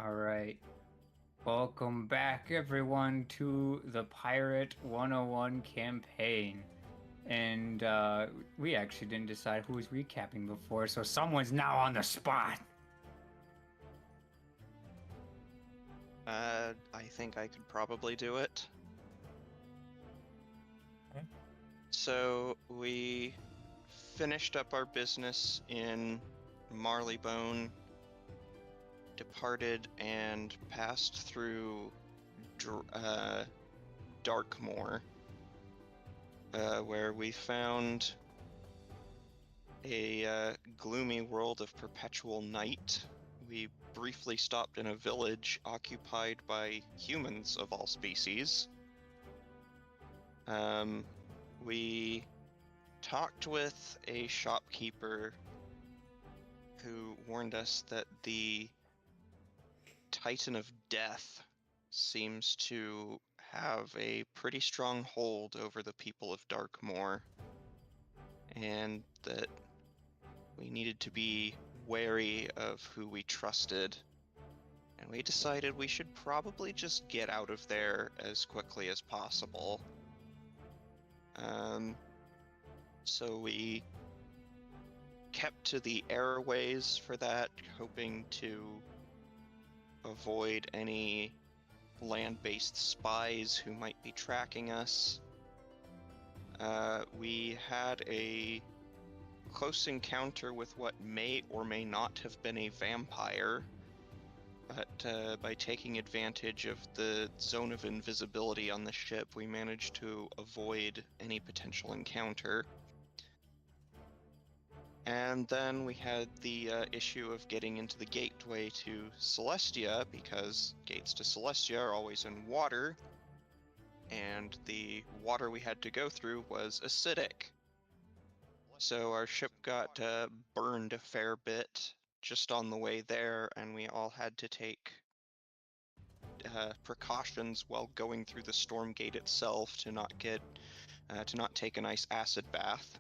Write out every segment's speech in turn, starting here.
All right. Welcome back, everyone, to the Pirate 101 campaign. And we actually didn't decide who was recapping before, so someone's now on the spot. I think I could probably do it. Okay. So we finished up our business in Marleybone, departed and passed through Darkmoor, where we found a gloomy world of perpetual night. We briefly stopped in a village occupied by humans of all species. We talked with a shopkeeper who warned us that the Titan of Death seems to have a pretty strong hold over the people of Darkmoor, and that we needed to be wary of who we trusted. And we decided we should probably just get out of there as quickly as possible. So we kept to the airways for that, hoping to avoid any land-based spies who might be tracking us. We had a close encounter with what may or may not have been a vampire, but by taking advantage of the zone of invisibility on the ship, we managed to avoid any potential encounter. And then we had the issue of getting into the gateway to Celestia, because gates to Celestia are always in water, and the water we had to go through was acidic. So our ship got burned a fair bit just on the way there, and we all had to take precautions while going through the storm gate itself to not take a nice acid bath.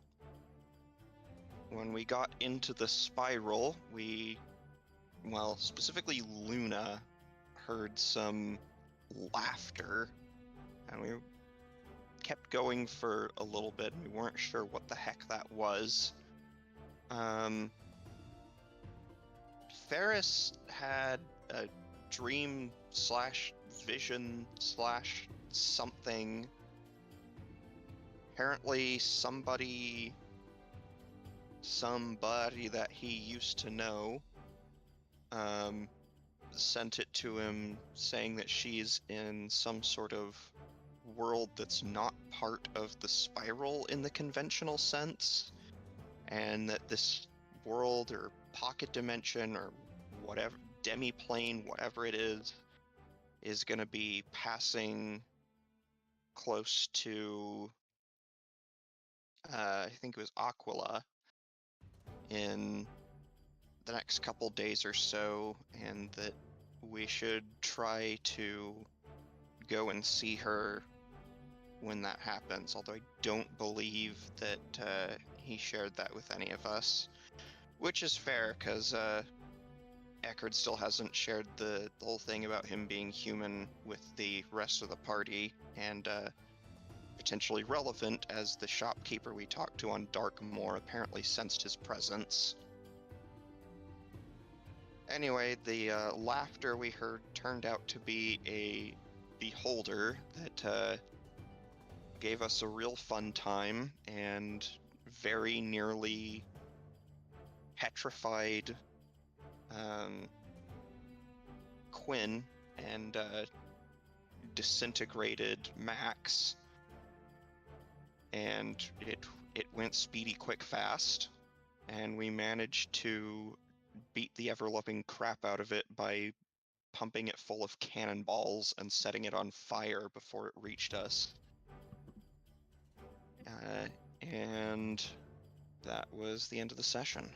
When we got into the spiral, specifically Luna, heard some laughter, and we kept going for a little bit, and we weren't sure what the heck that was. Ferris had a dream / vision / something. Apparently somebody that he used to know sent it to him, saying that she's in some sort of world that's not part of the spiral in the conventional sense, and that this world or pocket dimension or whatever, demi-plane, whatever it is going to be passing close to I think it was Aquila in the next couple days or so, and that we should try to go and see her when that happens, although I don't believe that he shared that with any of us, which is fair, because Eckerd still hasn't shared the whole thing about him being human with the rest of the party, and potentially relevant, as the shopkeeper we talked to on Darkmoor apparently sensed his presence. Anyway, the laughter we heard turned out to be a beholder that gave us a real fun time and very nearly petrified Quinn and disintegrated Max, and it went speedy quick fast, and we managed to beat the ever-loving crap out of it by pumping it full of cannonballs and setting it on fire before it reached us. And that was the end of the session.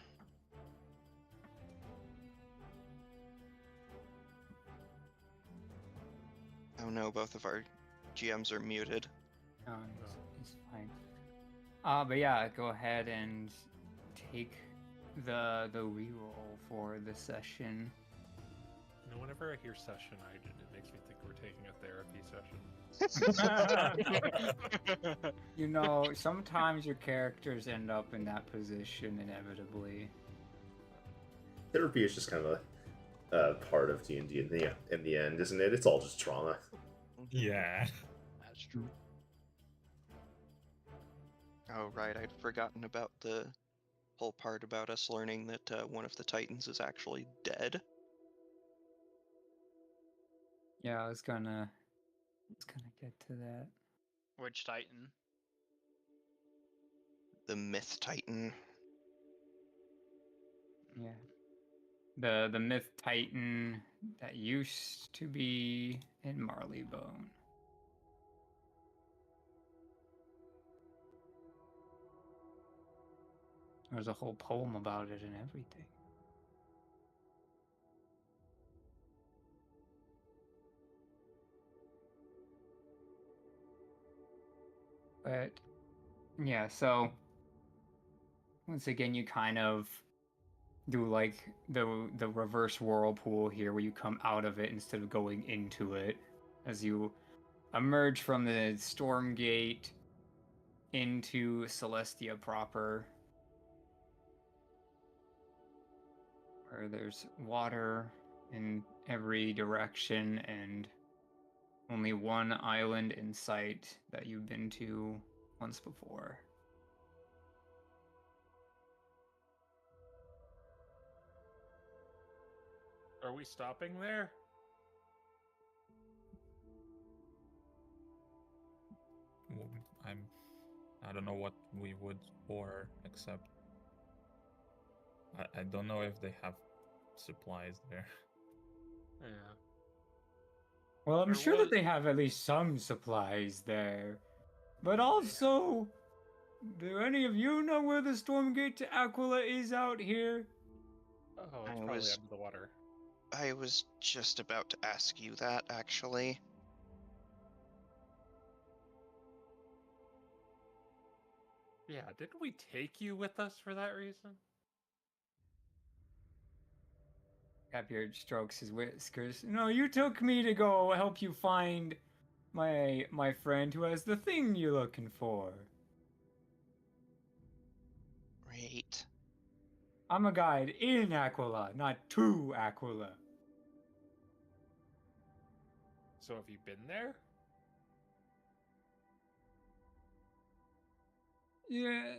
Oh no, both of our GMs are muted. No, it's fine. But yeah, go ahead and take the reroll for the session. You know, whenever I hear session, it makes me think we're taking a therapy session. You know, sometimes your characters end up in that position inevitably. Therapy is just kind of a part of D&D in the end, isn't it? It's all just trauma. Yeah. That's true. Oh, right. I'd forgotten about the whole part about us learning that one of the Titans is actually dead. Yeah, I was gonna get to that. Which Titan? The Myth Titan. Yeah. The myth titan that used to be in Marleybone. There's a whole poem about it and everything. But yeah, so once again you kind of do like the reverse whirlpool here where you come out of it instead of going into it as you emerge from the storm gate into Celestia proper, where there's water in every direction and only one island in sight that you've been to once before. Are we stopping there? Well, I don't know what we would for, except I don't know if they have supplies there. Yeah. Well, I'm There sure was- that they have at least some supplies there. But also, do any of you know where the Stormgate to Aquila is out here? Oh, it's I probably was- under the water. I was just about to ask you that, actually. Yeah, didn't we take you with us for that reason? Capbeard strokes his whiskers. No, you took me to go help you find my friend who has the thing you're looking for. Right. I'm a guide in Aquila, not to Aquila. So have you been there? Yeah,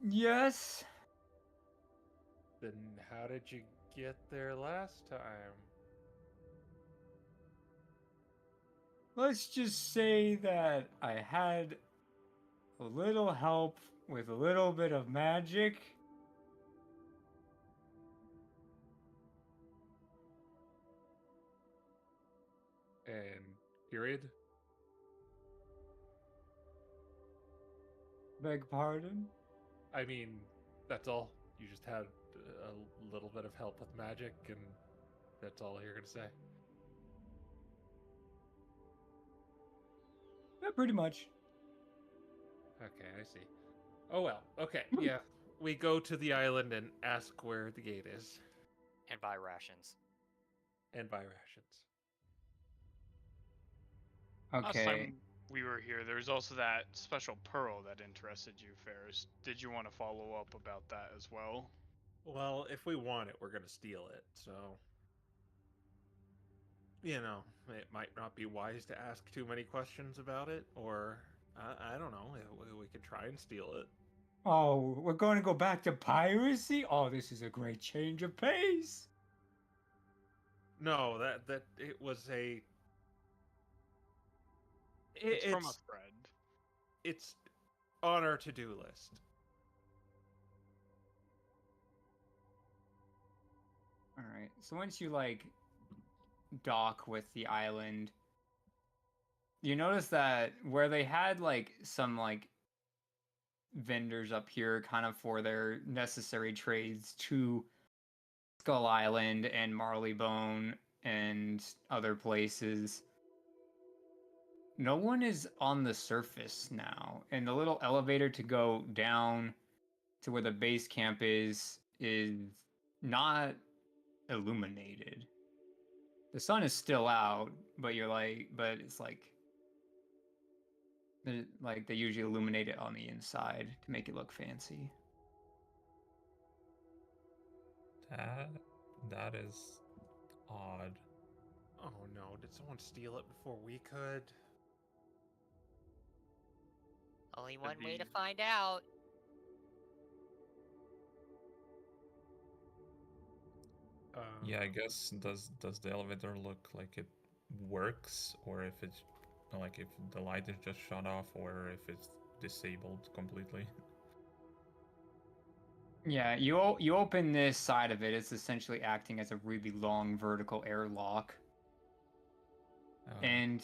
yes. Then how did you get there last time? Let's just say that I had a little help with a little bit of magic. And period? Beg pardon? I mean, that's all. You just had a little bit of help with magic, and that's all you're gonna say. Yeah, pretty much. Okay, I see. Oh well. Okay, yeah. We go to the island and ask where the gate is, And buy rations. and buy rations. Last Okay. time we were here, there was also that special pearl that interested you, Ferris. Did you want to follow up about that as well? Well, if we want it, we're gonna steal it. So, you know, it might not be wise to ask too many questions about it, or I don't know. We could try and steal it. Oh, we're going to go back to piracy? Oh, this is a great change of pace. No, that it was a. It's from a friend. It's on our to-do list. All right. So once you like dock with the island, you notice that where they had like some like vendors up here kind of for their necessary trades to Skull Island and Marleybone and other places, no one is on the surface now. And the little elevator to go down to where the base camp is not illuminated. The sun is still out, but it's like they usually illuminate it on the inside to make it look fancy. That is odd. Oh no, did someone steal it before we could? Only one way to be- find out. Yeah, I guess does the elevator look like it works, or if it's like if the light is just shut off, or if it's disabled completely? Yeah, you open this side of it. It's essentially acting as a really long vertical airlock, and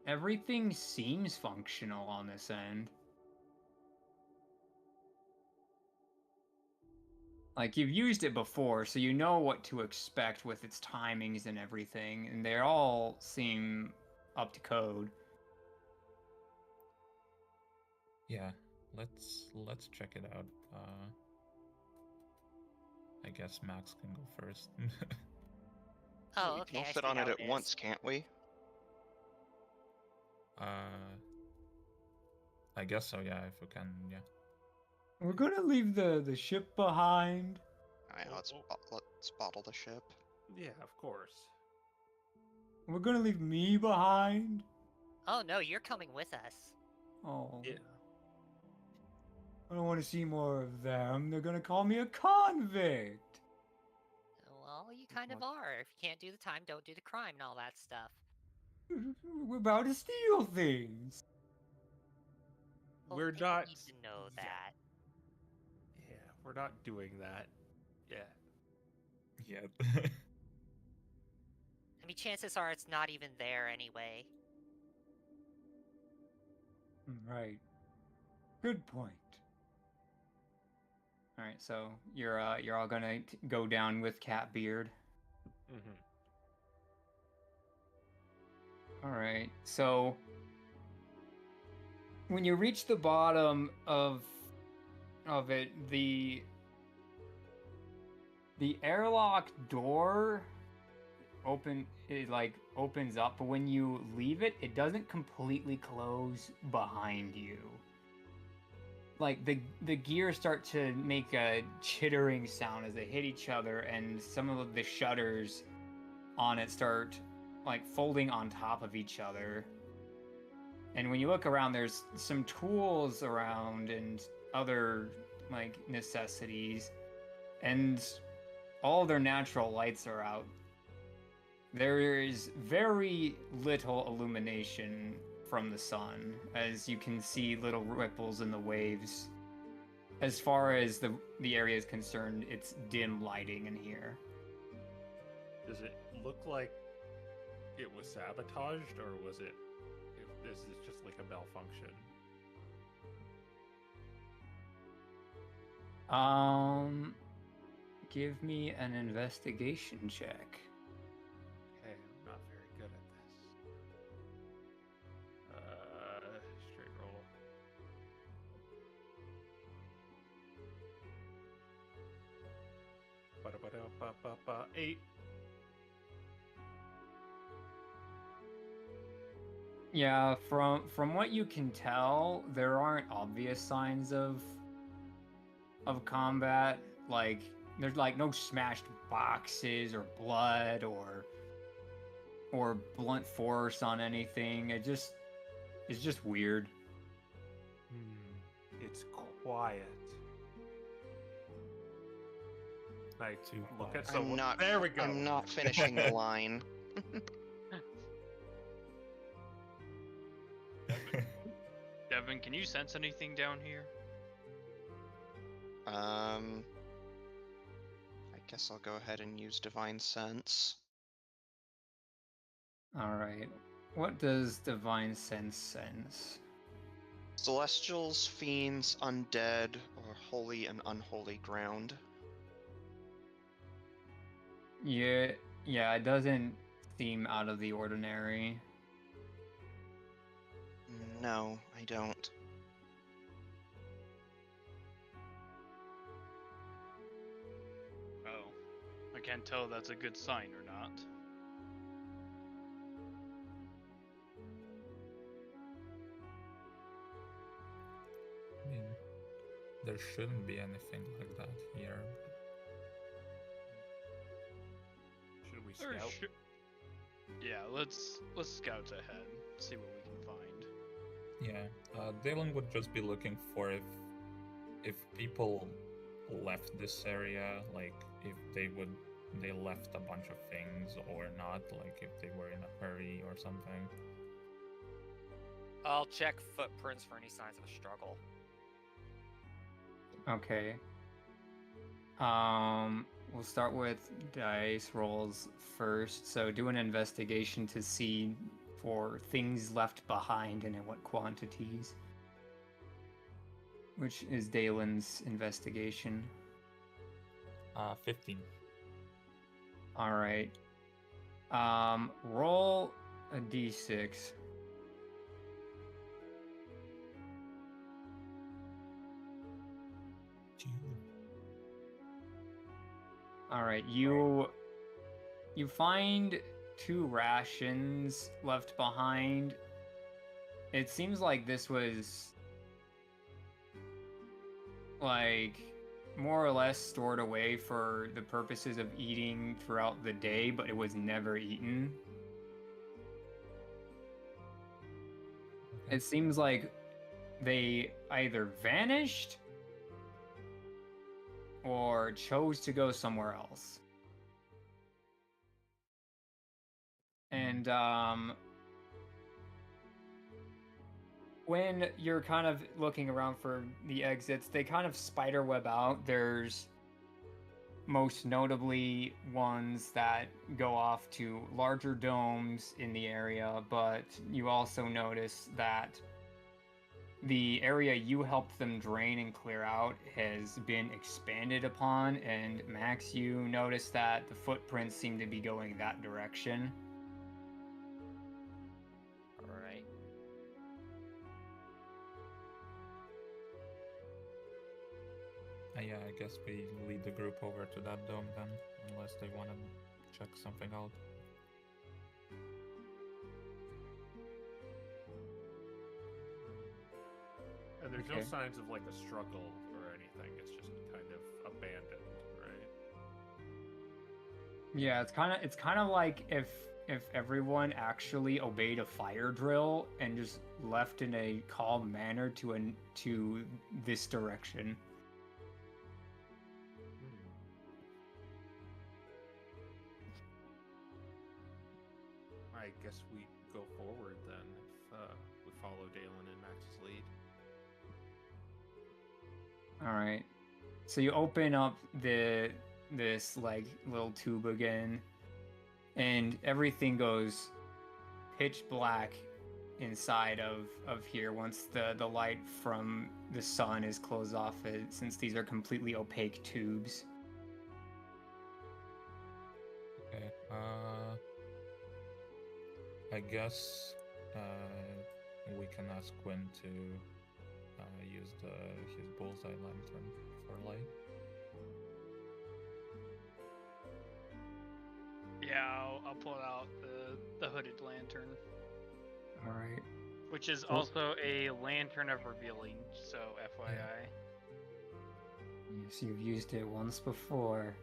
everything seems functional on this end. Like, you've used it before, so you know what to expect with its timings and everything, and they all seem up to code. Yeah, let's check it out. I guess Max can go first. Oh, We okay. can all I fit see on how it at is. once, can't we? I guess so. Yeah, if we can. Yeah. We're gonna leave the ship behind. Alright, let's bottle the ship. Yeah, of course. We're gonna leave me behind. Oh no, you're coming with us. Oh, Yeah. I don't want to see more of them. They're gonna call me a convict. Well, you kind of are. If you can't do the time, don't do the crime and all that stuff. We're about to steal things. Well, We're they not. need to know yeah, that. Yeah, we're not doing that. Yeah. Yeah. I mean, chances are it's not even there anyway. Right. Good point. All right, so you're all gonna go down with Catbeard. Mm-hmm. All right, so when you reach the bottom of it, the airlock door opens up, but when you leave it, it doesn't completely close behind you. Like the gears start to make a chittering sound as they hit each other, and some of the shutters on it start like folding on top of each other. And when you look around, there's some tools around and other like necessities, and all their natural lights are out. There is very little illumination from the sun, as you can see little ripples in the waves. As far as the area is concerned, it's dim lighting in here. Does it look like it was sabotaged, or was it? Is this just like a malfunction? Give me an investigation check. Okay, I'm not very good at this. Straight roll. Ba-da-ba-da-ba-ba-ba. 8. Yeah, from what you can tell, there aren't obvious signs of combat. Like there's like no smashed boxes or blood or blunt force on anything. It's just weird. It's quiet. I Too look at quiet. someone. I'm not. There we go. I'm not finishing the line. Devin, can you sense anything down here? I guess I'll go ahead and use Divine Sense. All right. What does divine sense? Celestials, fiends, undead, or holy and unholy ground. Yeah, it doesn't seem out of the ordinary. No, I don't. Oh, I can't tell if that's a good sign or not. I mean, there shouldn't be anything like that here. Should we Or scout? Yeah, let's scout ahead, see what we can find. Yeah, Dalen would just be looking for if people left this area, like if they left a bunch of things or not, like if they were in a hurry or something. I'll check footprints for any signs of a struggle. Okay. We'll start with dice rolls first. So do an investigation to see for things left behind and in what quantities. Which is Dalen's investigation. 15. Alright. Roll a d6. Alright, you find 2 rations left behind. It seems like this was like more or less stored away for the purposes of eating throughout the day, but it was never eaten. It seems like they either vanished or chose to go somewhere else. And when you're kind of looking around for the exits, they kind of spiderweb out. There's most notably ones that go off to larger domes in the area, but you also notice that the area you helped them drain and clear out has been expanded upon, and Max, you notice that the footprints seem to be going that direction. Alright. Yeah, I guess we lead the group over to that dome then, unless they want to check something out. And there's no Okay. signs of like a struggle or anything. It's just kind of abandoned, right? Yeah, it's kind of like if everyone actually obeyed a fire drill and just left in a calm manner to this direction. I guess we go forward then if we follow Dalen and Max's lead. All right. So you open up this like little tube again, and everything goes pitch black inside of here once the light from the sun is closed off it, since these are completely opaque tubes. Okay, I guess we can ask Quinn to use his bullseye lantern for light. Yeah, I'll pull out the hooded lantern, All right. which is Cool. also a lantern of revealing, so FYI. Yes, you've used it once before.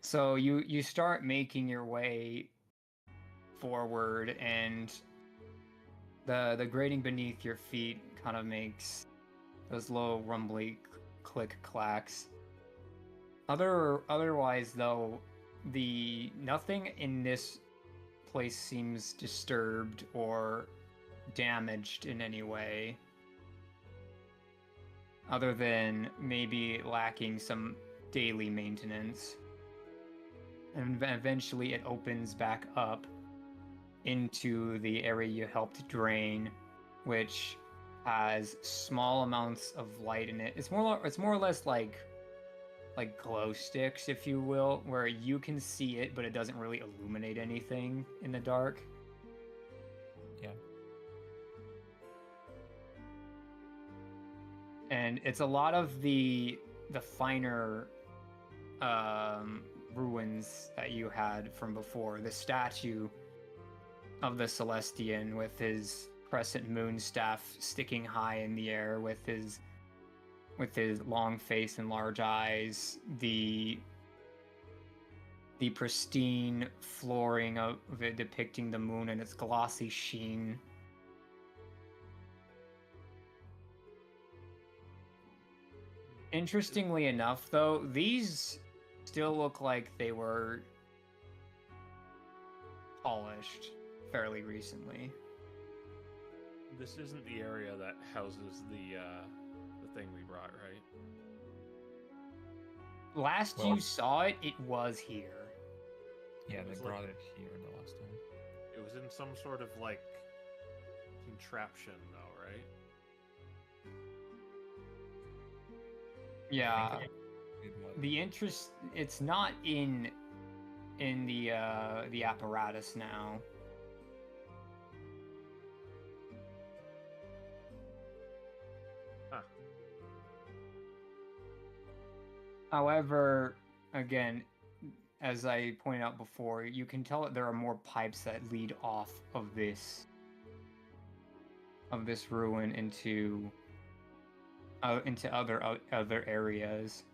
So you start making your way forward, and the grating beneath your feet kind of makes those low rumbly click clacks. Otherwise though, nothing in this place seems disturbed or damaged in any way, other than maybe lacking some daily maintenance. And eventually it opens back up into the area you helped drain, which has small amounts of light in it. It's more or less like glow sticks, if you will, where you can see it, but it doesn't really illuminate anything in the dark. Yeah. And it's a lot of the finer signs that you had from before. The statue of the Celestian with his crescent moon staff sticking high in the air with his long face and large eyes, the pristine flooring of it depicting the moon and its glossy sheen. Interestingly enough, though, these still look like they were polished fairly recently. This isn't the area that houses the thing we brought, right? Last Well- you saw it, it was here. Yeah, It they was brought like- it here the last time. It was in some sort of like contraption, though, right? Yeah. It was. It's not in the apparatus now. Huh. However, again, as I pointed out before, you can tell that there are more pipes that lead off of this ruin into other areas.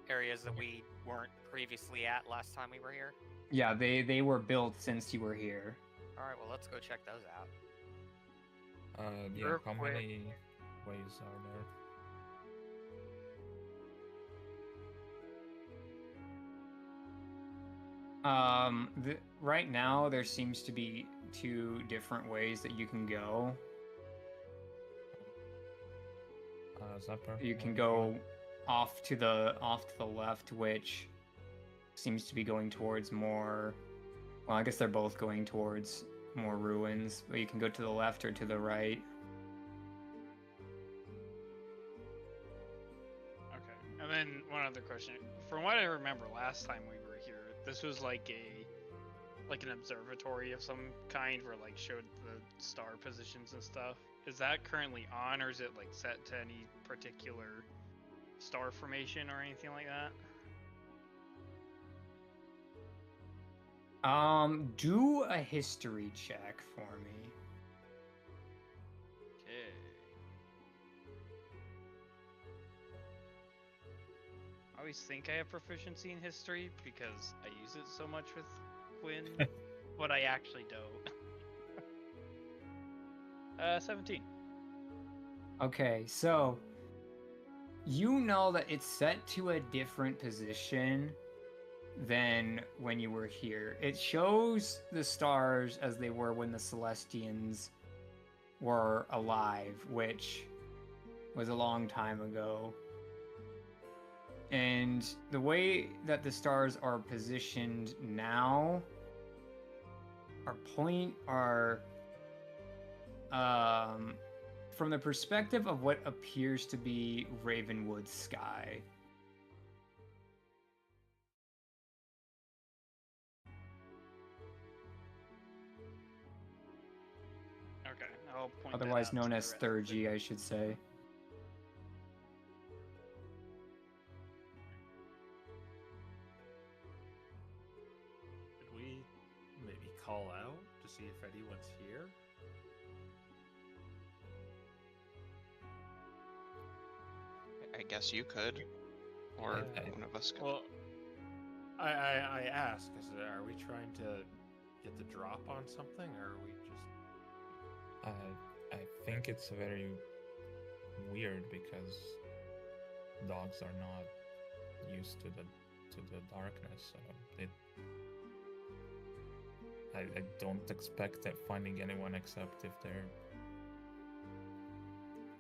Areas that we weren't previously at last time we were here. Yeah, they were built since you were here. All right, well, let's go check those out. Yeah, Real how quick. many ways are there? Right now there seems to be 2 different ways that you can go. Zapper? You can what go off to the left, which seems to be going towards more. Well, I guess they're both going towards more ruins, but you can go to the left or to the right. Okay. And then one other question. From what I remember last time we were here, this was like an observatory of some kind where like showed the star positions and stuff. Is that currently on, or is it like set to any particular star formation or anything like that? Do a history check for me. Okay. I always think I have proficiency in history because I use it so much with Quinn, but I actually don't. 17. Okay, so you know that it's set to a different position than when you were here. It shows the stars as they were when the Celestians were alive, which was a long time ago. And the way that the stars are positioned now are from the perspective of what appears to be Ravenwood's sky. Okay, I'll point that Otherwise out known to the as rest of the Thurgy, I should say. Did we maybe call out to see if anyone's here? I guess you could, or I- one of us could. Well, I ask, are we trying to get the drop on something, or are we just... I think it's very weird because dogs are not used to the darkness, so I don't expect that finding anyone except if they're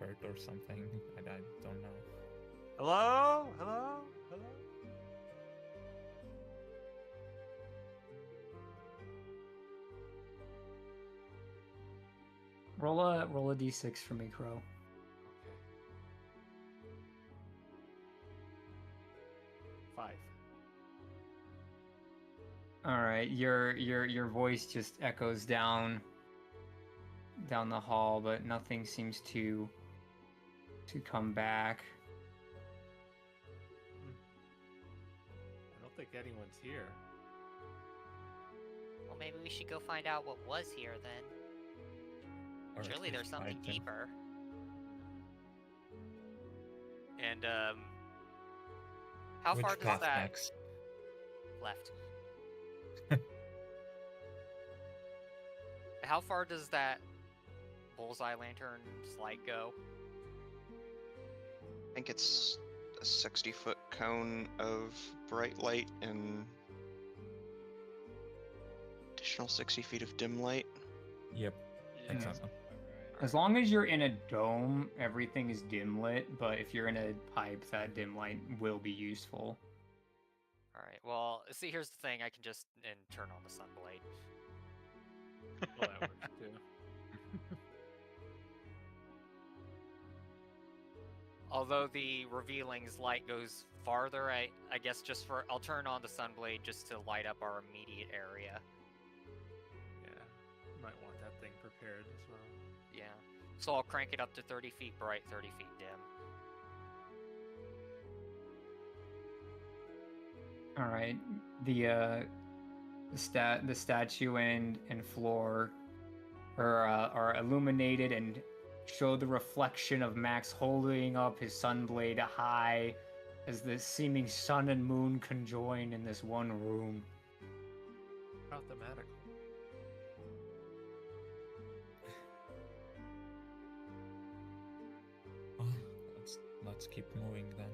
hurt or something. I don't know. Hello? Hello? Hello? Roll a d6 for me, Crow. Okay. 5. All right, your voice just echoes down the hall, but nothing seems to come back. think anyone's here. Well, maybe we should go find out what was here then. Or at Surely there's least something hide them. deeper. And how Which far does path that next? left? How far does that bullseye lantern's light go? I think it's a 60-foot cone of bright light and additional 60 feet of dim light. Yep. Yeah, Exactly. As long as you're in a dome, everything is dim lit, but if you're in a pipe, that dim light will be useful. Alright, well, see, here's the thing. I can just turn on the sunblade. Well, that works too. Although the revealing's light goes farther, I guess I'll turn on the sunblade just to light up our immediate area. Yeah, might want that thing prepared as well. Yeah. So I'll crank it up to 30 feet bright, 30 feet dim. All right, the statue and floor are illuminated and show the reflection of Max holding up his sunblade high as the seeming sun and moon conjoin in this one room. About the medical. Well, let's keep moving then.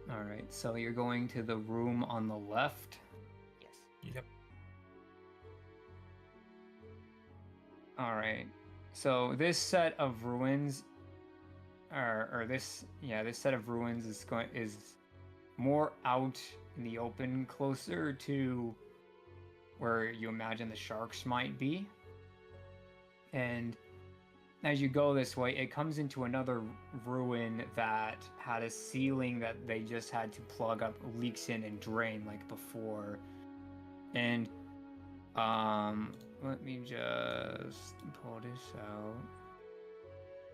All right, so you're going to the room on the left. Yes. Yep. All right, so this set of ruins, this set of ruins is more out in the open, closer to where you imagine the sharks might be. And as you go this way, it comes into another ruin that had a ceiling that they just had to plug up leaks in and drain like before. And let me just pull this out.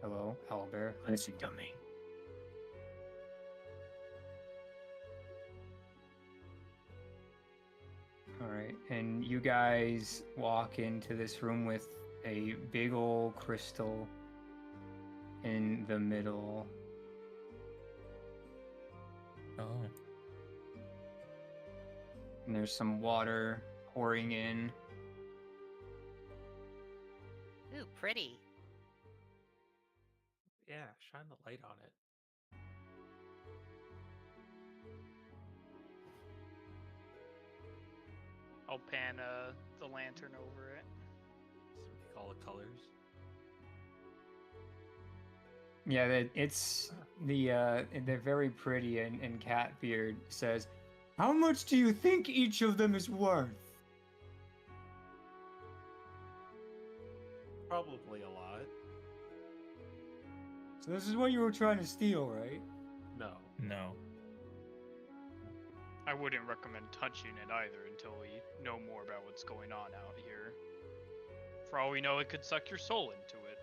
Hello, Owlbear. Listen to me. Alright, and you guys walk into this room with a big old crystal in the middle. Oh. And there's some water pouring in. Ooh, pretty. Yeah, shine the light on it. I'll pan the lantern over it. So make all the colors. Yeah, they're very pretty, and Catbeard says, "How much do you think each of them is worth?" Probably a lot. So this is what you were trying to steal, right? No. No. I wouldn't recommend touching it either until we know more about what's going on out here. For all we know, it could suck your soul into it.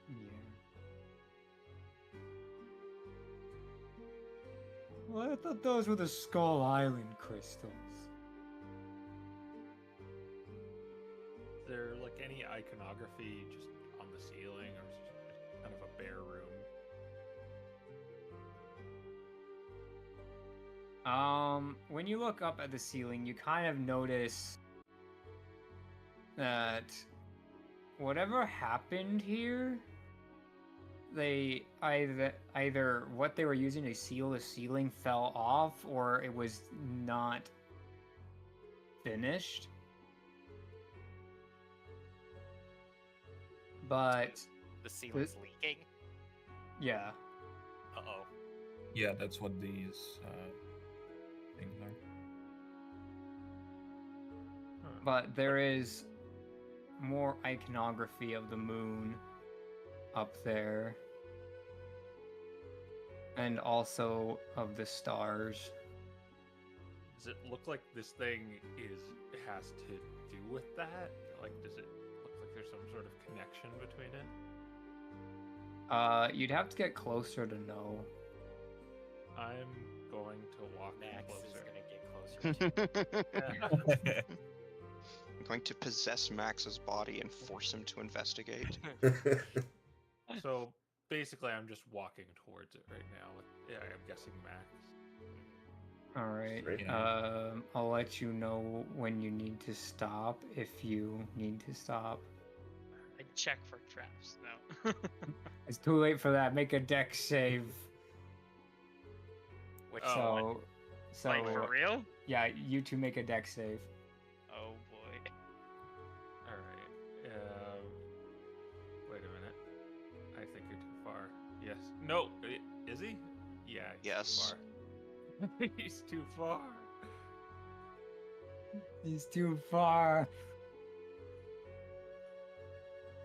Yeah. Well, I thought those were the Skull Island crystals. Is there like any iconography just on the ceiling, or is it just kind of a bare room? When you look up at the ceiling, you kind of notice that whatever happened here, they either what they were using to seal the ceiling fell off, or it was not finished. But The ceiling's leaking. yeah, Uh-oh. Yeah, that's what these things are. but there is more iconography of the moon up there, and also of the stars. Does it look like this thing has to do with that? Like, does it look like there's some sort of connection between it? You'd have to get closer to know. I'm going to walk Max is closer. gonna get closer. I'm going to possess Max's body and force him to investigate. So basically, I'm just walking towards it right now. Yeah, I'm guessing Max. All right. Great. I'll let you know when you need to stop if you need to stop. I check for traps. No. It's too late for that. Make a dex save. Which Oh, So, like for real? yeah, you two make a dex save. Oh boy. All right. Wait a minute. I think you're too far. Yes. No. Is he? Yeah. He's Yes. Too far. He's too far. He's too far.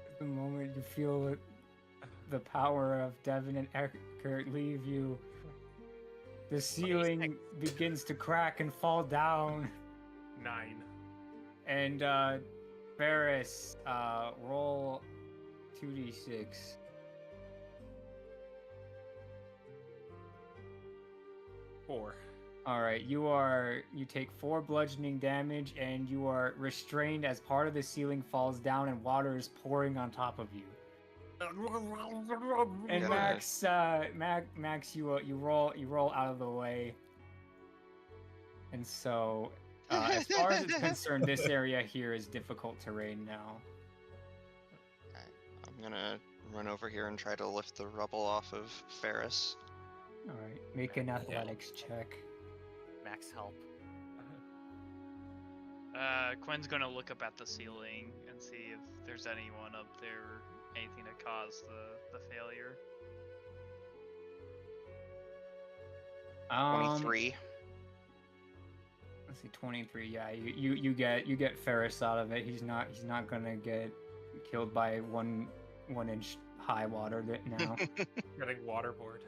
At the moment you feel the power of Devin and Eckert leave you, the ceiling begins to crack and fall down. 9. And Ferris, roll 2d6. 4. All right, you take 4 bludgeoning damage, and you are restrained as part of the ceiling falls down and water is pouring on top of you. And Yeah. Max, you roll out of the way. And so, as far as it's concerned, this area here is difficult terrain now. I'm gonna run over here and try to lift the rubble off of Ferris. All right, make an athletics check. Max help. Quinn's gonna look up at the ceiling and see if there's anyone up there or anything to cause the failure. 23. Let's see, 23. Yeah, you get Ferris out of it. He's not gonna get killed by 1 inch high water now. Getting waterboard.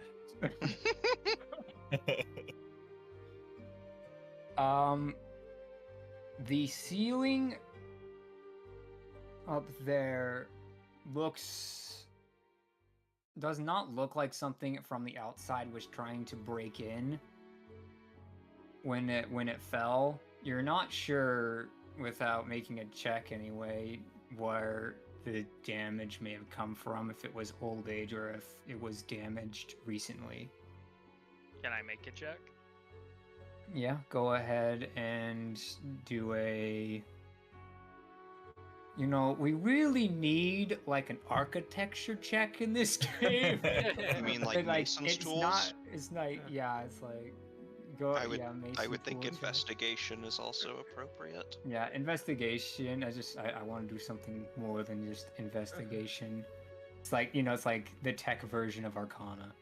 The ceiling up there does not look like something from the outside was trying to break in when it fell. You're not sure, without making a check anyway, where the damage may have come from, if it was old age or if it was damaged recently. Can I make a check? Yeah, go ahead and do a... You know, we really need like an architecture check in this game. You mean like Mason's tools? It's like, yeah, it's like... Go, I would, yeah, I would think Mason tools, investigation is also appropriate. Yeah, investigation. I want to do something more than just investigation. It's like, you know, it's like the tech version of Arcana.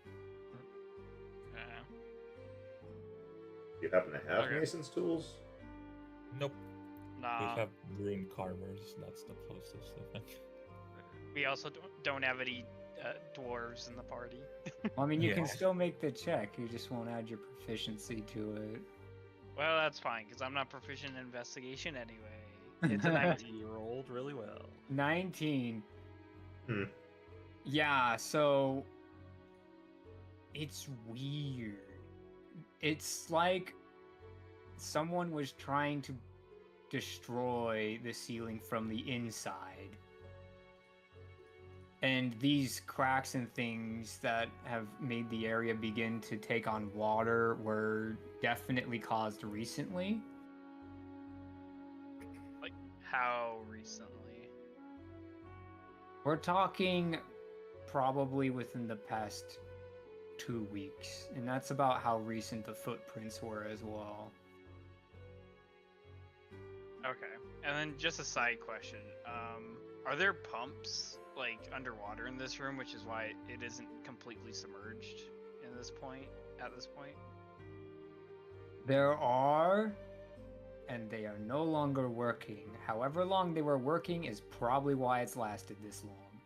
Do you happen to have Okay. Mason's tools? Nope. We Nah. have rune carvers. That's the closest, I think. We also don't have any dwarves in the party. Well, I mean, you can Yeah. still make the check. You just won't add your proficiency to it. Well, that's fine because I'm not proficient in investigation anyway. It's a 19. You rolled really well. 19. Hmm. Yeah, so it's weird. It's like someone was trying to destroy the ceiling from the inside. And these cracks and things that have made the area begin to take on water were definitely caused recently. Like, how recently? We're talking probably within the past 2 weeks, and that's about how recent the footprints were as well. Okay. And then just a side question. Are there pumps like underwater in this room, which is why it isn't completely submerged at this point? There are, and they are no longer working. However long they were working is probably why it's lasted this long.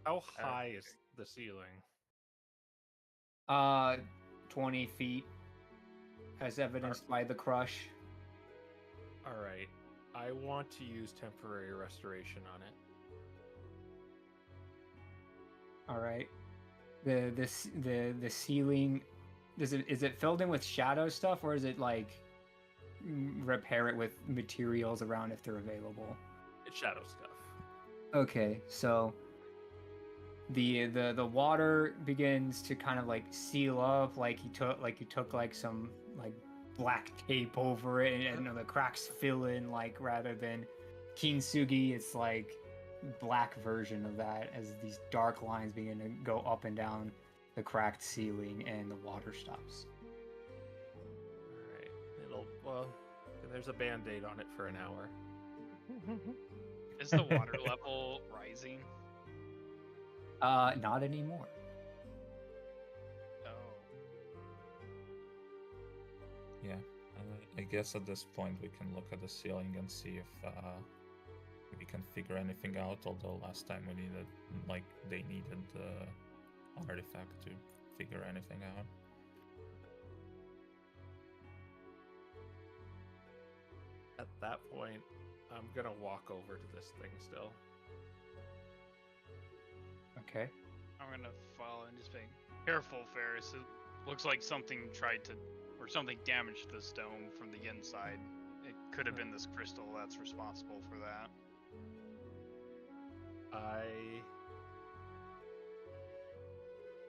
How high is the ceiling? 20 feet, as evidenced by the crush. Alright. I want to use temporary restoration on it. All right. the ceiling, is it filled in with shadow stuff, or is it like repair it with materials around if they're available? It's shadow stuff. Okay, so the water begins to kind of like seal up, like you took like some like black tape over it, and the cracks fill in, like rather than kintsugi, it's like black version of that as these dark lines begin to go up and down the cracked ceiling, and the water stops. All right. There's a band-aid on it for an hour. Is the water level rising? Not anymore. Oh. Yeah, I guess at this point we can look at the ceiling and see if we can figure anything out. Although last time we needed, like, they needed the artifact to figure anything out. At that point, I'm gonna walk over to this thing still. Okay. I'm gonna follow and just be careful, Ferris. It looks like something something damaged this dome from the inside. It could have been this crystal that's responsible for that. I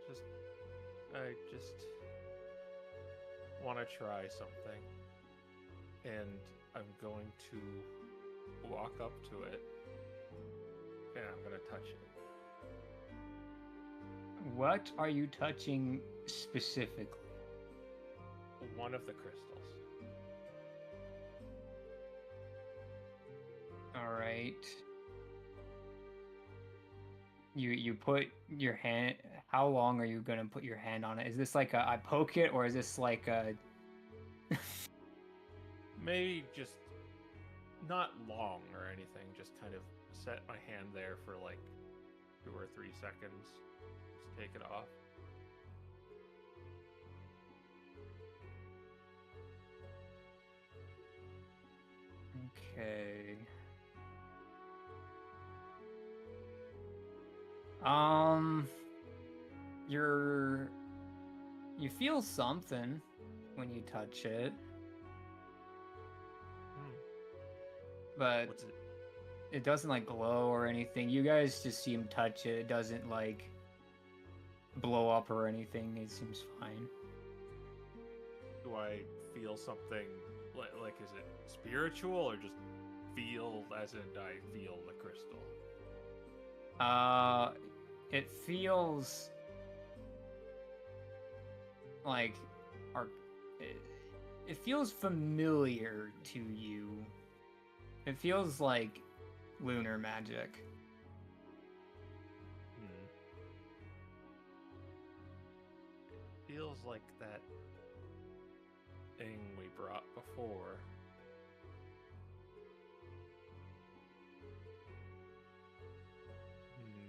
just want to try something, and I'm going to walk up to it, and I'm gonna touch it. What are you touching specifically? One of the crystals. All right. You put your hand. How long are you gonna put your hand on it? Is this like I poke it, or is this like a? Maybe just not long or anything. Just kind of set my hand there for like 2 or 3 seconds. Just take it off. Okay. You feel something when you touch it, but What's it? it doesn't like glow or anything. You guys just see him touch it. It doesn't like blow up or anything. It seems fine. Do I feel something like is it spiritual or just feel as in I feel the crystal? It feels like it feels familiar to you. It feels like lunar magic. It feels like that thing we brought before.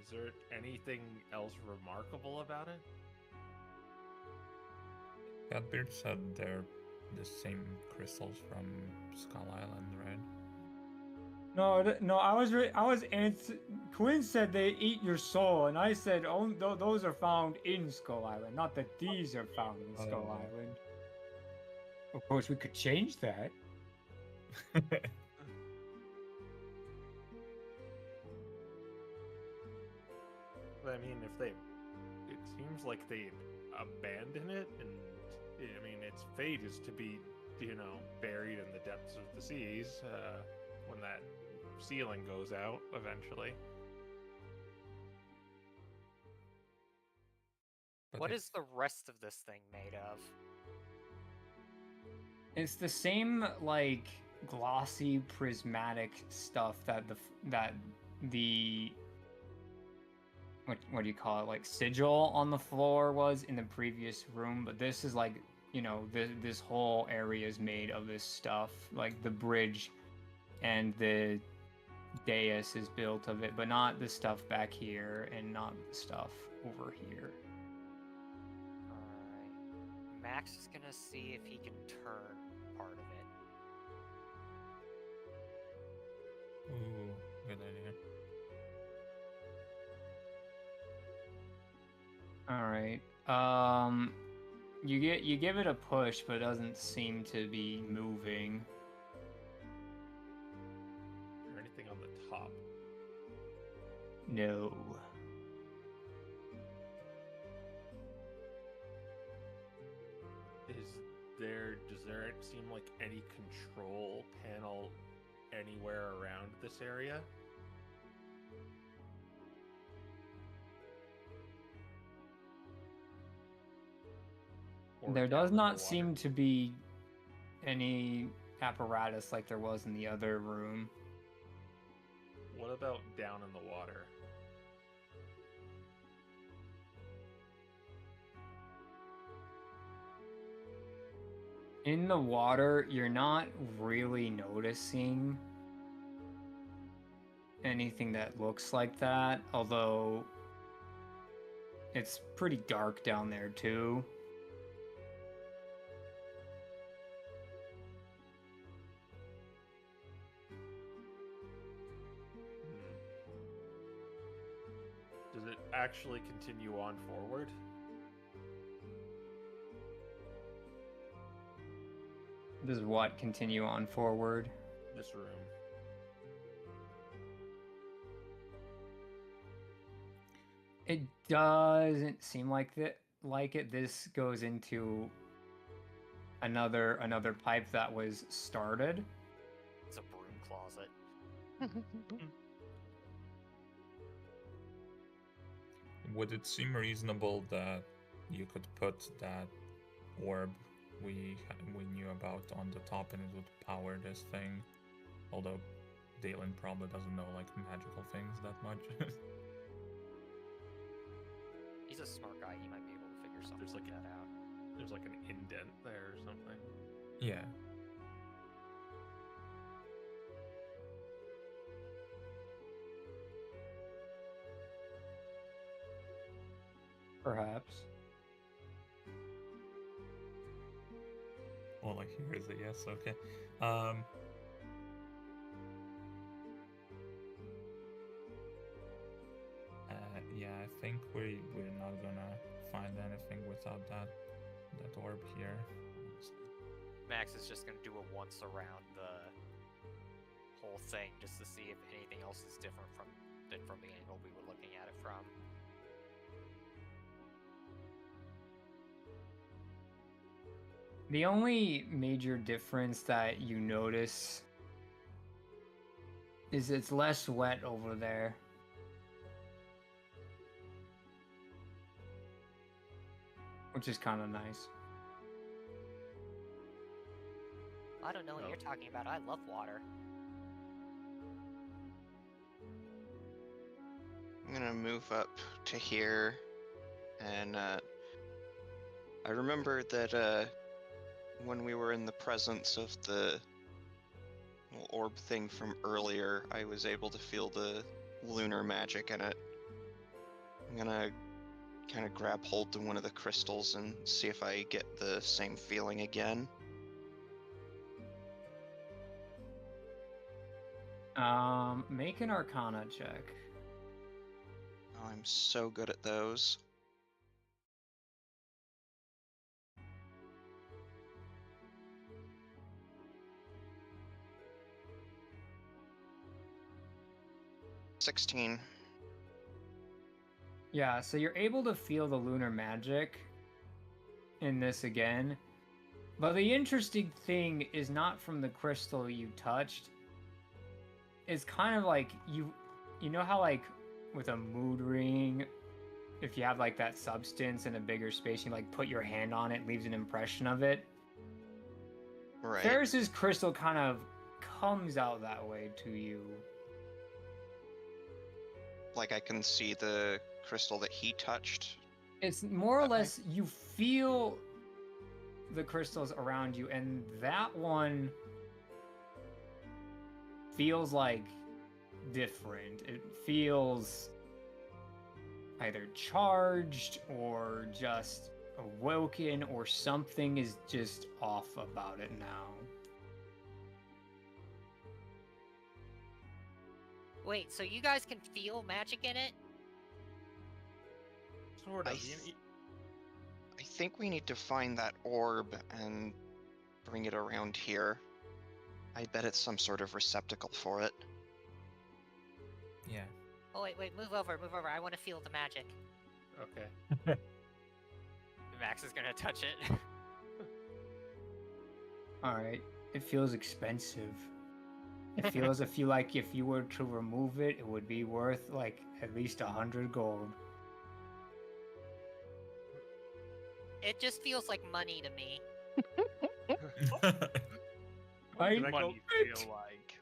Is there anything else remarkable about it? Catbeard said they're the same crystals from Skull Island, right? No, I was Quinn said they eat your soul, and I said, oh, those are found in Skull Island, not that these are found in Skull Oh. Island. Of course, we could change that. I mean, it seems like they abandon it, and I mean, its fate is to be, buried in the depths of the seas when that ceiling goes out eventually. But What if- is the rest of this thing made of? It's the same like glossy prismatic stuff that the what do you call it, like sigil on the floor was in the previous room, but this is like, this whole area is made of this stuff. Like the bridge and the dais is built of it, but not the stuff back here and not the stuff over here. Alright. Max is gonna see if he can turn part of it. Ooh, good idea. All right. You give it a push, but it doesn't seem to be moving. Or anything on the top? No. Does there seem like any control panel anywhere around this area? Or There down does in the not water? seem to be any apparatus like there was in the other room. What about down in the water? In the water, you're not really noticing anything that looks like that, although it's pretty dark down there too. Does it actually continue on forward? Does what continue on forward? This room. It doesn't seem like it. This goes into another pipe that was started. It's a broom closet. Would it seem reasonable that you could put that orb we knew about on the top and it would power this thing? Although Dalen probably doesn't know like magical things that much. He's a smart guy. He might be able to figure something There's like like that out. There's like an indent there or something. Yeah. Perhaps. All I hear is a yes. Okay. Yeah, I think we're not gonna find anything without that orb here. Max is just gonna do a once around the whole thing just to see if anything else is different from the angle we were looking at it from. The only major difference that you notice is it's less wet over there. Which is kind of nice. I don't know what Oh. you're talking about. I love water. I'm gonna move up to here, and I remember that when we were in the presence of the little orb thing from earlier, I was able to feel the lunar magic in it. I'm gonna kind of grab hold to one of the crystals and see if I get the same feeling again. Make an Arcana check. Oh, I'm so good at those. $16. Yeah, so you're able to feel the lunar magic in this again. But the interesting thing is not from the crystal you touched. It's kind of like you know how like with a mood ring, if you have like that substance in a bigger space, you like put your hand on it, leaves an impression of it. Right. Ferris's crystal kind of comes out that way to you. Like I can see the crystal that he touched. It's more or That way? less you feel the crystals around you, and that one feels like different. It feels either charged or just awoken, or something is just off about it now. Wait, so you guys can feel magic in it? Sort I of. I think we need to find that orb and bring it around here. I bet it's some sort of receptacle for it. Yeah. Oh wait, move over. I want to feel the magic. Okay. Max is gonna touch it. All right. It feels expensive. It feels if you were to remove it, it would be worth like at least 100 gold. It just feels like money to me. What I- did I go- Money feel like.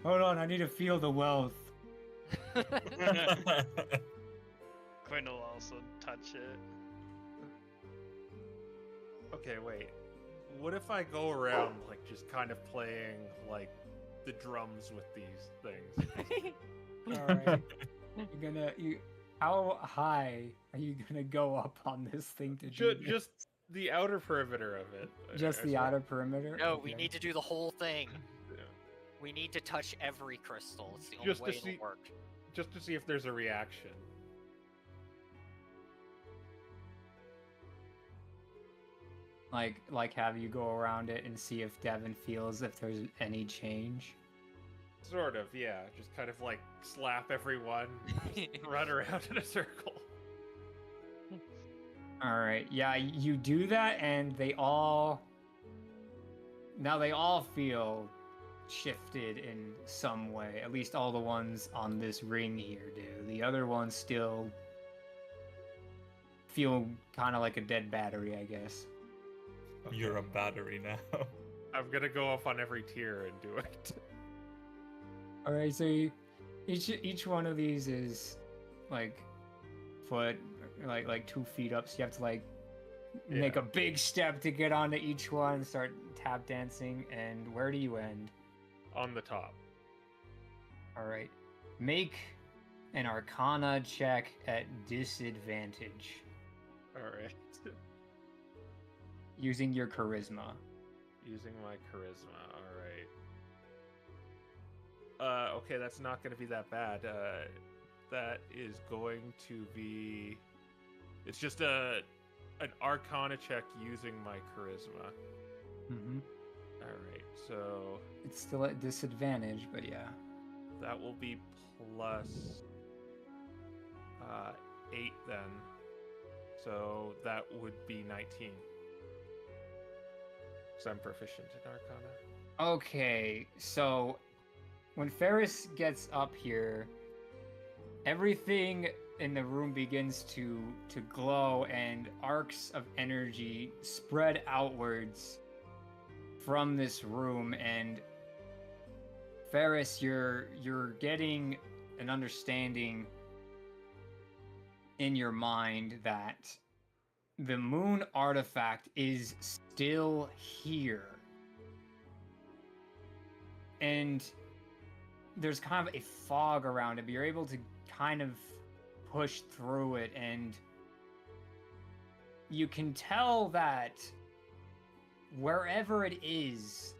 Hold on, I need to feel the wealth. Quinn will also touch it. Okay, wait. What if I go around like just kind of playing like the drums with these things? All right. How high are you gonna go up on this thing to do this? Just the outer perimeter of it. Just the outer perimeter? No, we Okay. need to do the whole thing. Yeah. We need to touch every crystal. It's the Just only to way it'll see- work. Just to see if there's a reaction. Like have you go around it and see if Devin feels if there's any change. Sort of, yeah. Just kind of like slap everyone, run around in a circle. All right. Yeah, you do that and they all feel shifted in some way. At least all the ones on this ring here do. The other ones still feel kind of like a dead battery, I guess. You're a battery now. I'm gonna go up on every tier and do it. All right, so each one of these is like foot, like 2 feet up. So you have to like make Yeah. a big step to get onto each one and start tap dancing. And where do you end? On the top. All right, make an Arcana check at disadvantage Alright. using your charisma. Using my charisma, alright. Okay, that's not gonna be that bad. That is going to be... It's just an Arcana check using my charisma. Mm-hmm. Alright, so It's still at disadvantage, but yeah. that will be plus 8 then. So that would be 19. Because I'm proficient in Arcana. Okay, so when Ferris gets up here, everything in the room begins to glow and arcs of energy spread outwards from this room, and Ferris, you're getting an understanding in your mind that the moon artifact is still here. And there's kind of a fog around it, but you're able to kind of push through it, and you can tell that wherever it is,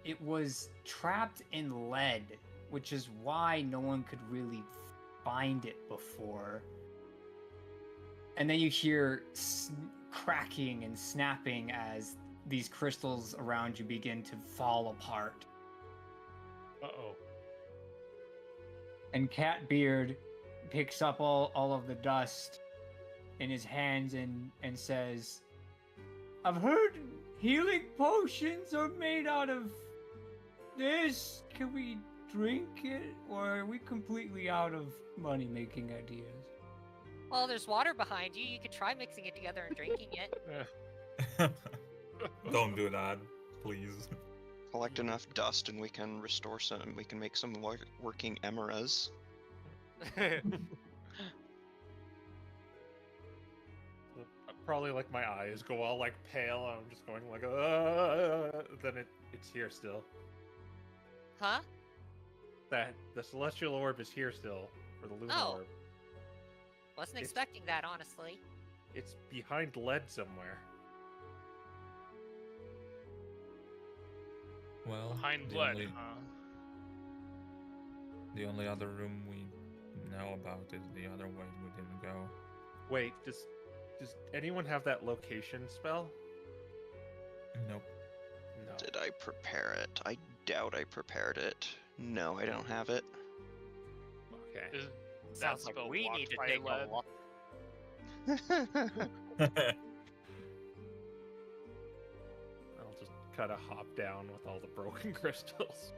it was trapped in lead, which is why no one could really find it before. And then you hear cracking and snapping as these crystals around you begin to fall apart. Uh-oh. And Catbeard picks up all of the dust in his hands and says, I've heard healing potions are made out of this. Can we drink it? Or are we completely out of money-making ideas? Well, there's water behind you. You could try mixing it together and drinking it. Don't do that, please. Collect enough dust and we can restore some. We can make some working emeras. Probably like my eyes go all like pale and I'm just going like, then it's here still. Huh? That the celestial orb is here still, or the lunar Oh. orb. Wasn't It's- expecting that, honestly. It's behind lead somewhere. Well, Behind the blood, only- huh? The only other room we know about is the other way we didn't go. Wait, does anyone have that location spell? Nope. No. Did I prepare it? I doubt I prepared it. No, I don't have it. Okay. Is Sounds that like spell we blocked need to by take lead? a look. I'll just kind of hop down with all the broken crystals.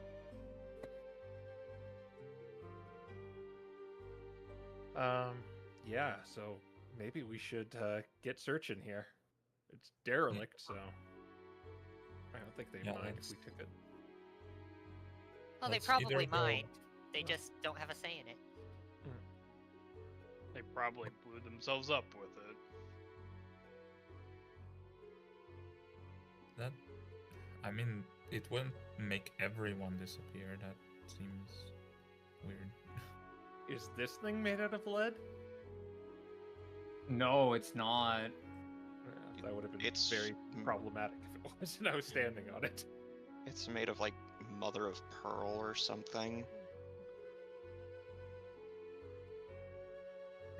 Yeah, so maybe we should get searching here. It's derelict, so I don't think they'd Yeah, mind if let's- we took it. Well, they Let's either probably go- mind. They just don't have a say in it. They probably blew themselves up with it. That, I mean, it wouldn't make everyone disappear. That seems weird. Is this thing made out of lead? No, it's not. That would have been It's very problematic if it was, and I was standing on it. It's made of like mother of pearl or something.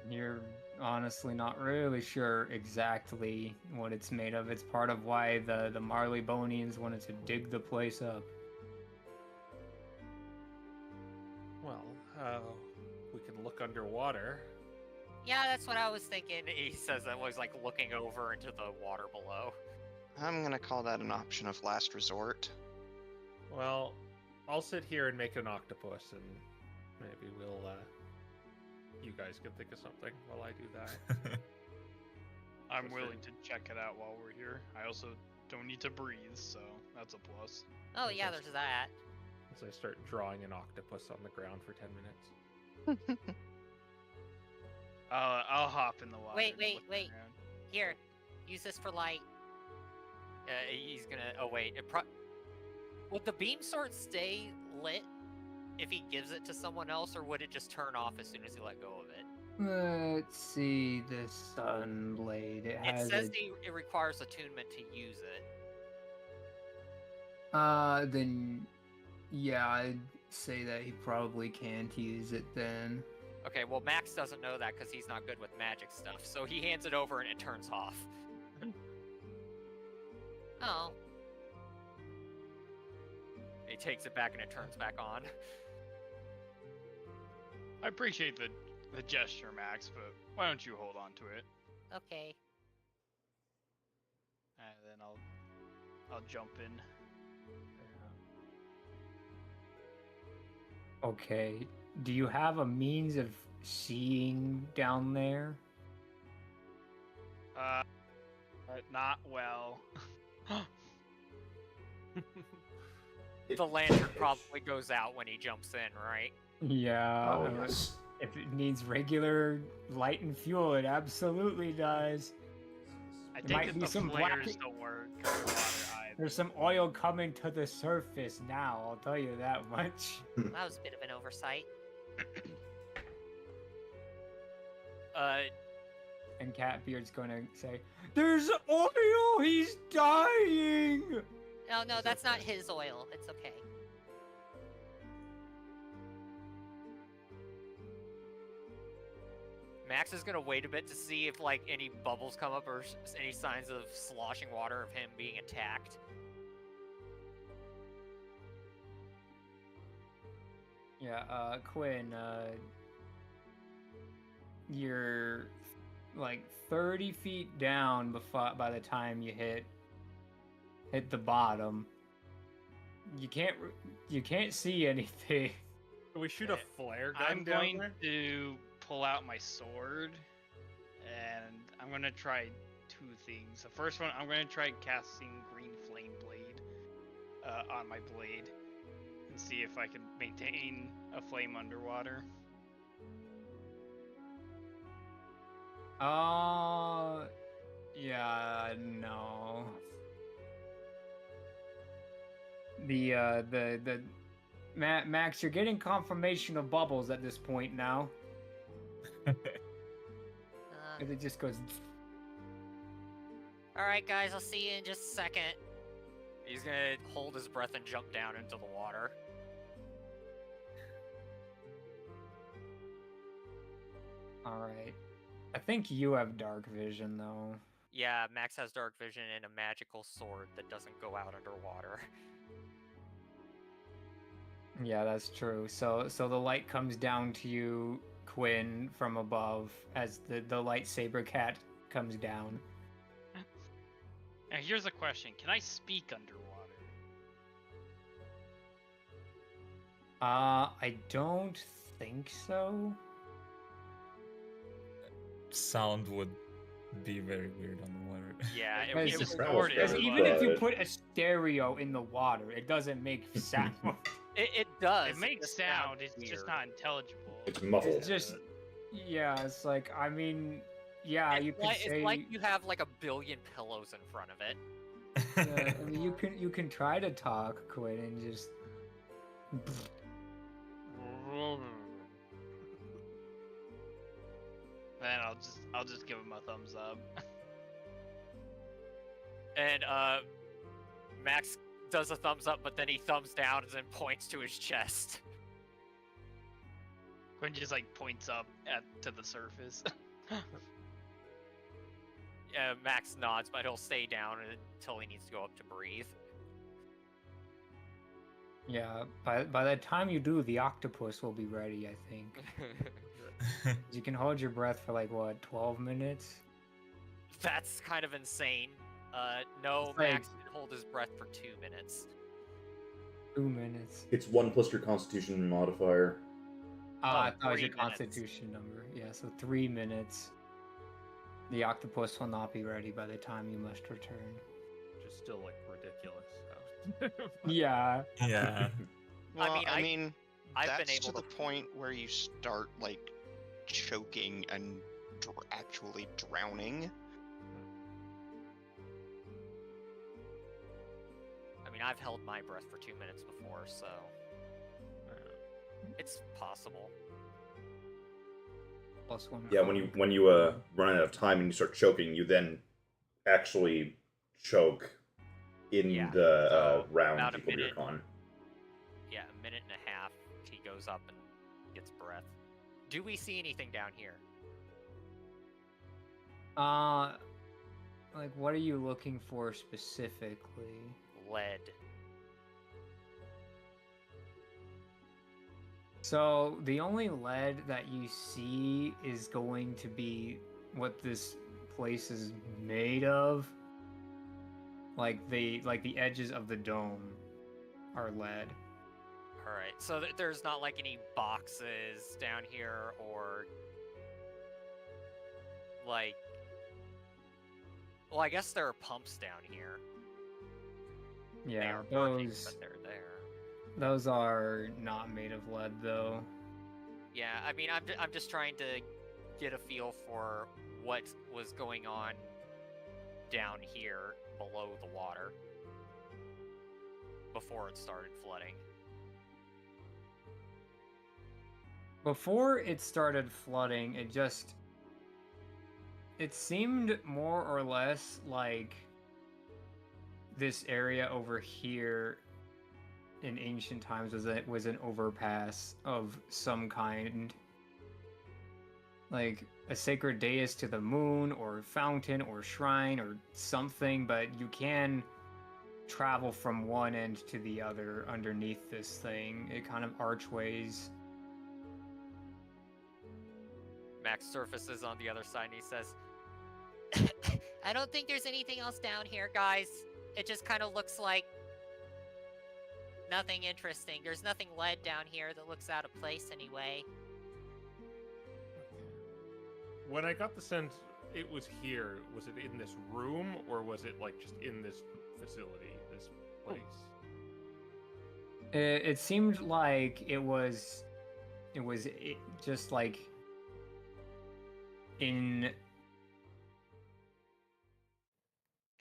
You're honestly not really sure exactly what it's made of. It's part of why the Marleybonians wanted to dig the place up. Well, we can look underwater. Yeah, that's what I was thinking. He says that was like looking over into the water below. I'm gonna call that an option of last resort. Well, I'll sit here and make an octopus, and maybe we'll, you guys can think of something while I do that. I'm That's willing right. to check it out while we're here. I also don't need to breathe, so that's a plus. Oh yeah, That's- there's that. As I start drawing an octopus on the ground for 10 minutes. I'll hop in the water. Wait, and wait, look wait. around. Here, use this for light. He's gonna. Oh wait, would the beam sword stay lit if he gives it to someone else, or would it just turn off as soon as he let go of it? Let's see the sun blade. It It has says a, it requires attunement to use it. then yeah, I'd say that he probably can't use it then. Okay, well Max doesn't know that because he's not good with magic stuff, so he hands it over and it turns off. Oh. He takes it back and it turns back on. I appreciate the gesture, Max, but why don't you hold on to it? Okay. And then I'll jump in. Okay. Do you have a means of seeing down there? Not well. The lantern probably goes out when he jumps in, right? Yeah. Oh, yes. If it needs regular light and fuel, it absolutely does. I There might think be that the some flares black- don't work in the water either. There's some oil coming to the surface now, I'll tell you that much. That was a bit of an oversight. And Catbeard's gonna say, "There's oil! He's dying!" No, that's not his oil. It's okay. Max is gonna wait a bit to see if like any bubbles come up or any signs of sloshing water of him being attacked. Yeah, Quinn, you're like 30 feet down by the time you hit the bottom. You can't see anything. Can we shoot a flare gun I'm down going there? to pull out my sword, and I'm gonna try two things. The first one, I'm gonna try casting Green Flame Blade on my blade, and see if I can maintain a flame underwater. Yeah, no. The Max, you're getting confirmation of bubbles at this point now. And it just goes. Alright, guys, I'll see you in just a second. He's gonna hold his breath and jump down into the water. All right. I think you have dark vision though. Yeah, Max has dark vision and a magical sword that doesn't go out underwater. Yeah, that's true. So the light comes down to you, Quinn, from above as the lightsaber cat comes down. Now here's a question: can I speak underwater? I don't think so. Sound would be very weird underwater. Yeah, it Because- was was travels distorted, better, even if you but- put a stereo in the water, it doesn't make sound. It does. It makes just sound. sounds It's just weird. not intelligible. It's muffled. It's just, yeah, it's like, I mean, yeah, It's you could like, say, it's like you have like a billion pillows in front of it. yeah, I mean, you can try to talk, Quinn, and just, Then I'll just give him a thumbs up. And Max does a thumbs up, but then he thumbs down and then points to his chest. Quinn just like points up to the surface. Max nods, but he'll stay down until he needs to go up to breathe. yeah, by the time you do, the octopus will be ready, I think. You can hold your breath for like, what, 12 minutes? That's kind of insane. No, It's like- Max can hold his breath for 2 minutes. 2 minutes. It's 1 plus your Constitution modifier. I thought it was 3 your minutes. constitution number. Yeah, so 3 minutes. The octopus will not be ready by the time you must return. Which is still like ridiculous. Yeah. Yeah. Well, I mean, I've been that's able to the to- point where you start like choking and actually drowning. I mean, I've held my breath for 2 minutes before, so it's possible. +1. Yeah, when you run out of time and you start choking, you then actually choke in Yeah, the so round about a equal to your minute. con. Yeah, a minute and a half. He goes up and gets breath. Do we see anything down here? Like, what are you looking for specifically? Lead. So, the only lead that you see is going to be what this place is made of. Like the edges of the dome are lead. All right. So there's not like any boxes down here or like. Well, I guess there are pumps down here. They Yeah, aren't working, those but they're there. those are not made of lead though. Yeah, I mean, I'm just trying to get a feel for what was going on down here below the water before it started flooding. Before it started flooding, it seemed more or less like this area over here in ancient times was an overpass of some kind. Like a sacred dais to the moon, or fountain, or shrine, or something, but you can travel from one end to the other underneath this thing. It kind of archways. Max surfaces on the other side and he says, I don't think there's anything else down here, guys. It just kind of looks like nothing interesting. There's nothing lead down here that looks out of place anyway. When I got the sense it was here, was it in this room or was it like just in this facility, this place? It seemed like it was just like in,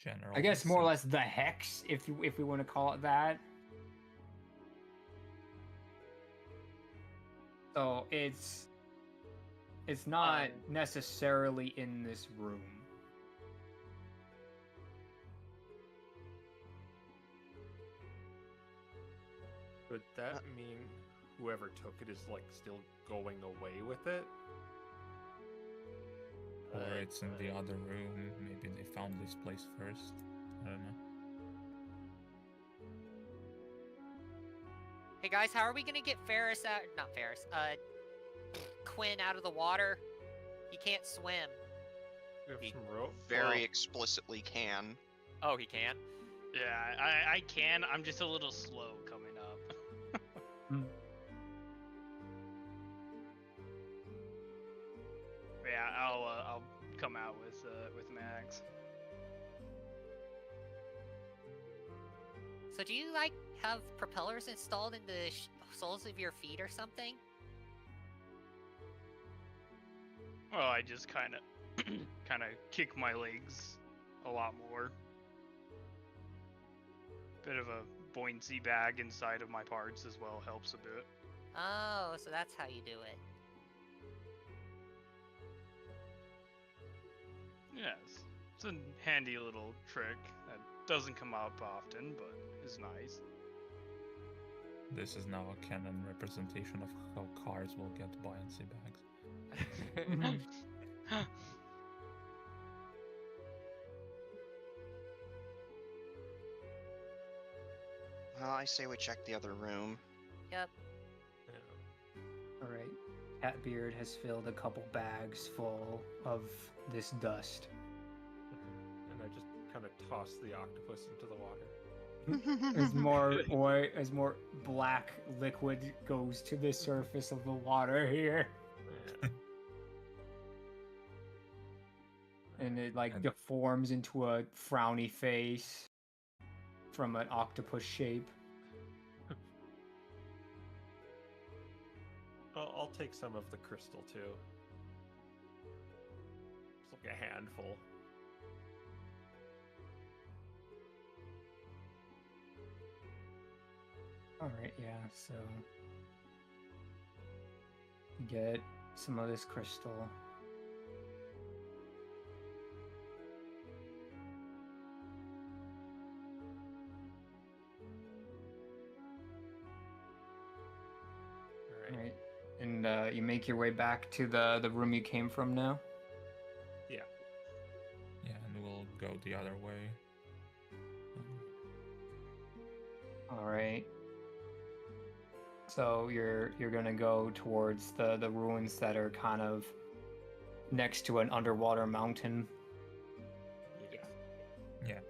General. I guess, more or less the hex, if we want to call it that. So it's not necessarily in this room. Could that mean whoever took it is like still going away with it? it's in the other room. Maybe they found this place first. I don't know. Hey guys, how are we gonna get Ferris out? Not Ferris. Quinn out of the water. He can't swim. We have He some rope. Very explicitly can. Oh, he can. Yeah, I can. I'm just a little slow coming up. Yeah, I'll come out with Max. So do you like have propellers installed in the soles of your feet or something? Well, I just kind of kick my legs a lot more. Bit of a buoyancy bag inside of my parts as well helps a bit. Oh, so that's how you do it. Yes, it's a handy little trick that doesn't come up often, but is nice. This is now a canon representation of how cars will get buoyancy bags. Well, I say we check the other room. Yep. Yeah. All right. Catbeard has filled a couple bags full of this dust. And I just kind of toss the octopus into the water. As more oil, as more black liquid goes to the surface of the water here, Yeah. and it like And- deforms into a frowny face from an octopus shape. I'll take some of the crystal too. Just like a handful. All right, yeah. So you get some of this crystal. All right. Right. And you make your way back to the room you came from now. Yeah. Yeah, and we'll go the other way. All right. So you're gonna go towards the ruins that are kind of next to an underwater mountain. Yeah. Yeah.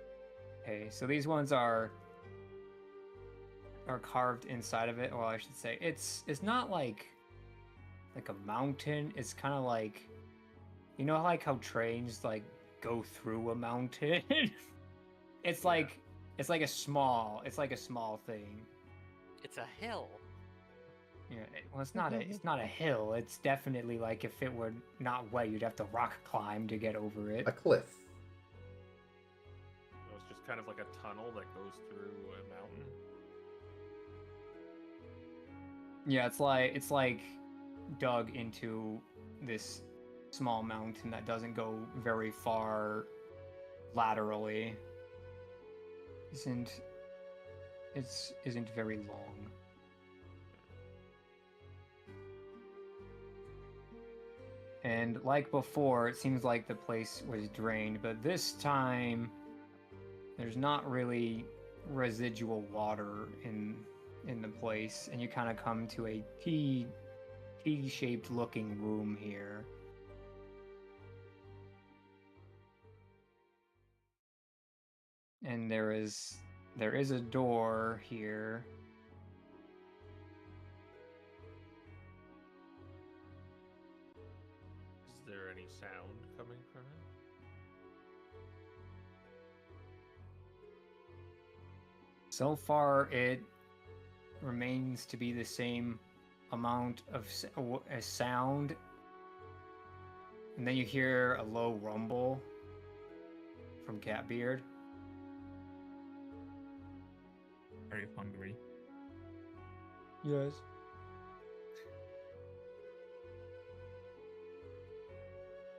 Okay, so these ones are carved inside of it, or I should say, it's not like a mountain. It's kind of like, you know, like how trains like go through a mountain. It's Yeah. like it's like a small thing. It's a hill. Yeah, well, it's not a hill. It's definitely like if it were not wet, you'd have to rock climb to get over it. A cliff. So it's just kind of like a tunnel that goes through a mountain. Yeah, it's like dug into this small mountain that doesn't go very far laterally. Isn't very long. And like before, it seems like the place was drained, but this time there's not really residual water in the place, and you kind of come to a T-shaped looking room here. And there is a door here. Is there any sound coming from it? So far, it remains to be the same amount of sound. And then you hear a low rumble from Catbeard. Are you hungry? Yes.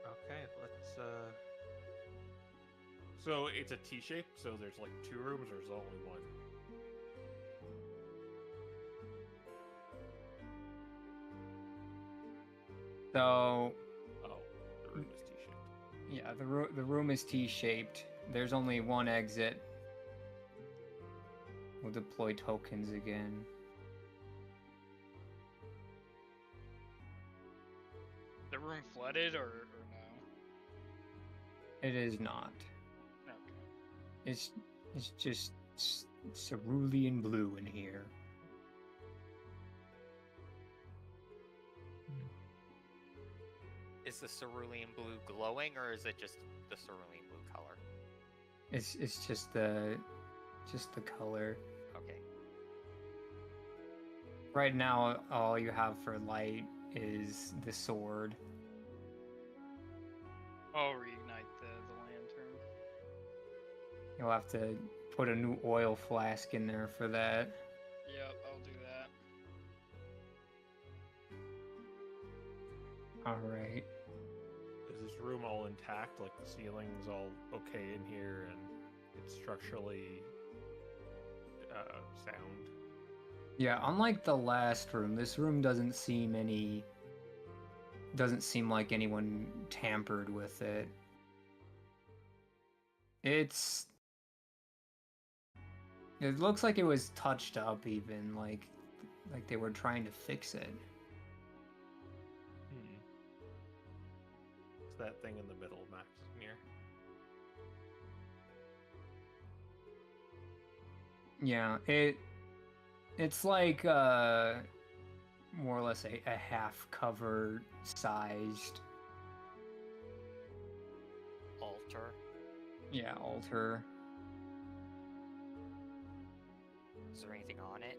Okay, let's So it's a T shape, so there's like two rooms or is there only one? So Oh, the room is T shaped. the room is T-shaped. There's only one exit. We'll deploy tokens again. The room flooded or no? It is not. Okay. It's just cerulean blue in here. Is the cerulean blue glowing, or is it just the cerulean blue color? It's just the color. Okay. Right now, all you have for light is the sword. I'll reignite the lantern. You'll have to put a new oil flask in there for that. Yep, I'll do that. Alright. Is this room all intact? Like the ceiling's all okay in here, and it's structurally sound? Yeah, unlike the last room, this room doesn't seem like anyone tampered with it. It looks like it was touched up even, like they were trying to fix it. It's that thing in the middle, Max, near. Yeah, it's like more or less a half cover sized Altar. Yeah, altar. Is there anything on it?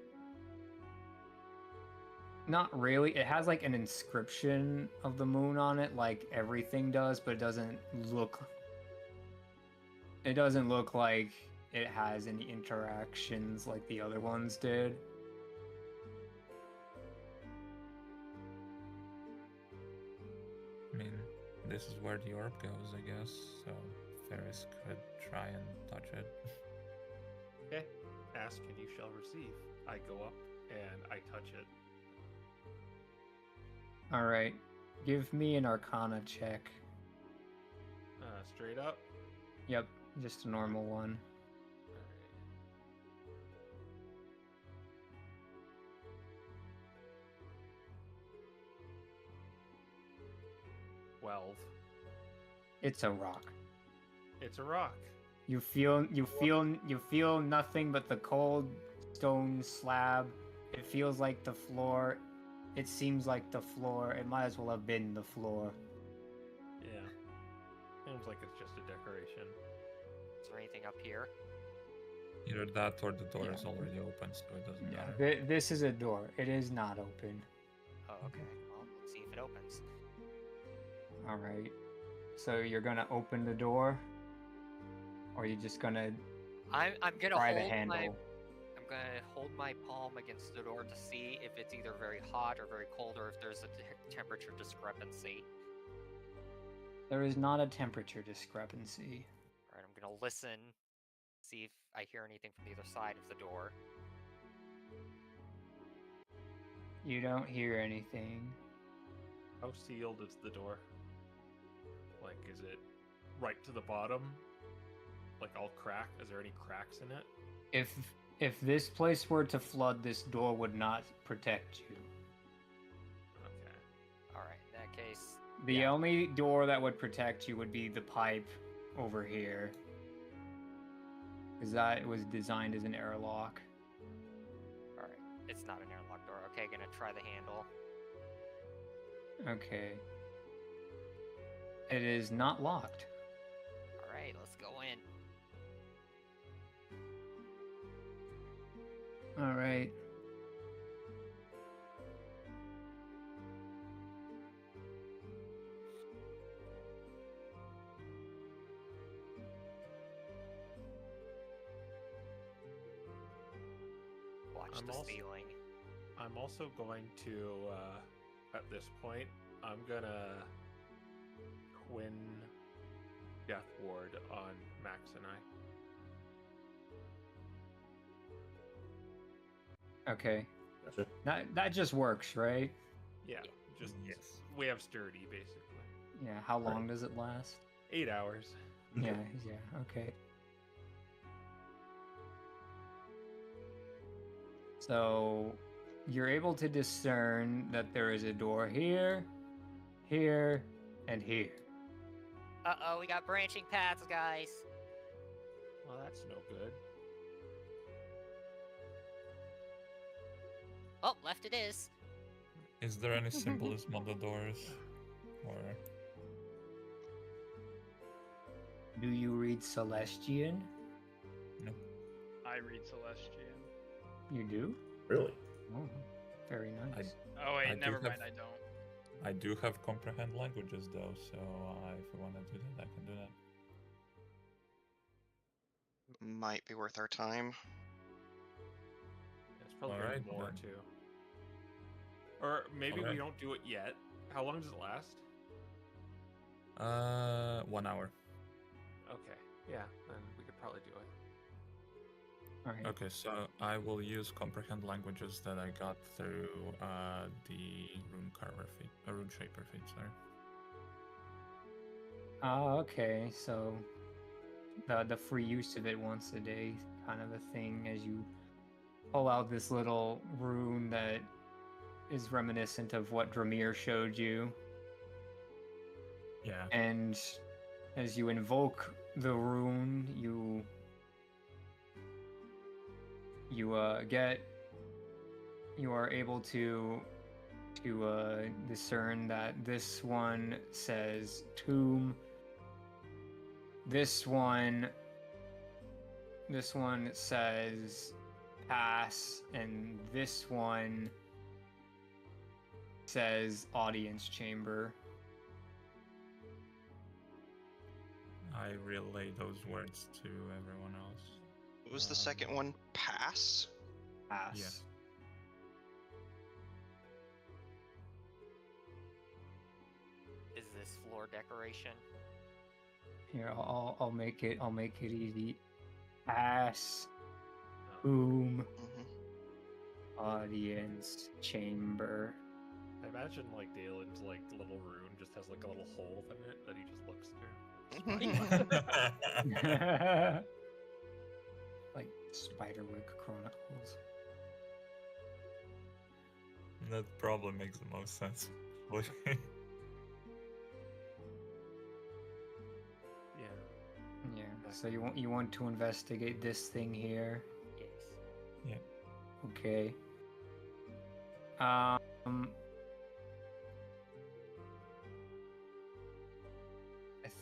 Not really. It has like an inscription of the moon on it, like everything does, but it doesn't look like it has any interactions like the other ones did. I mean, this is where the orb goes, I guess, so Ferris could try and touch it. Okay. Ask and you shall receive. I go up and I touch it. Alright. Give me an Arcana check. Straight up. Yep, just a normal one. All right. 12. It's a rock. It's a rock. You feel nothing but the cold stone slab. It feels like the floor. It seems like the floor. It might as well have been the floor. Yeah. Seems like it's just a decoration. Is there anything up here? Either that or the door is Yeah. already open, so it doesn't Yeah, matter. this is a door. It is not open. Oh, okay. Well, let's see if it opens. All right. So you're gonna open the door, or you're just gonna I'm gonna try the hold handle? I'm gonna hold my palm against the door to see if it's either very hot or very cold, or if there's a temperature discrepancy. There is not a temperature discrepancy. All right, I'm gonna listen, see if I hear anything from the other side of the door. You don't hear anything. How sealed is the door? Like, is it right to the bottom? Like all cracked? Is there any cracks in it? If this place were to flood, this door would not protect you. Okay. All right, in that case, The yeah. only door that would protect you would be the pipe over here. Because that was designed as an airlock. All right, it's not an airlock door. Okay, gonna try the handle. Okay. It is not locked. All right, let's go in. All right. Watch I'm the also- ceiling. I'm also going to, at this point, I'm gonna twin Death Ward on Max and I. Okay. Gotcha. That just works, right? Yeah, just Yes. we have sturdy basically. Yeah. How long does it last? 8 hours. Yeah, okay. So you're able to discern that there is a door here, here, and here. Uh-oh, we got branching paths, guys. Well, that's no good. Oh, left it is. Is there any symbolism on the doors? Or Do you read Celestian? no? I read Celestian. You do? Really? Oh, very nice. Oh wait, I do never have- mind. I don't. I do have comprehend languages though, so if you want to do that, I can do that. Might be worth our time. It's probably gonna Alright, be more then. too. Or maybe we Alright. don't do it yet. How long does it last? 1 hour. Okay. Yeah, then we could probably do it. All right. Okay, so I will use comprehend languages that I got through the rune shaper feat. Sorry. Okay. So the free use of it once a day, kind of a thing, as you pull out this little rune that is reminiscent of what Dramir showed you, Yeah. and as you invoke the rune, you are able to discern that this one says tomb, this one says pass, and this one says audience chamber. I relay those words to everyone else. Was the second one pass? Pass. Yeah. Is this floor decoration? Here, I'll make it easy. Pass, Oh. boom, Mm-hmm. audience chamber. I imagine like Dalen's like little rune just has like a little hole in it that he just looks through. Like Spiderwick Chronicles. That probably makes the most sense. Yeah. Yeah. So you want to investigate this thing here? Yes. Okay. I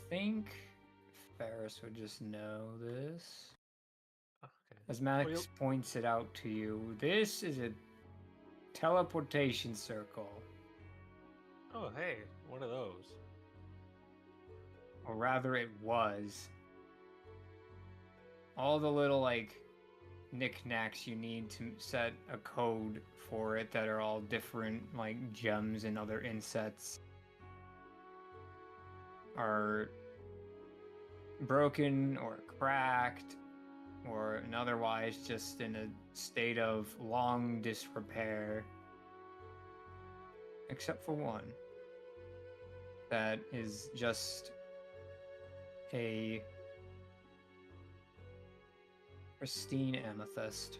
think Ferris would just know this. Okay. As Max Well, points it out to you, this is a teleportation circle. Oh, hey, one of those. Or rather, it was. All the little, like, knickknacks you need to set a code for it that are all different, like, gems and other insets are broken or cracked or otherwise just in a state of long disrepair. Except for one. That is just a pristine amethyst,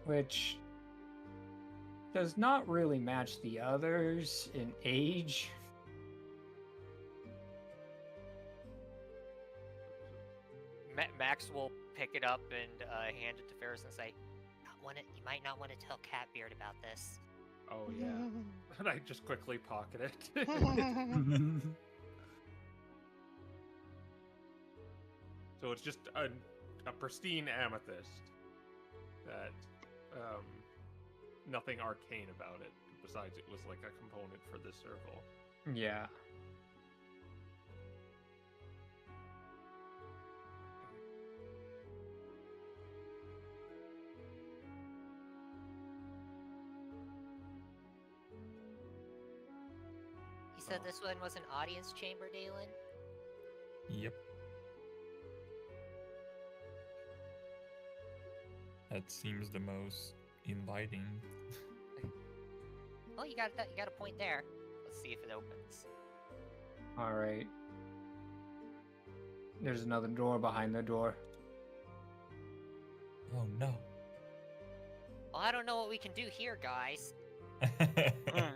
which does not really match the others in age. Max will pick it up and hand it to Ferris and say, "You might not want to tell Catbeard about this." Oh yeah. And I just quickly pocket it. So it's just a pristine amethyst that nothing arcane about it besides it was like a component for this circle. Yeah. You said Oh. this one was an audience chamber, Dalen? Yep. That seems the most inviting. Oh, you got a point there. Let's see if it opens. All right. There's another door behind the door. Oh no. Well, I don't know what we can do here, guys. Besides,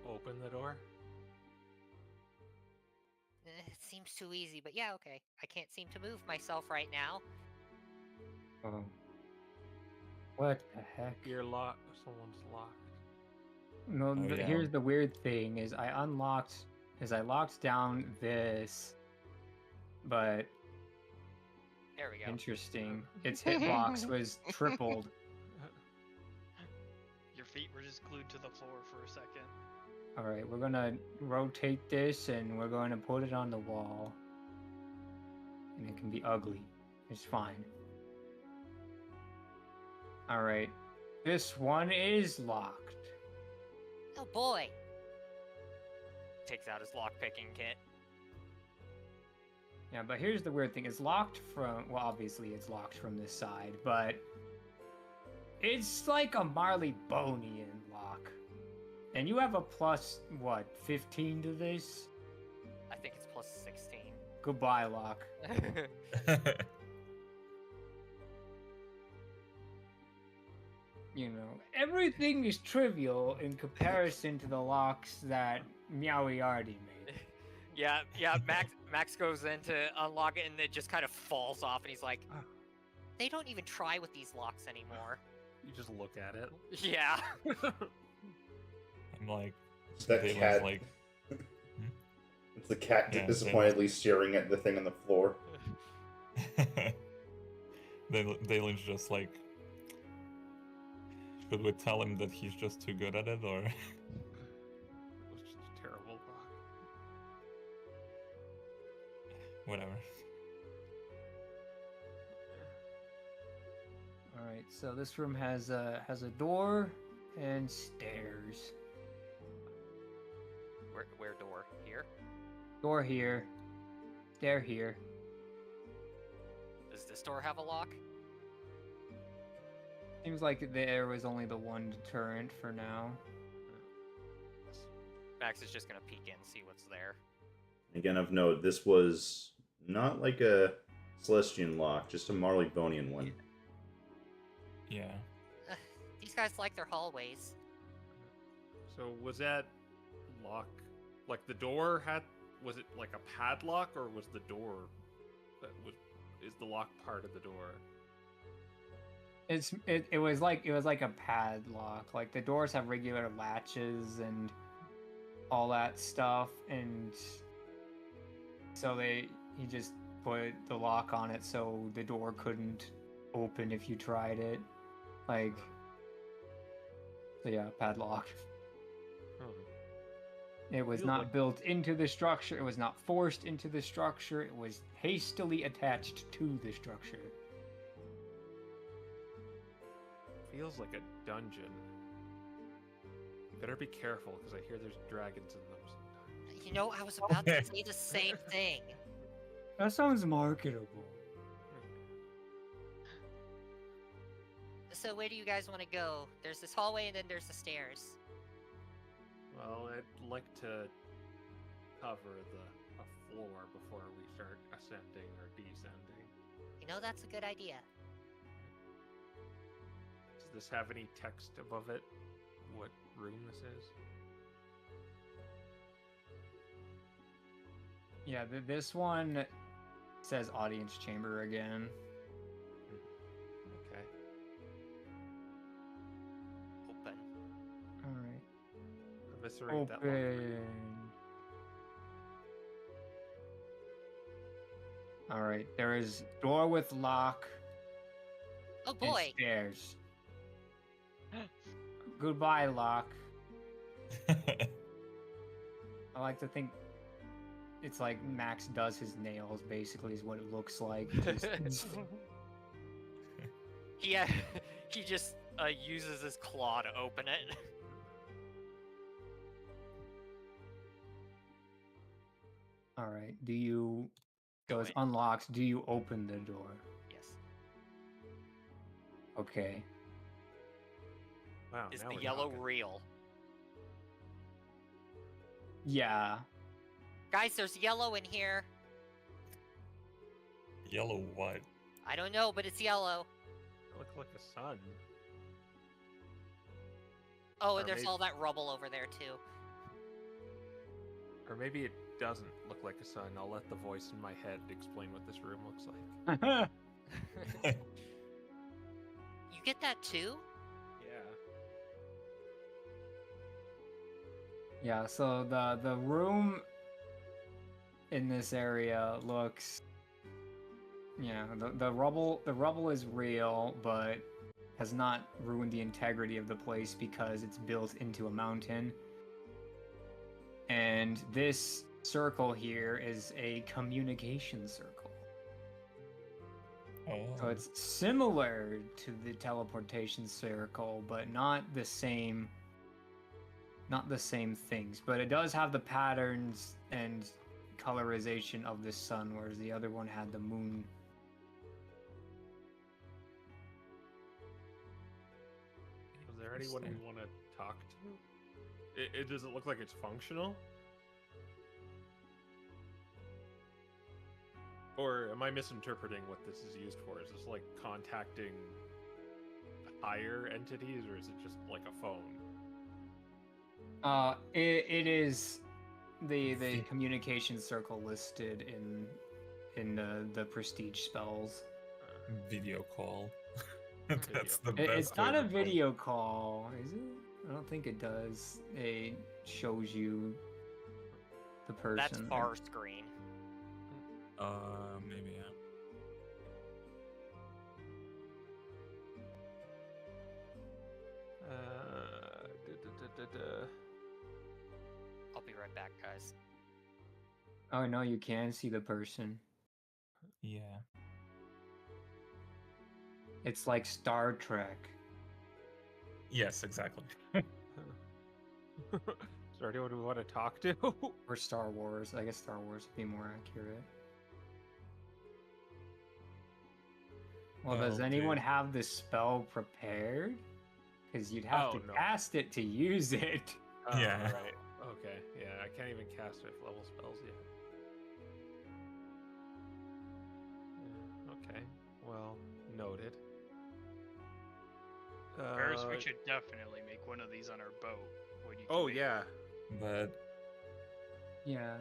open the door. It seems too easy, but yeah, okay. I can't seem to move myself right now. Oh. What the heck? You're locked. Someone's locked. No, Oh, yeah. here's the weird thing: is I locked down this, but There we go. interesting. Its hitbox was tripled. Your feet were just glued to the floor for a second. All right, we're gonna rotate this and we're going to put it on the wall, and it can be ugly. It's fine. All right, this one is locked. Oh boy! Takes out his lockpicking kit. Yeah, but here's the weird thing: it's locked from. Well, obviously it's locked from this side, but it's like a Marley Bonian lock. And you have a plus, what, 15 to this? I think it's plus 16. Goodbye, lock. You know, everything is trivial in comparison to the locks that Meowie already made. Yeah, Max goes in to unlock it and it just kind of falls off and he's like, they don't even try with these locks anymore. You just look at it. Yeah. I'm like, It's that Dalen's cat. like, It's the cat Yeah, disappointedly staring at the thing on the floor. Dalen's just like, should we tell him that he's just too good at it, or? It was just a terrible lock. Whatever. All right, so this room has a door and stairs. Where door? Here? Door here, stair here. Does this door have a lock? Seems like there was only the one deterrent for now. Max is just gonna peek in and see what's there. Again, of note, this was not like a Celestian lock, just a Marleybonian one. Yeah. These guys like their hallways. So was that lock, like the door had, was it like a padlock, or was the door that was, is the lock part of the door? It was like a padlock. Like the doors have regular latches and all that stuff, and so he just put the lock on it so the door couldn't open if you tried it. Like, so yeah, padlock. It was Feels not like- built into the structure. It was not forced into the structure. It was hastily attached to the structure. Feels like a dungeon. You better be careful, because I hear there's dragons in them sometimes. You know, I was about to say the same thing. That sounds marketable. So where do you guys want to go? There's this hallway and then there's the stairs. Well, I'd like to cover a floor before we start ascending or descending. You know, that's a good idea. Does this have any text above it? What room this is? Yeah, this one says audience chamber again. Okay. Open. All right. Eviscerate that lock. Open. All right. There is door with lock Oh and boy! stairs. Goodbye, lock. I like to think it's like Max does his nails. Basically, is what it looks like. Yeah, he just uses his claw to open it. All right. Do you? So Do it's it. unlocked. Do you open the door? Yes. Okay. Wow. Is now the we're yellow talking. real? Yeah. Guys, there's yellow in here. Yellow what? I don't know, but it's yellow. Look like a sun. Oh, Or and there's maybe- all that rubble over there too. Or maybe it doesn't look like a sun. I'll let the voice in my head explain what this room looks like. You get that too? Yeah. Yeah, so the room in this area looks, the rubble is real, but has not ruined the integrity of the place because it's built into a mountain. And this circle here is a communication circle. Oh. So it's similar to the teleportation circle, but not the same things. But it does have the patterns and colorization of the sun, whereas the other one had the moon. Is there anyone we want to talk to? Does it look like it's functional? Or am I misinterpreting what this is used for? Is this like contacting higher entities, or is it just like a phone? It is the communication circle listed in the prestige spells. Video call. That's the It's best. not way a to put it. video call, is it? I don't think it does. It shows you the person. That's far screen. Maybe, yeah. I'll be right back, guys. Oh no, you can see the person. Yeah. It's like Star Trek. Yes, exactly. Is there anyone we want to talk to? Or Star Wars. I guess Star Wars would be more accurate. Well, does Oh, anyone dude. have the spell prepared? Because you'd have Oh, to no. cast it to use it. Oh, Yeah. Right. Okay. Yeah, I can't even cast fifth level spells yet. Yeah, okay. Well, noted. Paris, we should definitely make one of these on our boat. When you Oh can make- yeah. But Yeah.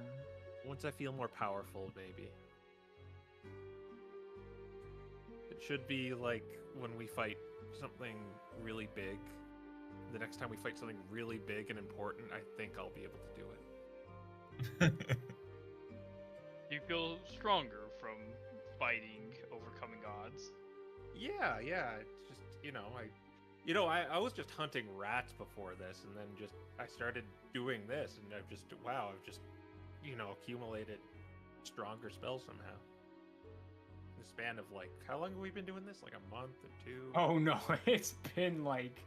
Once I feel more powerful, maybe. It should be like when we fight something really big. The next time we fight something really big and important, I think I'll be able to do it. You feel stronger from fighting, overcoming odds. Yeah. It's just I was just hunting rats before this, and then I started doing this, and I've just accumulated stronger spells somehow. In the span of like, how long have we been doing this? Like a month or two? Oh no, it's been like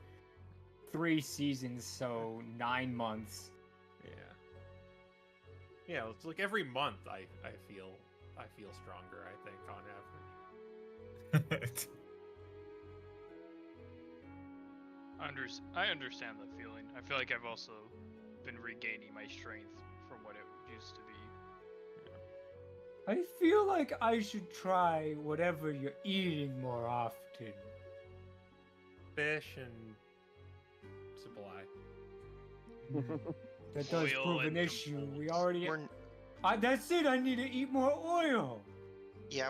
3 seasons, so 9 months. Yeah, it's like every month I feel stronger, I think, on average. I understand the feeling. I feel like I've also been regaining my strength from what it used to be. I feel like I should try whatever you're eating more often. Fish and supply. That does Oil prove an and issue. We components. already. We're, That's it. I need to eat more oil. yeah,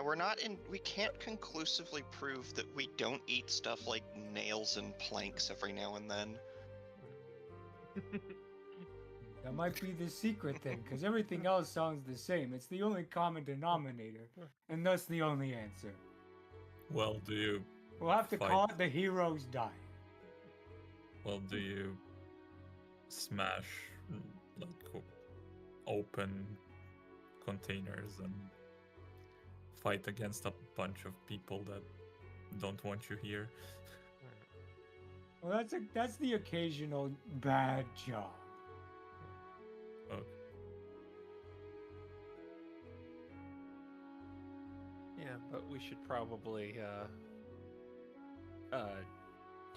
we can't conclusively prove that we don't eat stuff like nails and planks every now and then. That might be the secret then, because everything else sounds the same. It's the only common denominator, and thus the only answer. well, do you We'll have to Fight. call it the hero's diet. do you smash like open containers and fight against a bunch of people that don't want you here? Well, that's the occasional bad job. Oh, Yeah, but we should probably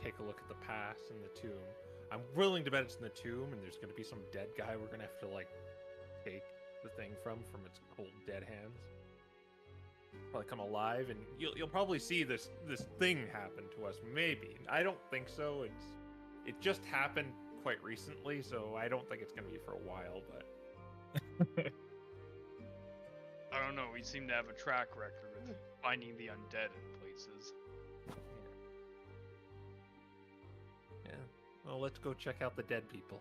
take a look at the pass in the tomb. I'm willing to bet it's in the tomb, and there's going to be some dead guy we're going to have to like take the thing from its cold dead hands. Probably come alive, and you'll probably see this thing happen to us. Maybe. I don't think so. It just happened quite recently, so I don't think it's going to be for a while. But I don't know. We seem to have a track record with finding the undead in places. yeah. Well, let's go check out the dead people.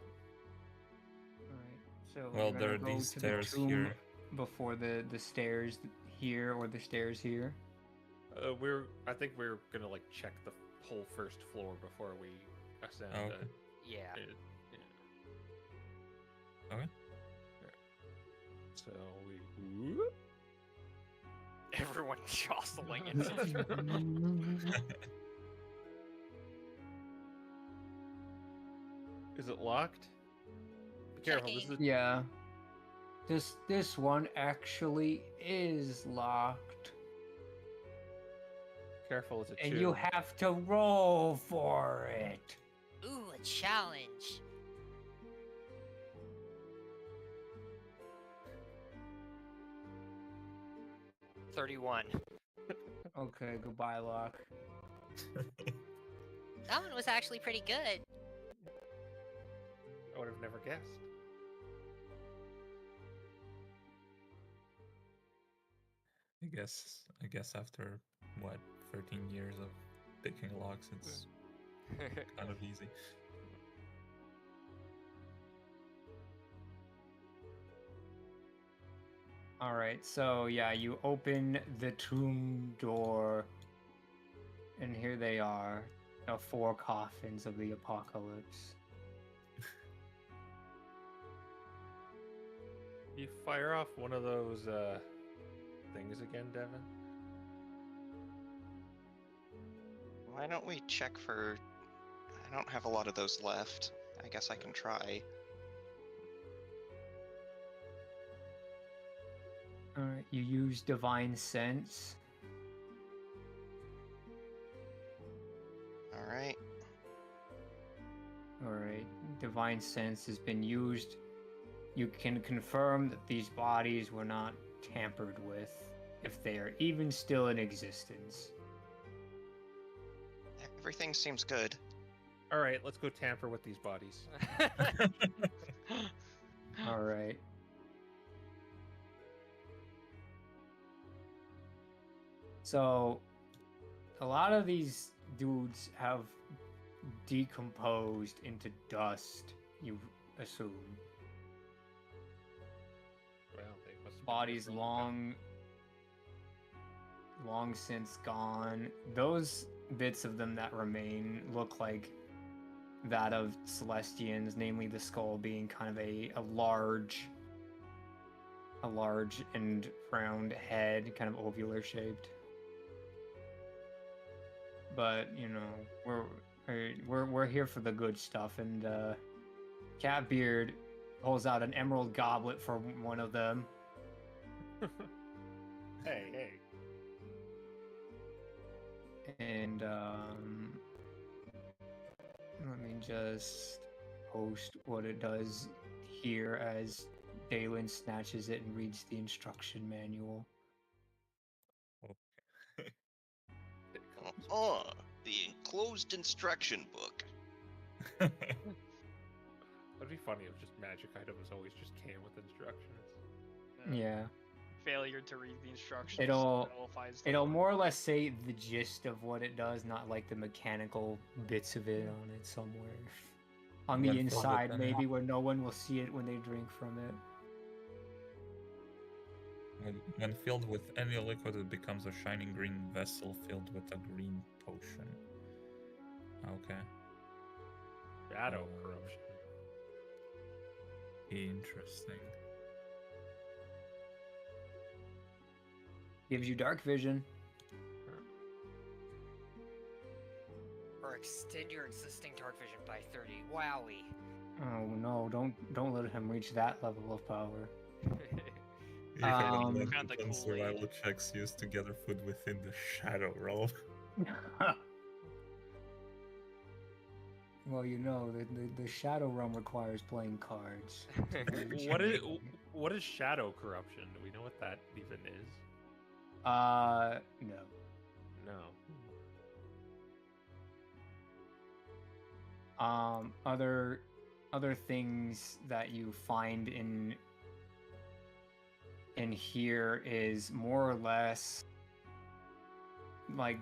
Alright, so Well, we're there gonna are go these to stairs the tomb here. before the stairs here or the stairs here. I think we're gonna like check the whole first floor before we ascend. Oh, okay. Yeah. Okay. So we. Everyone jostling into the room. Is it locked? Be careful. This is Yeah. This one actually is locked. careful. It's a And two. you have to roll for it. Ooh, a challenge. $31. Okay, goodbye, lock. That one was actually pretty good. I would have never guessed. I guess after what 13 years of picking locks, it's kind of easy. Alright, so yeah, you open the tomb door, and here they are, the 4 coffins of the apocalypse. You fire off one of those things again, Devin? Why don't we check for... I don't have a lot of those left. I guess I can try. Alright, you use Divine Sense. Alright. Alright, Divine Sense has been used. You can confirm that these bodies were not tampered with, if they are even still in existence. Everything seems good. Alright, let's go tamper with these bodies. Alright. So, a lot of these dudes have decomposed into dust, you assume. Well, they must have been here Bodies for a long long since gone. Those bits of them that remain look like that of Celestians, namely the skull being kind of a large and round head, kind of ovular shaped. But you know, we're here for the good stuff, and Catbeard pulls out an emerald goblet for one of them. Hey. And let me just post what it does here as Dalen snatches it and reads the instruction manual. The enclosed instruction book. That'd be funny if just magic items always just came with instructions. Yeah. Failure to read the instructions. It'll nullifies the It'll fun. more or less say the gist of what it does, not like the mechanical bits of it on it somewhere. On the When filled with inside, any- maybe, where no one will see it when they drink from it. When filled with any liquid, it becomes a shining green vessel filled with a green potion. Okay. Shadow corruption. Interesting. Gives you dark vision. Or extend your existing dark vision by 30. Wowie. Oh no! Don't let him reach that level of power. You haven't let Found the them Kool-Aid. survival checks used to gather food within the shadow realm. Well, you know, the Shadow Realm requires playing cards. What is shadow corruption? Do we know what that even is? No. No. Other things that you find in here is more or less like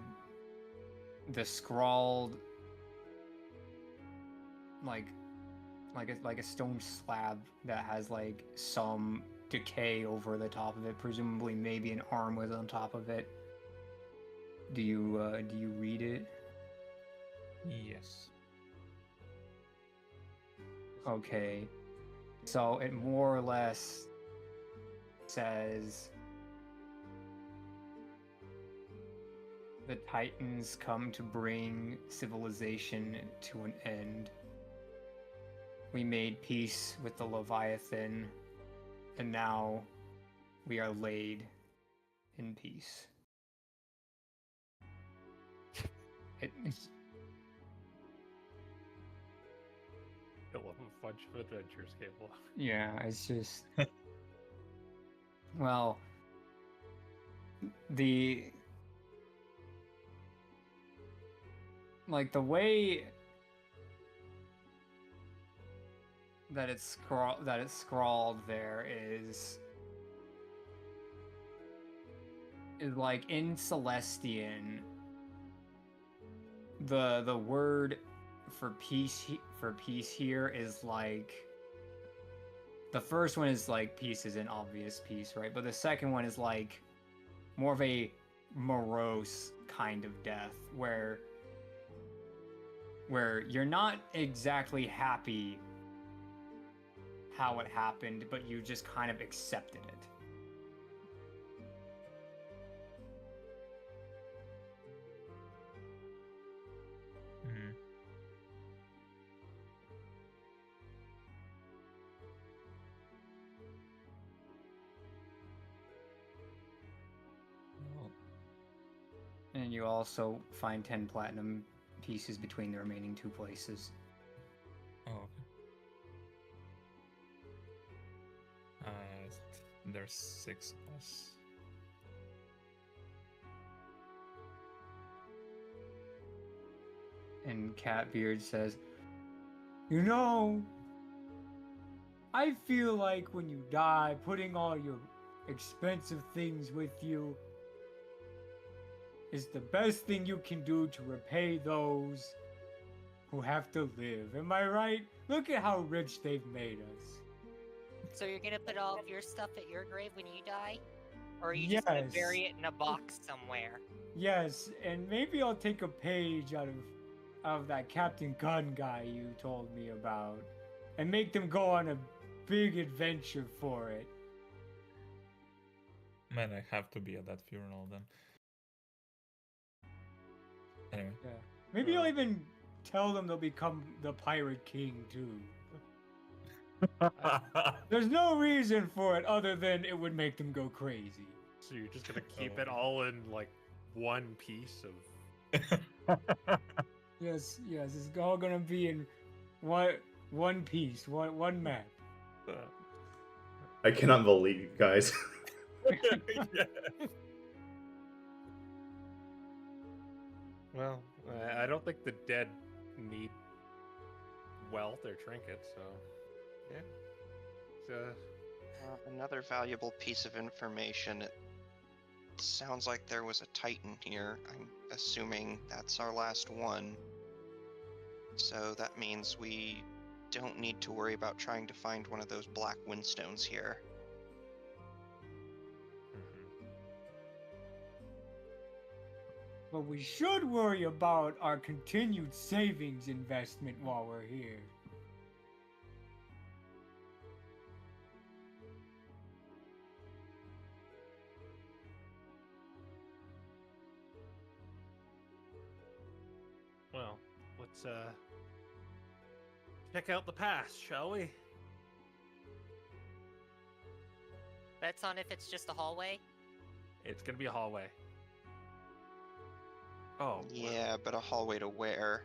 the scrawled like a stone slab that has like some decay over the top of it. Presumably, maybe an arm was on top of it. Do you read it? Yes. Okay. So it more or less says the Titans come to bring civilization to an end. We made peace with the Leviathan, and now we are laid in peace. I love a bunch of adventures, Cable. Yeah, it's just well, the way that it's scrawled there is like in Celestian. The word for peace here is like, the first one is like peace is an obvious peace, right? But the second one is like more of a morose kind of death where you're not exactly happy how it happened, but you just kind of accepted it. Mhm. Well, And you also find 10 platinum pieces between the remaining two places. oh, okay. There's 6 of us. And Catbeard says, "You know, I feel like when you die, putting all your expensive things with you is the best thing you can do to repay those who have to live. Am I right? Look at how rich they've made us." So you're gonna put all of your stuff at your grave when you die? Or are you just gonna bury it in a box somewhere? Yes, and maybe I'll take a page out of that Captain Gunn guy you told me about and make them go on a big adventure for it. Man, I have to be at that funeral then. Anyway. Yeah. Maybe I'll even tell them they'll become the Pirate King too. There's no reason for it other than it would make them go crazy. So you're just gonna keep it all in like one piece of. Yes, it's all gonna be in one piece, one map. I cannot believe you guys. Well, I don't think the dead need wealth or trinkets, so yeah. So Another valuable piece of information. It sounds like there was a Titan here. I'm assuming that's our last one. So that means we don't need to worry about trying to find one of those black windstones here. But we should worry about our continued savings investment while we're here. well, let's check out the past, shall we? Bets on if it's just a hallway? It's gonna be a hallway. Oh, Yeah, but a hallway to where?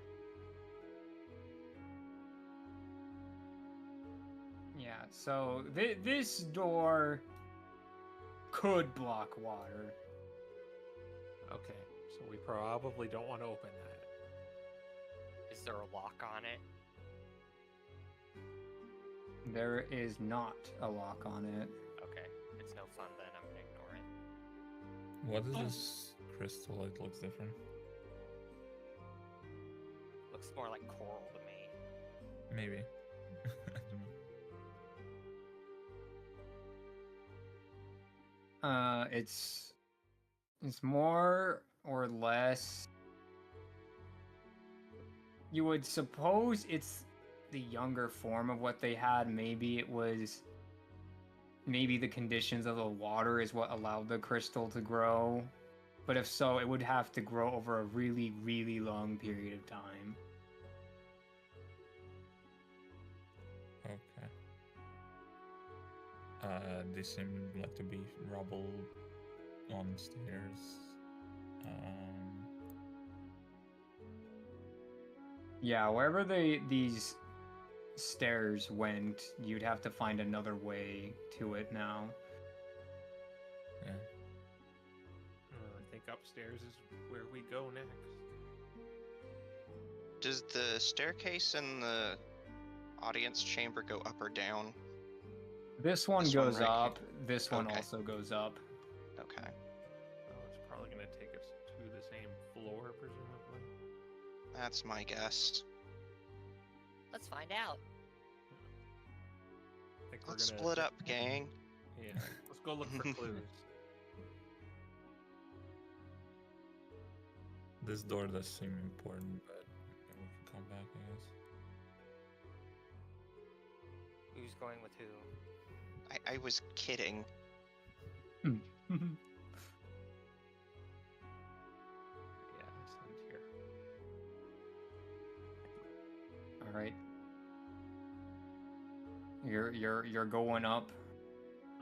So this door could block water. Okay, so we probably don't want to open that. Is there a lock on it? There is not a lock on it. Okay, it's no fun then. I'm gonna ignore it. What is this crystal? It looks different. Looks more like coral to me. Maybe. I don't know. It's more or less. You would suppose it's the younger form of what they had. Maybe it was. Maybe the conditions of the water is what allowed the crystal to grow. But if so, it would have to grow over a really, really long period of time. Okay. They seem like to be rubble on stairs. Yeah, wherever these stairs went, you'd have to find another way to it now. Yeah. I think upstairs is where we go next. Does the staircase in the audience chamber go up or down? This one This one goes right up. This one Okay. also goes up. Okay. Well, it's probably going to take us to the same floor, presumably. That's my guess. Let's find out. I think we're Let's gonna split up, gang. Yeah, let's go look for clues. This door does seem important, but we can come back, I guess. Who's going with who? I was kidding. Yeah, send here. All right. You're going up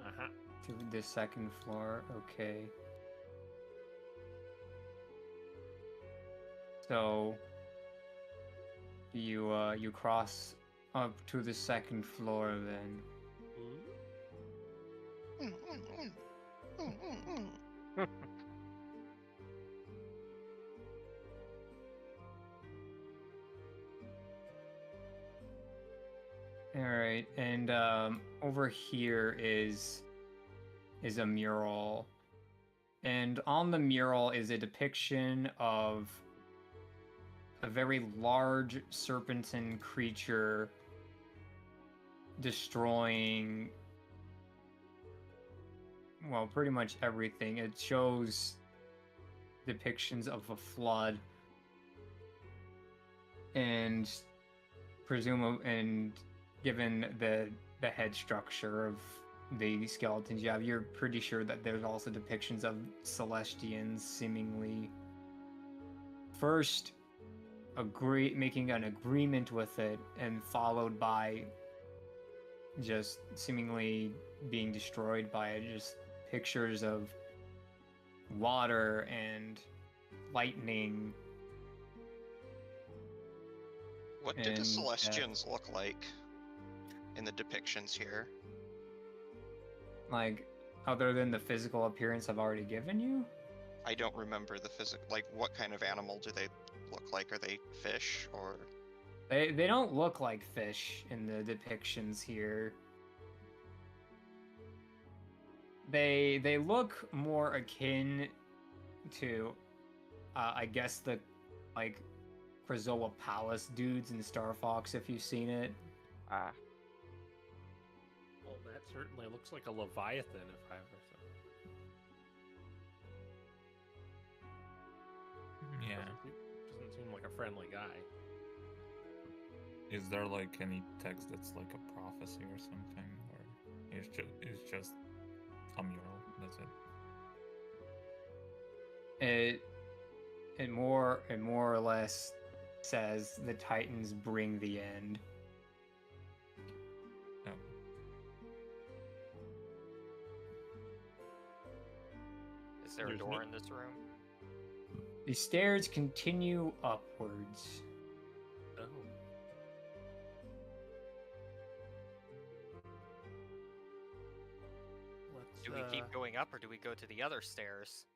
Uh-huh. to the second floor. Okay. So you cross up to the second floor then. All right, and over here is a mural, and on the mural is a depiction of a very large serpentine creature destroying, well, pretty much everything. It shows depictions of a flood and given the head structure of the skeletons you have, you're pretty sure that there's also depictions of Celestians seemingly first making an agreement with it, and followed by just seemingly being destroyed by it. Just pictures of water and lightning. What did the And, Celestians look like in the depictions here? Like, other than the physical appearance I've already given you? I don't remember the like, what kind of animal do they look like? Are they fish or? They don't look like fish in the depictions here. They look more akin to, I guess, the, like, Krazoa Palace dudes in Star Fox, if you've seen it. Well, that certainly looks like a Leviathan if I ever saw it. Yeah. Doesn't seem like a friendly guy. Is there like any text that's like a prophecy or something, or it's just a mural? That's it. It more or less says the Titans bring the end. Oh. Is there a There's door no- in this room? The stairs continue upwards. Oh. Do we keep going up or do we go to the other stairs?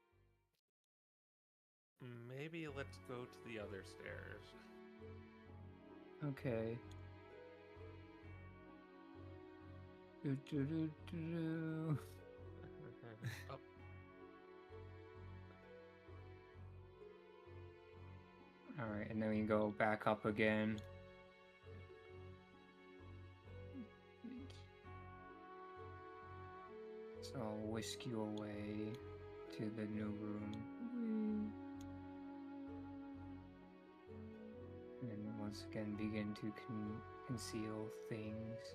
Maybe let's go to the other stairs. Okay. Do, do, do, do, do. Up. All right, and then we go back up again. So I'll whisk you away to the new room. And once again begin to conceal things.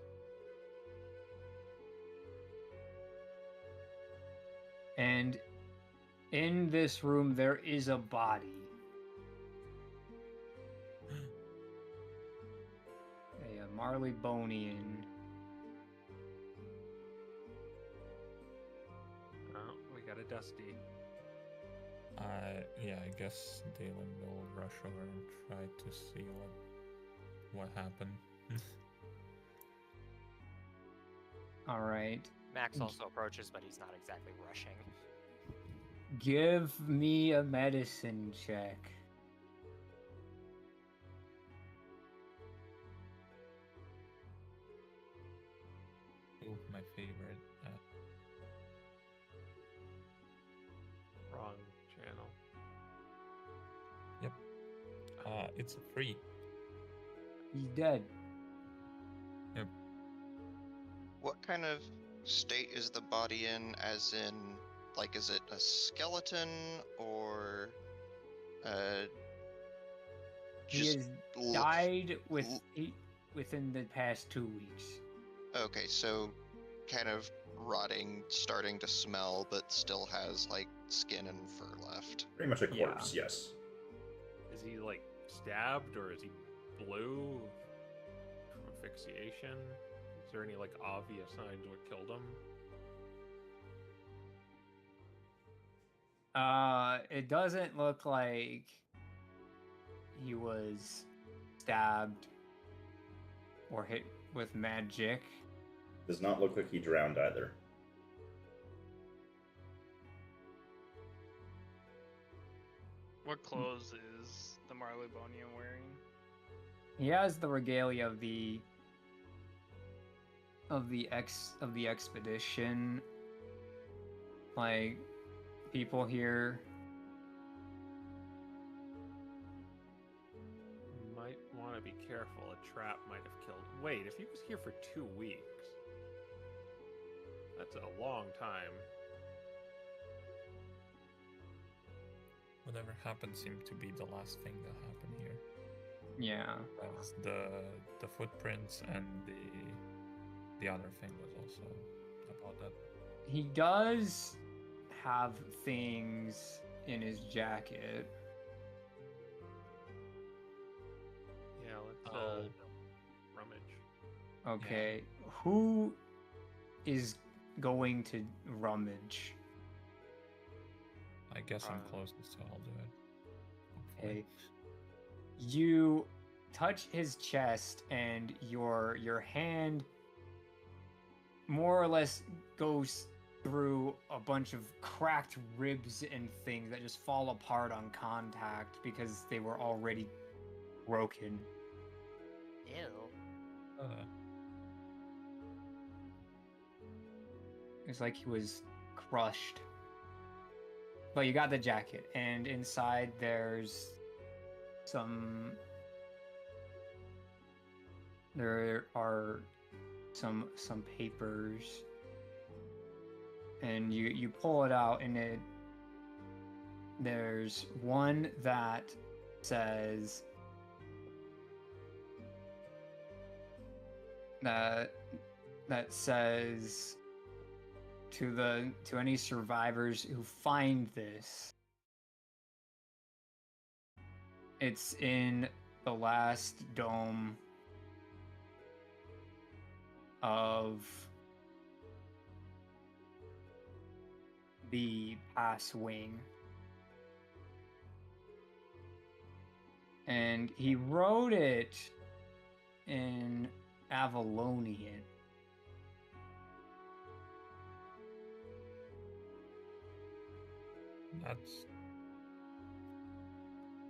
And in this room there is a body. A Marleybonian. Oh, we got a Dusty. Yeah, I guess Dalen will rush over and try to see what happened. All right. Max also approaches, but he's not exactly rushing. Give me a medicine check. Ooh, my favorite. Wrong channel. Yep. It's a 3. He's dead. Yep. What kind of state is the body in? As in, like, is it a skeleton or He just has l- died l- within the past 2 weeks. Okay, so kind of rotting, starting to smell, but still has like skin and fur left. Pretty much a Yeah. corpse, yes. Is he like stabbed or is he blue from asphyxiation? Is there any like obvious signs what killed him? It doesn't look like he was stabbed or hit with magic. Does not look like he drowned either. What clothes is the Marleybonian wearing? He has the regalia of the expedition. Like, people here. Might want to be careful. A trap might have killed. Wait, if he was here for 2 weeks, that's a long time. Whatever happened seemed to be the last thing that happened here. Yeah. As the footprints and the other thing was also about that. He does have things in his jacket. Yeah, let's Oh. rummage. Okay. Who is going to rummage? I guess I'm Uh, closest, so I'll do it. Hopefully. Okay. You touch his chest and your hand more or less goes through a bunch of cracked ribs and things that just fall apart on contact because they were already broken. Ew. It's like he was crushed. But you got the jacket, and inside there's there are some papers, and you pull it out, and there's one that says that says to any survivors who find this, it's in the last dome of the pass wing. And he wrote it in Avalonian. That's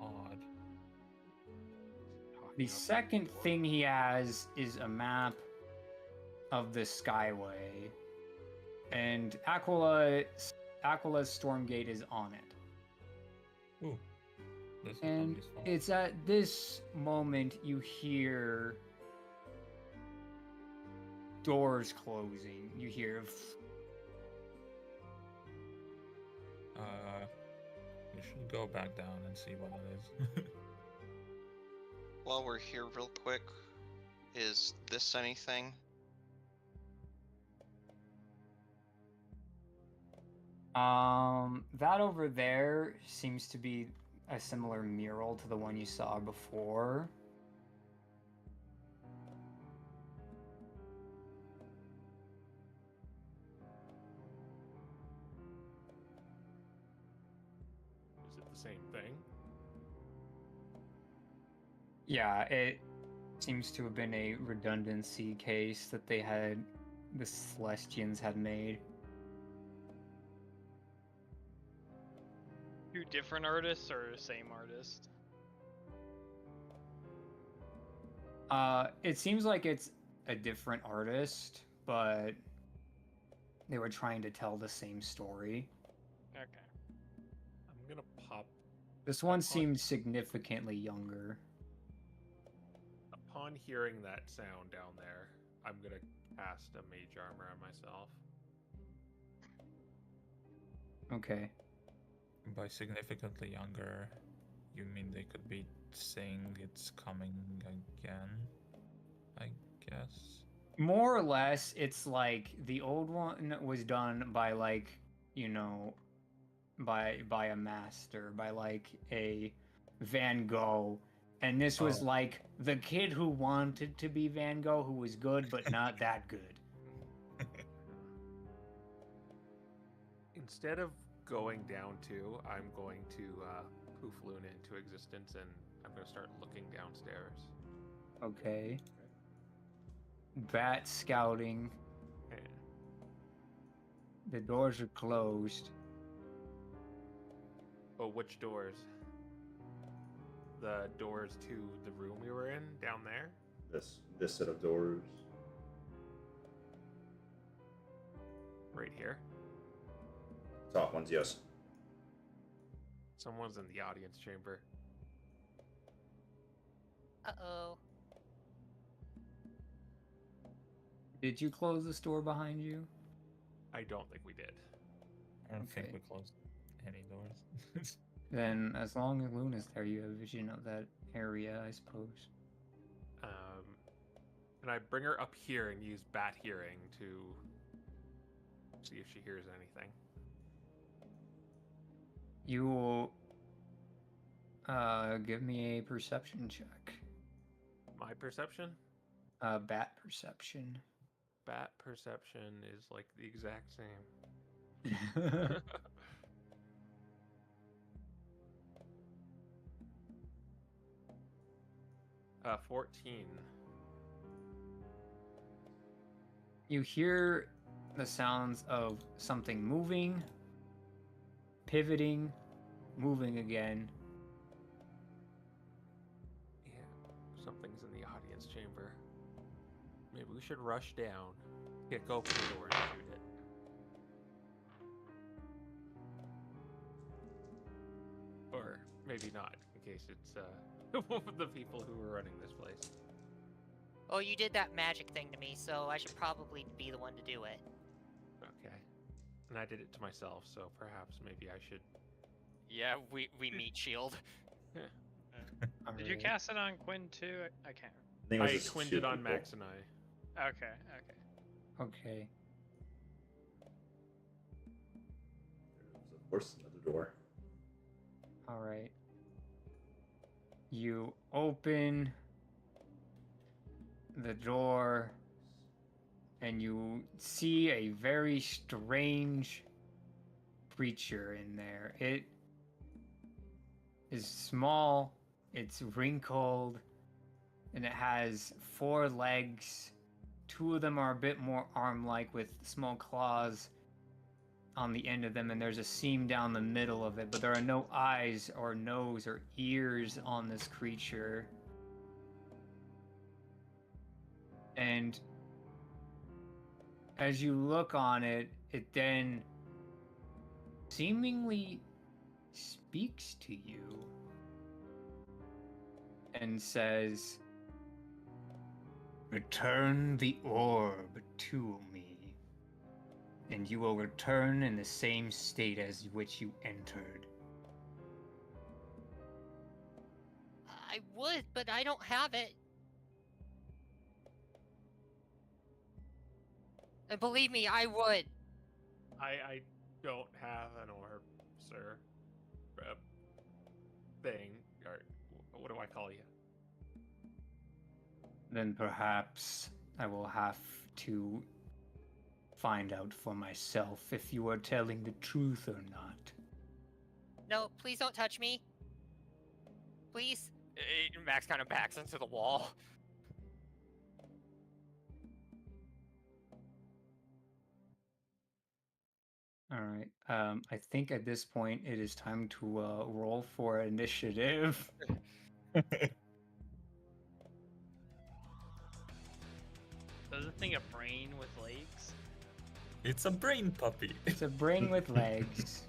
odd. The second thing he has is a map of the Skyway, and Aquala's Stormgate is on it. Ooh. This is And not useful. it's at this moment you hear doors closing. You hear We should go back down and see what it is. While we're here, real quick, is this anything? that over there seems to be a similar mural to the one you saw before. Is it the same thing? Yeah, it seems to have been a redundancy case that the Celestians had made. Two different artists or same artist? It seems like it's a different artist, but they were trying to tell the same story. Okay. I'm gonna pop. This one seemed significantly younger. Upon hearing that sound down there, I'm gonna cast a mage armor on myself. Okay. By significantly younger, you mean they could be saying it's coming again? I guess. More or less, it's like the old one was done by like, you know, by a master, by like a Van Gogh. And this was Oh. like the kid who wanted to be Van Gogh, who was good, but not that good. Instead of going down to, I'm going to poof Luna into existence, and I'm going to start looking downstairs. Okay. Bat scouting. Okay. The doors are closed. Oh, which doors? The doors to the room we were in down there? This set of doors. Right here. Top ones, yes. Someone's in the audience chamber. Uh-oh. Did you close this door behind you? I don't think we did. I don't think Okay. we closed any doors. Then, as long as Luna's there, you have vision of that area, I suppose. And I bring her up here and use bat hearing to see if she hears anything. You will give me a perception check. My perception? Bat perception. Bat perception is like the exact same. 14. You hear the sounds of something moving, pivoting, moving again. Yeah, something's in the audience chamber. Maybe we should rush down, kick open the door, and shoot it. Or maybe not, in case it's the people who were running this place. Oh, you did that magic thing to me, so I should probably be the one to do it. Okay. And I did it to myself, so perhaps maybe I should. Yeah, we meet shield. Did you cast it on Quinn too? I can't. think it was I just twinned two it on people. Max and I. Okay, okay. Okay. There's, of course, another door. All right. You open the door and you see a very strange creature in there. It is small, it's wrinkled, and it has 4 legs. 2 of them are a bit more arm-like with small claws. on the end of them, and there's a seam down the middle of it, but there are no eyes or nose or ears on this creature. And as you look on it, it then seemingly speaks to you and says, "Return the orb to me, and you will return in the same state as which you entered." I would, but I don't have it. And believe me, I would. I don't have an orb, sir. Thing, or what do I call you? Then perhaps I will have to find out for myself if you are telling the truth or not. No, please don't touch me. Please. Max kind of backs into the wall. All right. I think at this point it is time to roll for initiative. Does it thing a brain with legs? It's a brain puppy. It's a brain with legs.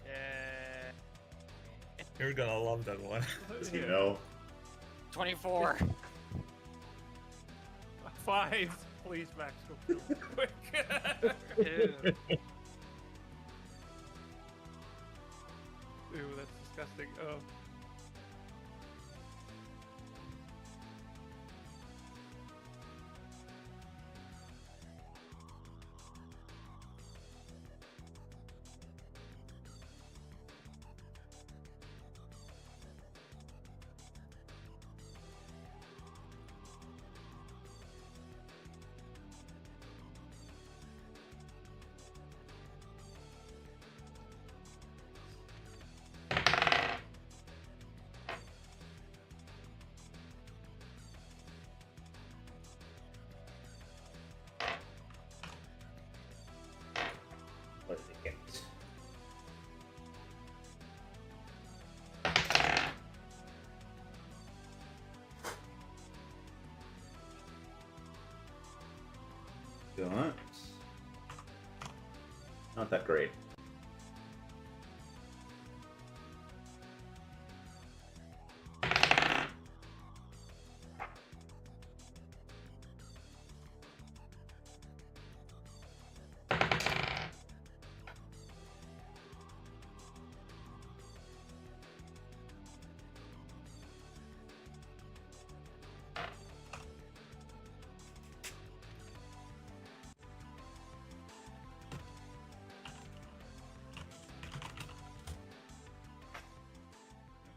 Yeah. You're gonna love that one. Does he know? 24. 5. Please, Max, go kill him quick. Ew. Ew, that's disgusting. Oh. What did it get? Not that great.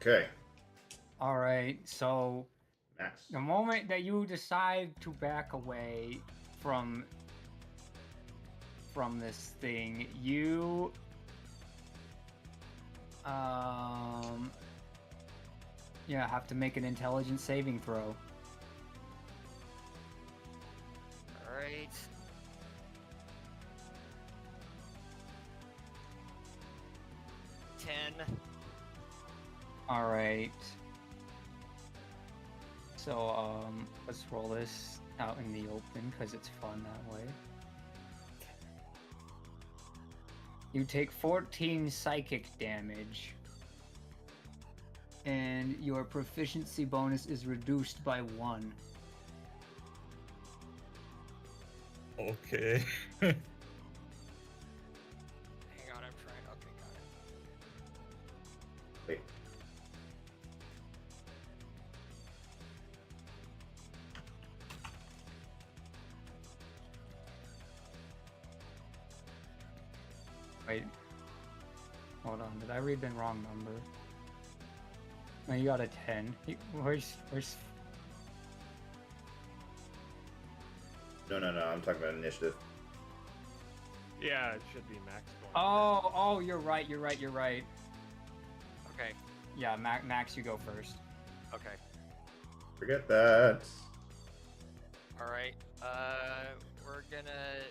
Okay, All right. So Max. the moment that you decide to back away from this thing, you have to make an intelligence saving throw. Alright. All right. So let's roll this out in the open because it's fun that way. You take 14 psychic damage, and your proficiency bonus is reduced by 1. Okay. Hang on, I'm trying. Okay, got it. Wait. Wait. Hold on. Did I read the wrong number? No, you got a 10. Where's No, I'm talking about initiative. Yeah, it should be Max going. Oh, you're right. Okay, Yeah, Max, you go first. okay. Forget that. Alright, we're gonna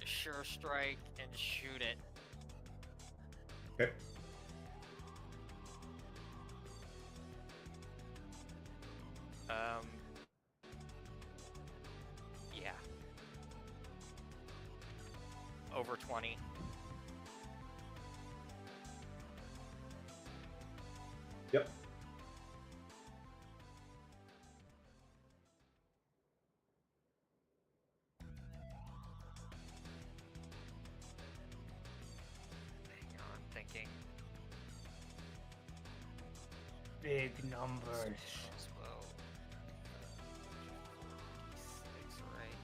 sure strike and shoot it. Okay. Yeah. Over 20. Yep. Hang on, thinking. Big numbers. Well, 46, right?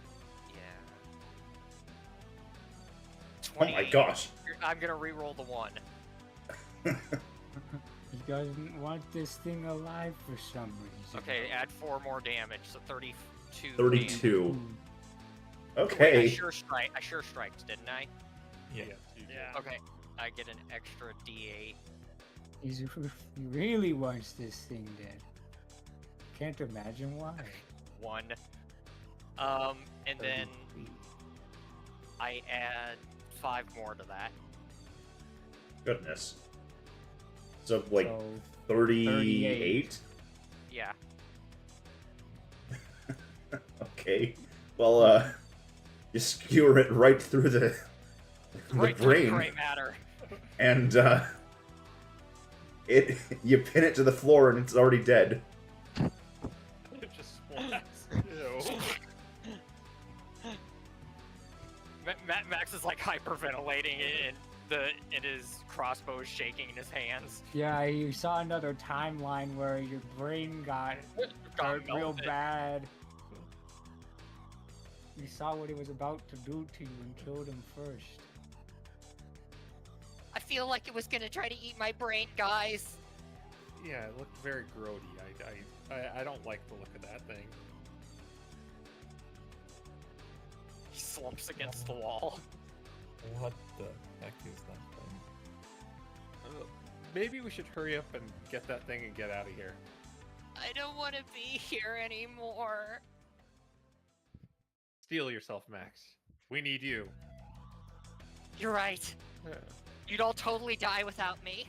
Yeah. Oh my gosh. I'm gonna re-roll the 1. He doesn't want this thing alive for some reason. Okay, add 4 more damage, so 32. 32. Wait, Okay. I sure striked, didn't I? Yeah. You did. Yeah. Okay, I get an extra D8. He really wants this thing dead. Can't imagine why. 1. And then I add 5 more to that. Goodness. So, like, So, 38? Yeah. Okay. Well, you skewer it right through the Right through brain, the gray matter. and you pin it to the floor, and it's already dead. It just splats. Ew. Max is like hyperventilating and his crossbow is shaking in his hands. yeah, you saw another timeline where your brain got hurt real melted. bad. You saw what it was about to do to you and killed him first. I feel like it was gonna try to eat my brain, guys. Yeah, it looked very grody. I don't like the look of that thing. He slumps against the wall. What the heck is that thing? Maybe we should hurry up and get that thing and get out of here. I don't want to be here anymore. Steel yourself, Max. We need you. You're right. You'd all totally die without me.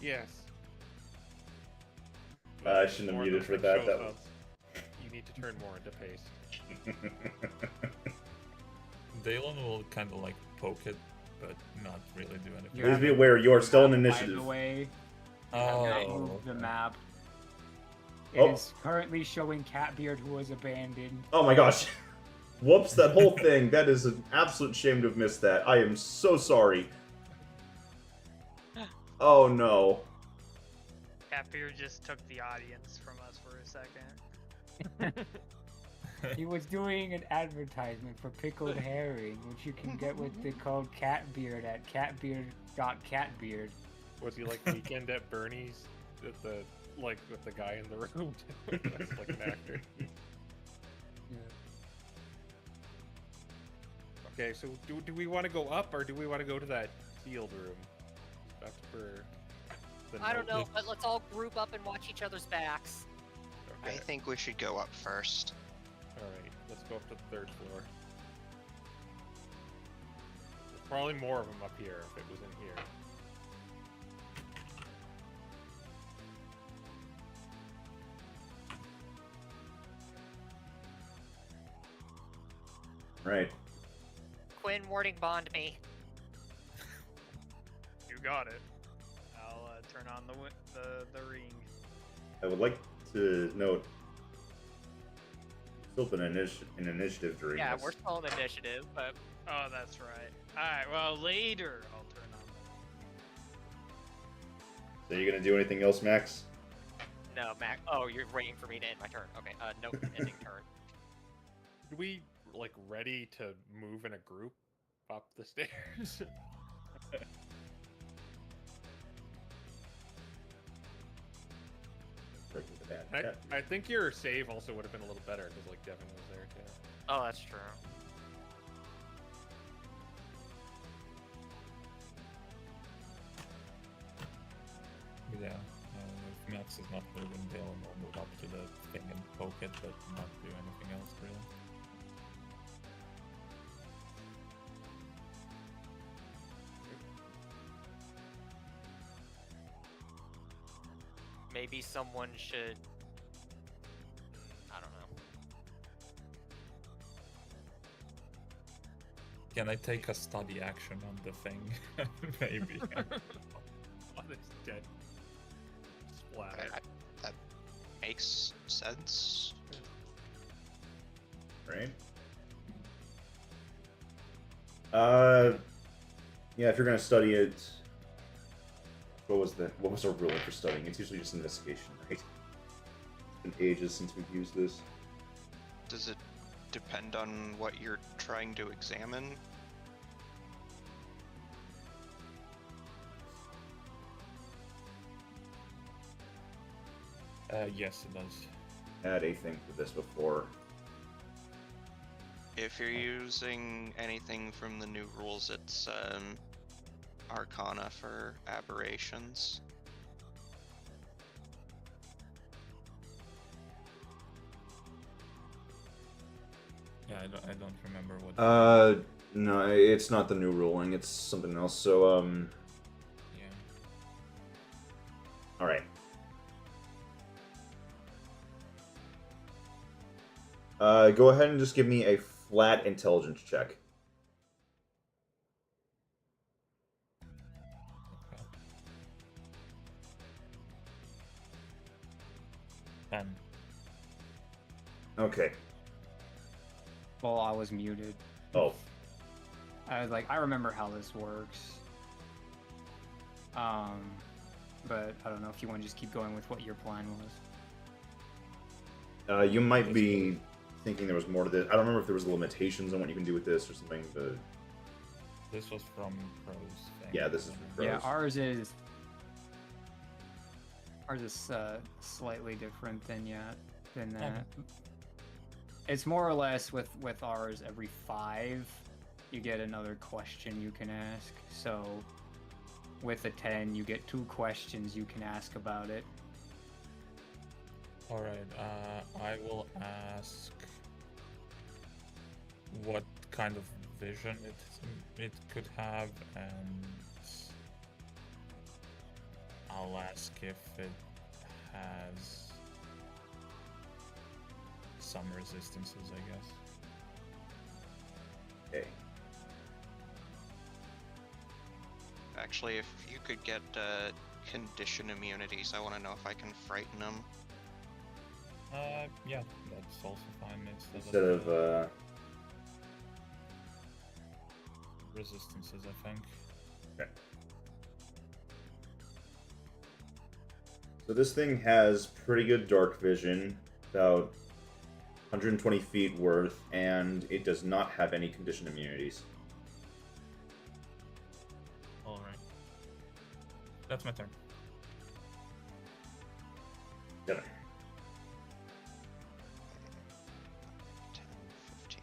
Yes. I shouldn't have More muted than for that. shows That us. You need to turn more into paste. Dalen will kind of like poke it, but not really do anything. You Please have be it- aware you are still in By initiative. the way, I have not Oh, moved the okay. map. It Oh. is currently showing Catbeard, who was abandoned. Oh my gosh. Whoops, that whole thing. That is an absolute shame to have missed that. I am so sorry. Oh no. Catbeard just took the audience from us for a second. He was doing an advertisement for pickled herring, which you can get with the code Catbeard at catbeard.catbeard. Was he like Weekend at Bernie's? With the with the guy in the room? That's like an actor. Okay, so do we want to go up or do we want to go to that sealed room? That's for the I don't note. know, but let's all group up and watch each other's backs. I Okay. think we should go up first. Alright, let's go up to the 3rd floor. There's probably more of them up here if it was in here. Right. Quinn, warding bond me. You got it. I'll turn on the ring. I would like to note still been an initiative during Yeah, this. we're still in initiative, but Oh, that's right. Alright, well, later I'll turn on the So you gonna do anything else, Max? no, Mac. Oh, you're waiting for me to end my turn. Okay, no ending turn. Do we like ready to move in a group up the stairs? Break with the bad cat. I think your save also would have been a little better because like Devin was there too. Oh, that's true. Yeah. If Max is not moving, Dalen will move up to the thing and poke it, but not do anything else really. maybe someone should. I don't know. Can I take a study action on the thing? Maybe. On this dead splatter. That makes sense. Right. Yeah, if you're gonna study it, what was our ruling for studying? It's usually just investigation, right? It's been ages since we've used this. Does it depend on what you're trying to examine? Yes, it does. Had a thing for this before. If you're using anything from the new rules, it's Arcana for aberrations. Yeah, I don't remember what. No, it's not the new ruling. It's something else. So, Yeah. all right. Go ahead and just give me a flat intelligence check. Okay. 10. Okay. Well, I was muted. Oh. I was like, I remember how this works. But I don't know if you want to just keep going with what your plan was. You might be thinking there was more to this. I don't remember if there was limitations on what you can do with this or something, but... This was from Crow's thing. Yeah, this is from Crow's. Yeah, ours is slightly different than that. Okay. It's more or less with ours every 5 you get another question you can ask. So with a 10 you get 2 questions you can ask about it. Alright, I will ask what kind of vision it could have, and I'll ask if it has some resistances, I guess. Okay. Actually, if you could get condition immunities, I want to know if I can frighten them. Yeah, that's also fine. Instead of, resistances, I think. Okay. So this thing has pretty good dark vision, about 120 feet worth, and it does not have any condition immunities. Alright. That's my turn. Dinner. 10, 15.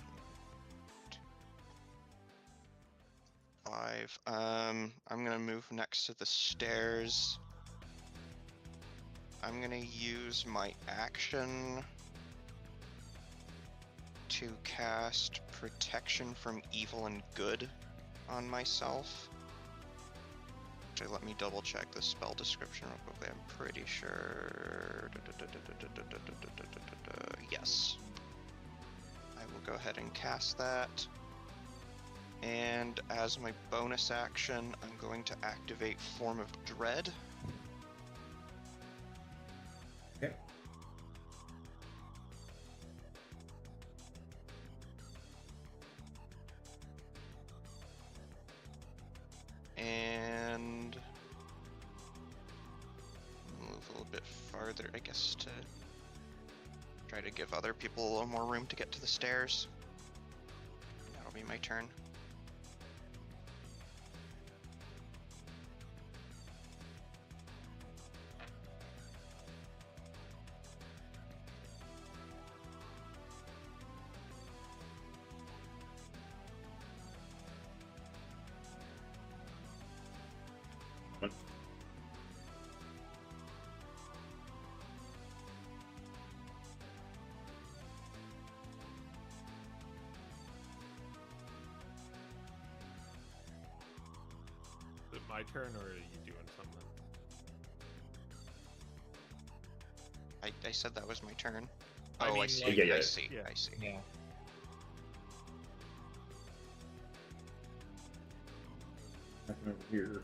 5. I'm gonna move next to the stairs. I'm gonna use my action to cast Protection from Evil and Good on myself. Actually, let me double check the spell description real quickly. I'm pretty sure. Yes. I will go ahead and cast that. And as my bonus action, I'm going to activate Form of Dread. Okay. And move a little bit farther, I guess, to try to give other people a little more room to get to the stairs. That'll be my turn. Is it my turn, or are you doing something? I said that was my turn. I Oh, I mean, see. like- Yeah, I yeah. see. Yeah. I see. Yeah. Nothing over here.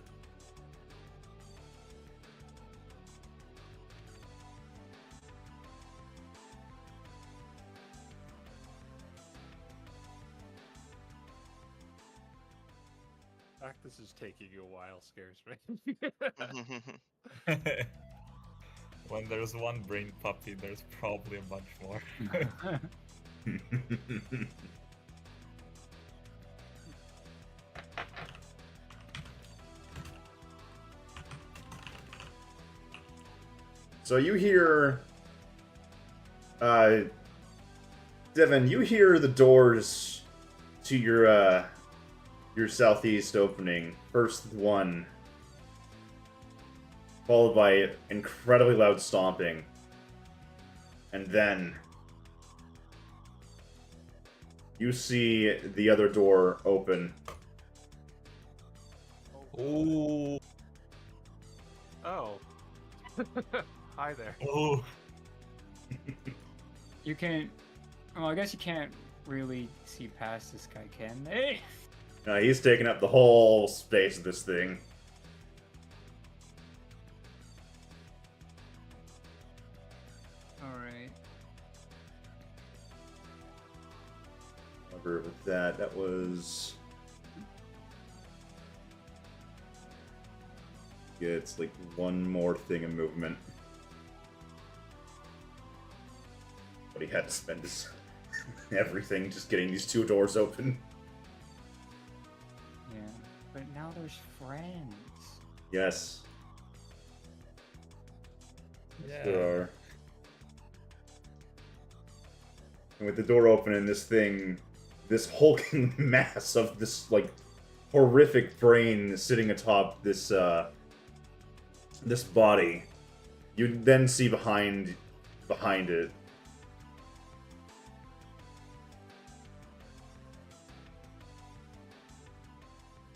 The fact this is taking you a while scares me. When there's one brain puppy, there's probably a bunch more. So you hear, Devin, you hear the doors to your southeast opening. First one, followed by incredibly loud stomping, and then you see the other door open. Ooh. Oh. Hi there. Ooh. You can't. Well, I guess you can't really see past this guy, can they? He's taking up the whole space of this thing. Alright. However, with that was... Gets like one more thing of movement. But he had to spend his everything just getting these two doors open. Yeah. But now there's friends. Yes. Yeah. There are. And with the door open and this thing, this hulking mass of this, like, horrific brain sitting atop this, this body, you then see behind it.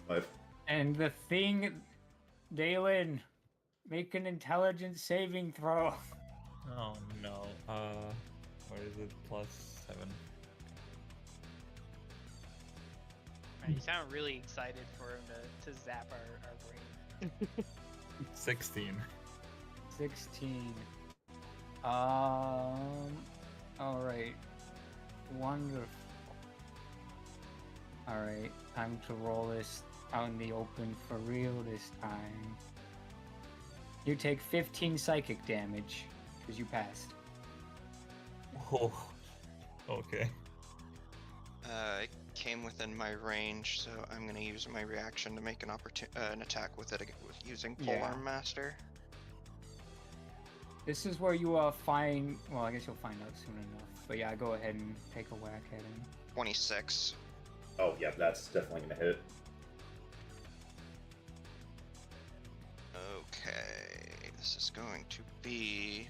What? And the thing, Dalen, make an intelligence saving throw. Oh no. Where is it? +7. You sound really excited for him to zap our brain. 16. 16. Alright. Wonderful. Alright, time to roll this out in the open for real this time. You take 15 psychic damage, because you passed. Oh. Okay. It came within my range, so I'm gonna use my reaction to make an attack with it using Yeah. Polearm Master. This is where you find... Well, I guess you'll find out soon enough. But yeah, go ahead and take a whack at him. 26. Oh, yeah, that's definitely gonna hit. Okay, this is going to be...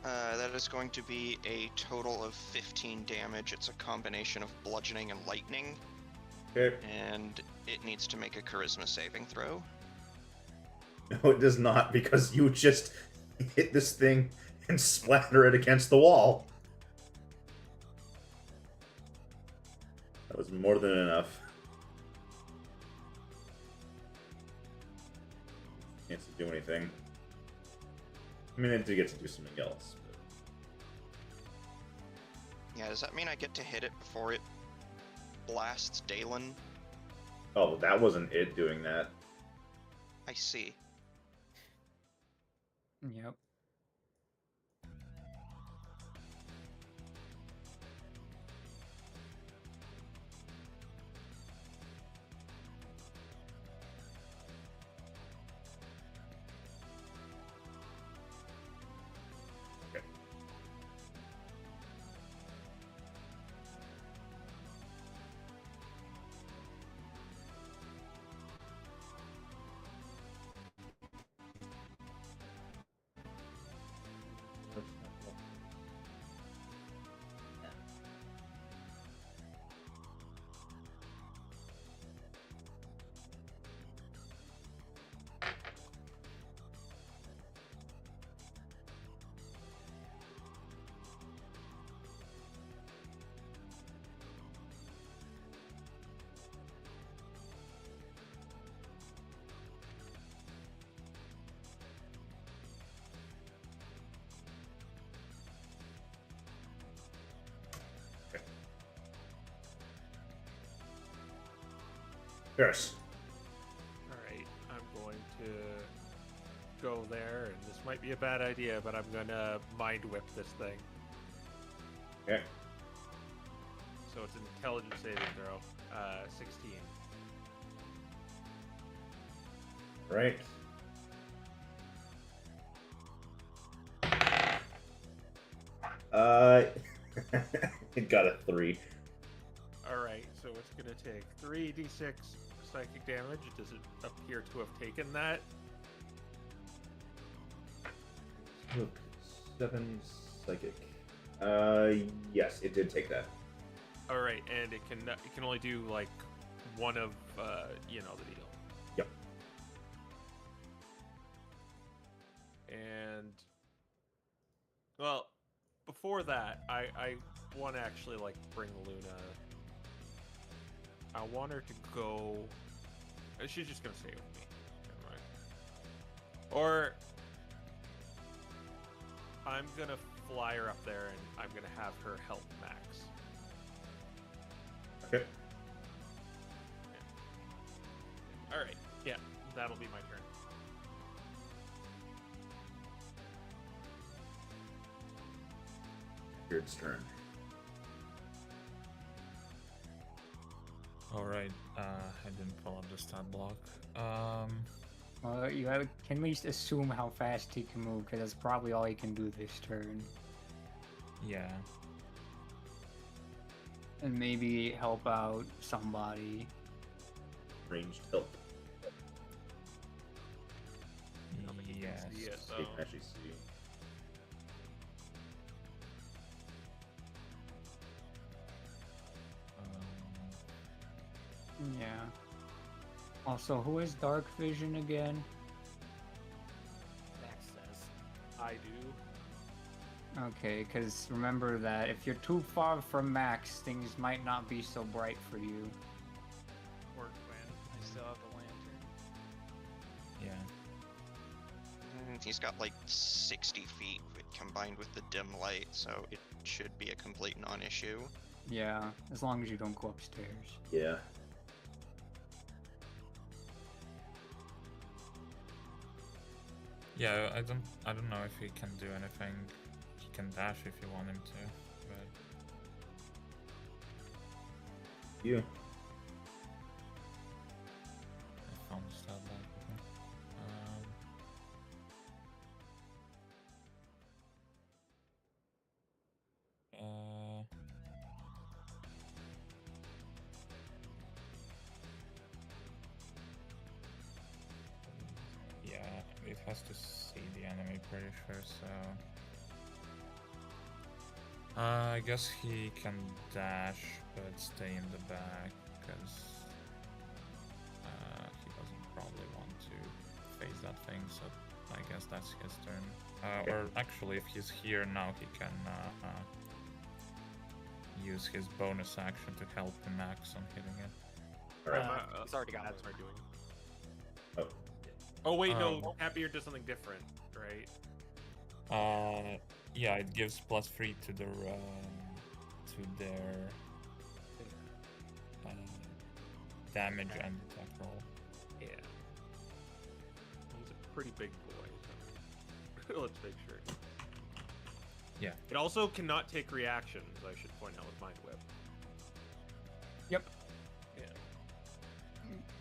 that is going to be a total of 15 damage. It's a combination of bludgeoning and lightning, Okay. and it needs to make a charisma saving throw. No, it does not, because you just hit this thing and splatter it against the wall. That was more than enough. Can't do anything. I mean, I do get to do something else. Yeah, does that mean I get to hit it before it blasts Dalen? But... Oh, that wasn't it doing that. I see. Yep. Yes. Alright, I'm going to go there, and this might be a bad idea, but I'm gonna mind whip this thing. Okay. So it's an intelligence saving throw. 16. Right. It got a 3. Alright, so it's gonna take 3d6 psychic damage. Does it appear to have taken that? Look, 7 psychic. Yes, it did take that. Alright, and it can only do like one of the deal. Yep. And well, before that, I want to actually like bring Luna. I want her to go. She's just gonna stay with me. Never mind. Or I'm gonna fly her up there, and I'm gonna have her help Max. Okay. All right. Yeah, that'll be my turn. Beard's turn. Alright, I didn't pull up the stat block. You can at least assume how fast he can move, because that's probably all he can do this turn. Yeah. And maybe help out somebody. Ranged help. Yes. See it, So you can actually see. Yeah. Also, who is Dark Vision again? Max says. I do. Okay, because remember that if you're too far from Max, things might not be so bright for you. Or Quinn. I still have the lantern. Yeah. And he's got like 60 feet combined with the dim light, so it should be a complete non-issue. Yeah, as long as you don't go upstairs. Yeah. Yeah, I don't know if he can do anything. He can dash if you want him to, but You. I found the stat block. Yeah, it has to see the enemy, pretty sure, so... I guess he can dash, but stay in the back, because he doesn't probably want to face that thing, so I guess that's his turn. Or actually, if he's here now, he can use his bonus action to help the Max on hitting it. Alright. He's already got That's one. my doing. Oh. Oh wait, no. Happier does something different, right? Yeah, it gives +3 to their damage and attack roll. Yeah. He's a pretty big boy. So let's make sure. Yeah. It also cannot take reactions, I should point out, with Mind Whip. Yep. Yeah.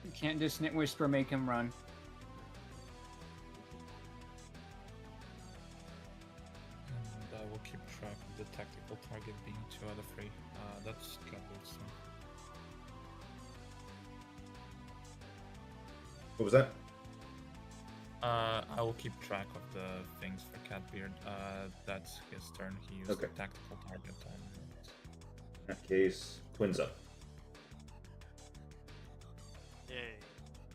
You can't just Snit Whisper make him run. And I will keep track of the tactical target being 2 out of 3. That's Catbeard's turn. What was that? I will keep track of the things for Catbeard. That's his turn. He used Okay. the tactical target on. In that case, Quinn's up. Yay.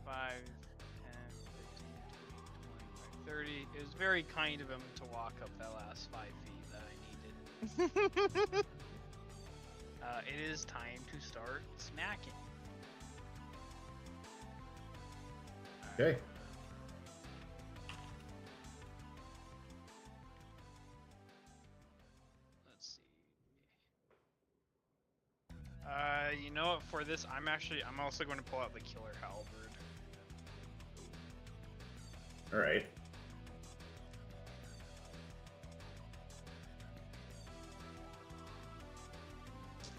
5, 10, 15, 20, 25, 30. It was very kind of him to walk up that last 5 feet that I needed. It is time to start smacking. Okay. Let's see. You know what? for this, I'm also going to pull out the killer halberd. All right.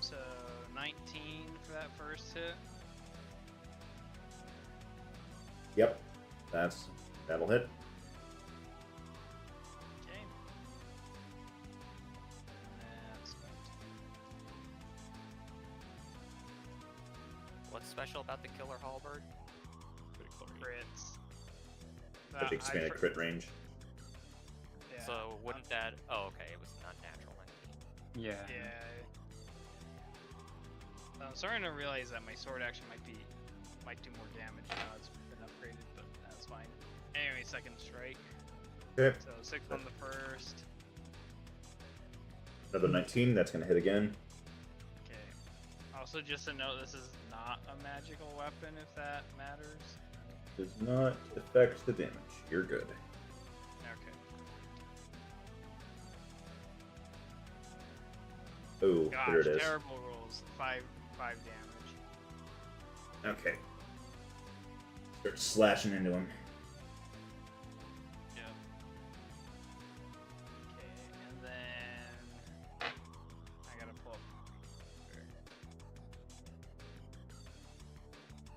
So 19 for that first hit. Yep. That'll hit. Okay. That's What's special about the killer halberd? crits. The expanded crit range. Yeah. So wouldn't that? Oh, okay. It was not natural 19. Yeah. Yeah. I'm starting to realize that my sword actually might do more damage now it's been upgraded, but that's fine. Anyway, second strike. Okay. So 6 on the first. Another 19. That's gonna hit again. Okay. Also, just to note, this is not a magical weapon, if that matters. Does not affect the damage. You're good. Okay. Oh, Gosh, there it is. terrible rolls. 5 damage. Okay. Start slashing into him. Yep. Okay, and then I gotta pull up.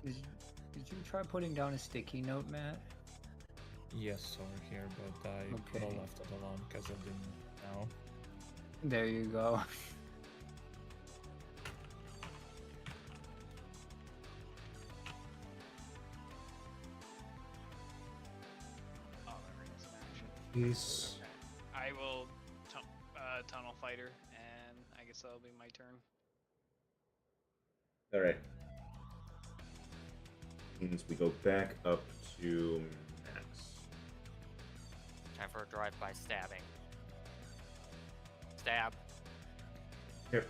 Did you try putting down a sticky note, Matt? Yes, over here, but I Okay. left it alone because I didn't know. There you go. Oh, that brings some action. Peace. Okay. I will tunnel fighter, and I guess that'll be my turn. All right. Means we go back up to Max. Time for a drive-by stabbing. Stab. Yep.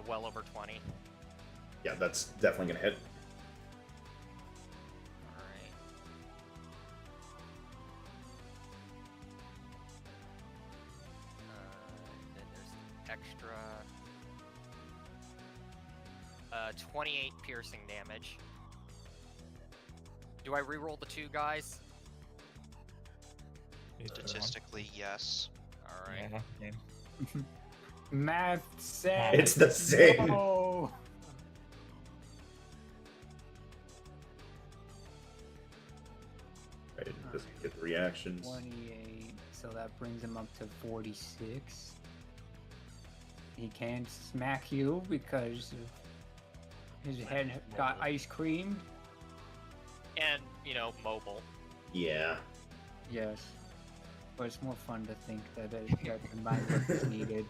Well over 20. Yeah, that's definitely gonna hit. Alright. Then there's extra 28 piercing damage. Do I reroll the 2 guys? Either one. Statistically, yes. Alright. Yeah. Math says It's the same. no. Right, it doesn't get the reactions. 28, so that brings him up to 46. He can't smack you because his head got ice creamed. And, you know, mobile. Yeah. Yes. But it's more fun to think that that combined work is needed.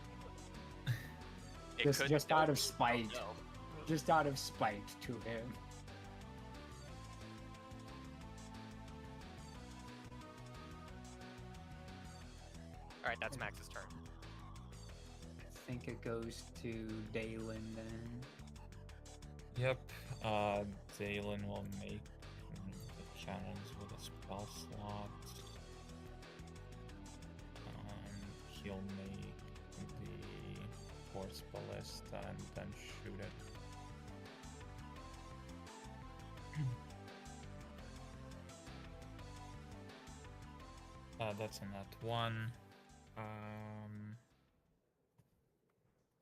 It Just- could just go- out of spite. Oh, no. Just out of spite to him. Alright, that's Max's turn. I think it goes to Dalen then. Yep. Dalen will make the cannons with a spell slot. He'll make the horse ballista and then shoot it. That's a nat 1.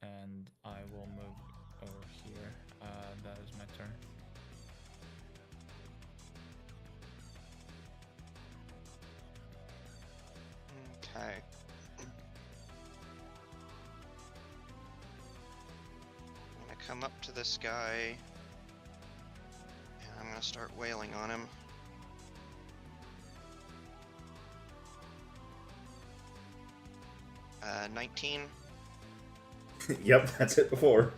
And I will move over here. That is my turn. Okay. I'm gonna come up to this guy, and I'm gonna start wailing on him. Uh, 19. Yep, that's it before.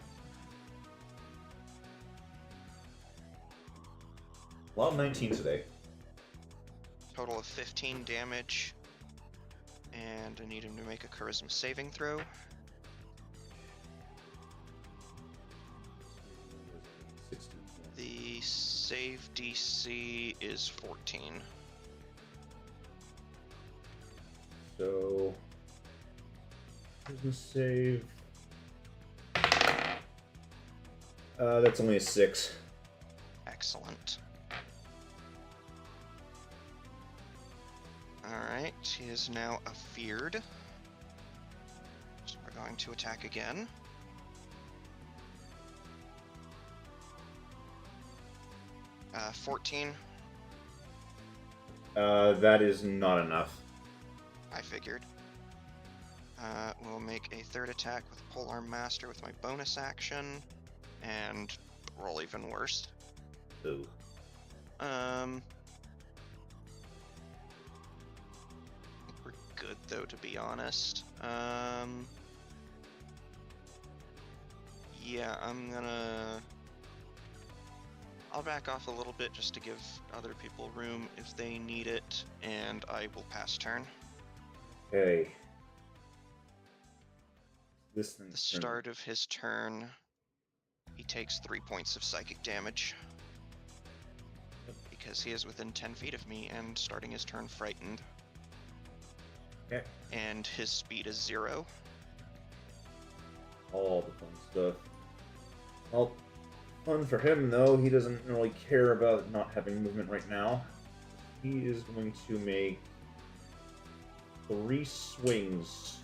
A lot of 19 today. Total of 15 damage. And I need him to make a charisma saving throw. The save DC is 14. So, charisma save. That's only a 6. Excellent. Alright, he is now afeared. So we're going to attack again. Uh, 14. That is not enough. I figured. We'll make a third attack with Polearm Master with my bonus action, and roll even worse. Ooh. I think we're good though, to be honest. Yeah, I'll back off a little bit just to give other people room if they need it, and I will pass turn. Okay. This The start of his turn, he takes 3 points of psychic damage. Because he is within 10 feet of me and starting his turn frightened. Okay. And his speed is 0. All the fun stuff. Well, fun for him, though. He doesn't really care about not having movement right now. He is going to make 3 swings.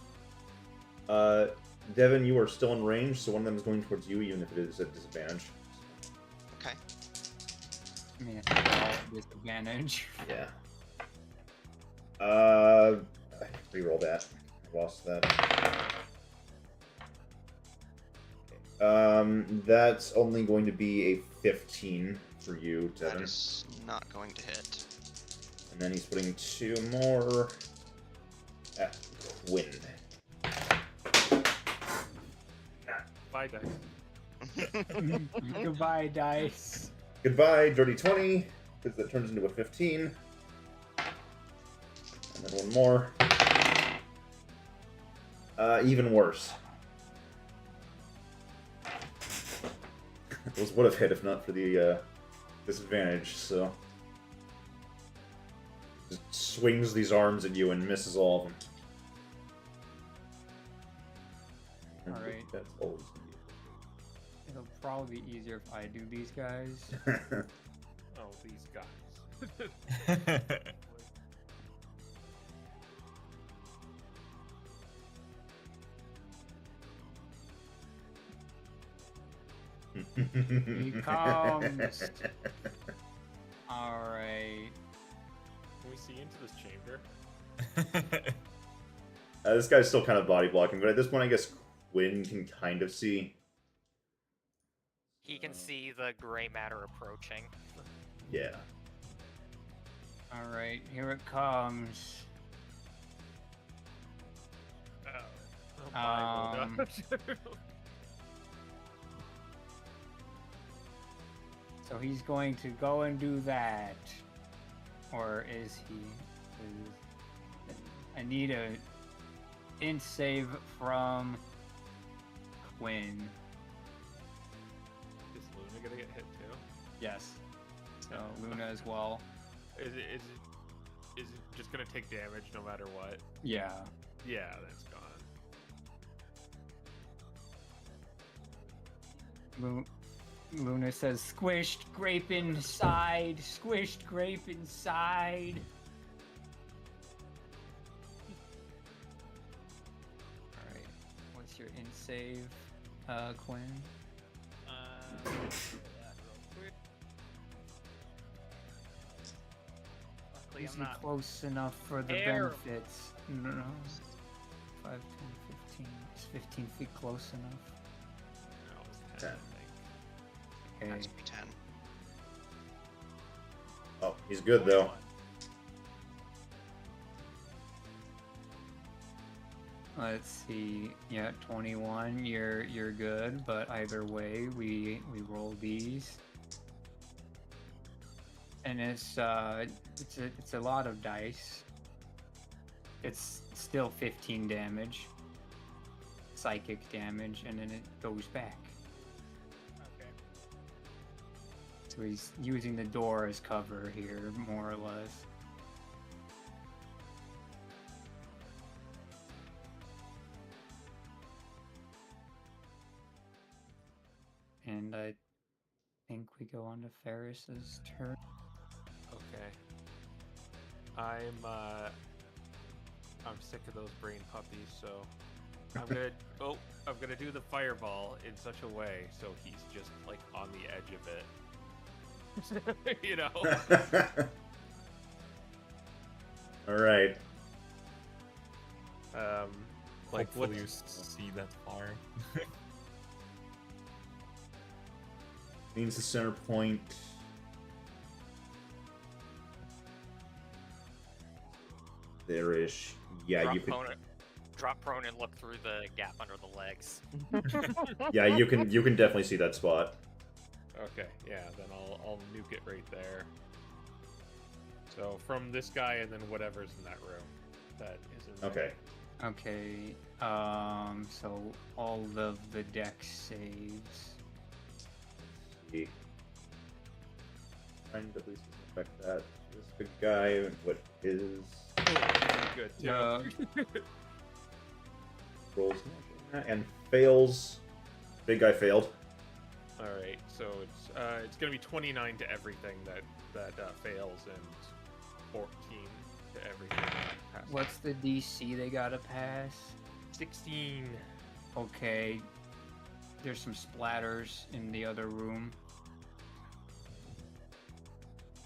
Devin, you are still in range, so one of them is going towards you, even if it is at disadvantage. Okay. Yeah, disadvantage. Yeah. I reroll that. I lost that. That's only going to be a 15 for you, Devin. That is not going to hit. And then he's putting 2 more at Quinn. Bye, dice. Goodbye, dice. Goodbye, dirty 20, because that turns into a 15. And then one more. Even worse. Those would have hit if not for the disadvantage, so. Just swings these arms at you and misses all of them. Alright. That's always It'll probably be easier if I do these guys. Oh, these guys. He comes. Alright. Can we see into this chamber? This guy's still kind of body blocking, but at this point, I guess Quinn can kind of see. He can see the gray matter approaching. Yeah. Alright, here it comes. Oh, bye, Moda. So he's going to go and do that. Or is he? I need a int save from Quinn. Is Luna gonna get hit too? Yes. So Luna as well. Is it just gonna take damage no matter what? Yeah. Yeah, that's gone. Luna says, "Squished grape inside. Squished grape inside." All right. What's your int save, Quinn? Do that real quick. Luckily, Is I'm he not. close enough for the Terrible. benefits? No. 5, 10, 15. Is 15 feet close enough? No, it's 10, I think. Okay. That's 10. Oh, he's good though. 21. Let's see. Yeah, 21. You're good, but either way, we roll these, and it's a lot of dice. It's still 15 damage, psychic damage, and then it goes back. Okay. So he's using the door as cover here, more or less. And I think we go on to Ferris's turn. Okay. I'm sick of those brain puppies, so I'm gonna do the fireball in such a way so he's just like on the edge of it. You know. All right. Like what? Hopefully you see that far. Means the center point. There-ish. Yeah, drop you could. Drop prone and look through the gap under the legs. Yeah, you can definitely see that spot. Okay, yeah, then I'll nuke it right there. So from this guy and then whatever's in that room that is in there. Okay. Okay, so all of the deck saves. See. Trying to at least affect that. This big guy, what is Good too. rolls and fails. Big guy failed. All right, so it's gonna be 29 to everything that fails and 14 to everything that passes. What's the DC they gotta pass? 16? Okay, there's some splatters in the other room.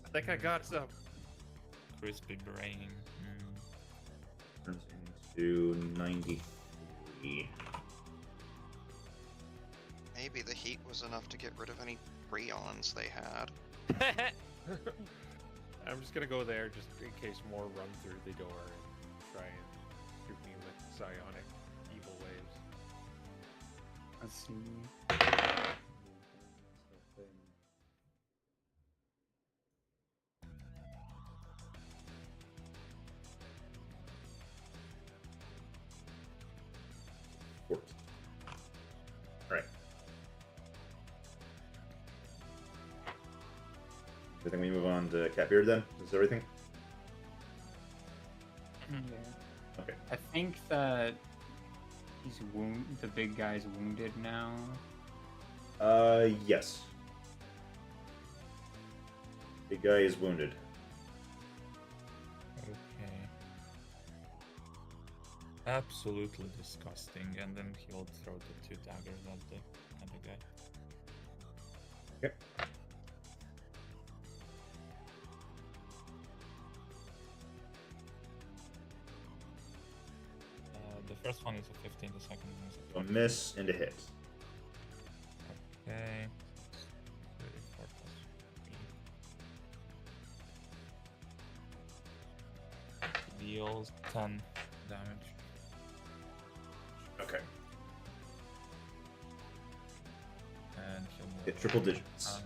I think I got some. Crispy brain. Turns into 93. Maybe the heat was enough to get rid of any Breons they had. I'm just gonna go there just in case more run through the door and try and shoot me with psionic evil waves. Let's see. Alright. I think we move on to Catbeard then? Is everything? Yeah. Okay. I think that the big guy's wounded now. Yes. Big guy is wounded. Okay. Absolutely disgusting, and then he'll throw the 2 daggers at the guy. Okay. The first one is a 15, the second one is a A 20. miss and a hit. Okay. 34 plus 3. Deals 10 damage. Okay. And he'll move. Hit triple digits.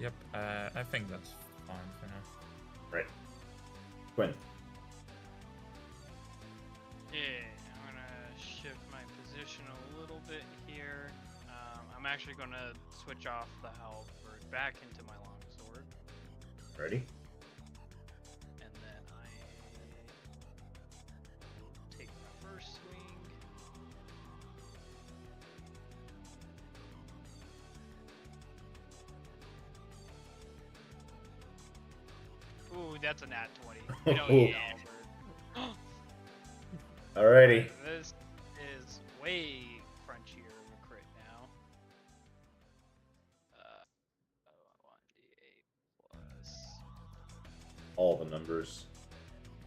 Yep, I think that's fine for now. Right. Quinn. Yeah, I'm gonna shift my position a little bit here. I'm actually gonna switch off the halberd back into my longsword, Ready? and then I will take my first swing. Ooh, that's a nat 20. We don't need halberd. Alrighty. This is way crunchier of a crit now. 1d8 plus. All the numbers.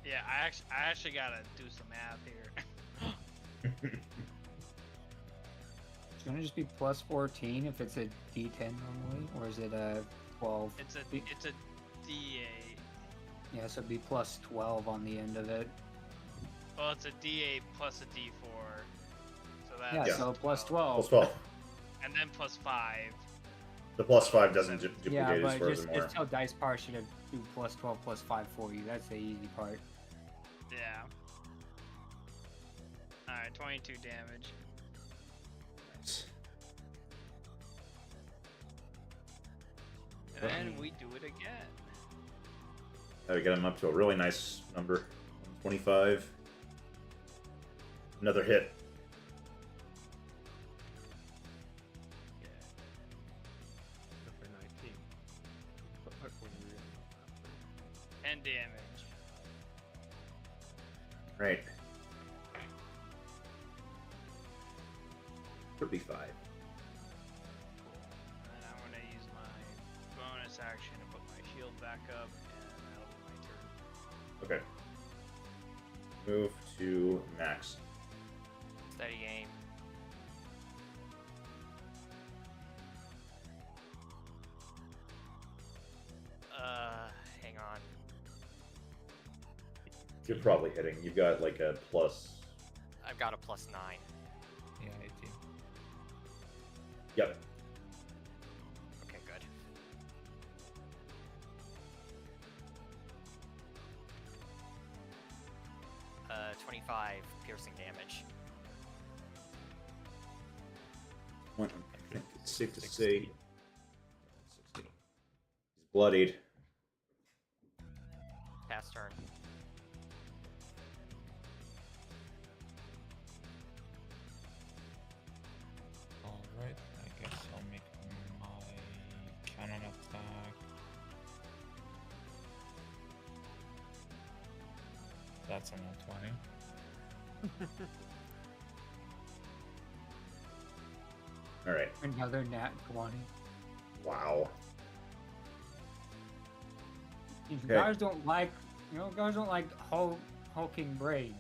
Yeah, I actually gotta do some math here. It's gonna just be plus 14 if it's a D10 normally, or is it a 12? It's a D8. Yeah, so it'd be plus 12 on the end of it. Well, it's a D8 plus a D4. So that's Yeah, so plus 12. Plus 12. And then plus 5. The plus 5 doesn't duplicate Yeah, it but furthermore. just tell Dice Par should have do plus 12 plus 5 for you. That's the easy part. Yeah. Alright, 22 damage. Nice. And then we do it again. Gotta get him up to a really nice number. 25. Another hit. 10 damage. Right. Could be 5. Cool. And then I'm gonna use my bonus action to put my shield back up, and that'll be my turn. Okay. Move to Max. Steady aim. Hang on. You're probably hitting. You've got like a plus. I've got a +9. Yeah, 18. Yep. Okay, good. Uh, 25 piercing damage. I think it's safe to say. 60. He's bloodied. Pass turn. Alright, I guess I'll make my cannon attack. That's a nat 20. All right. Another nat 20. Wow. These Okay. guys don't like, guys don't like hulking brains.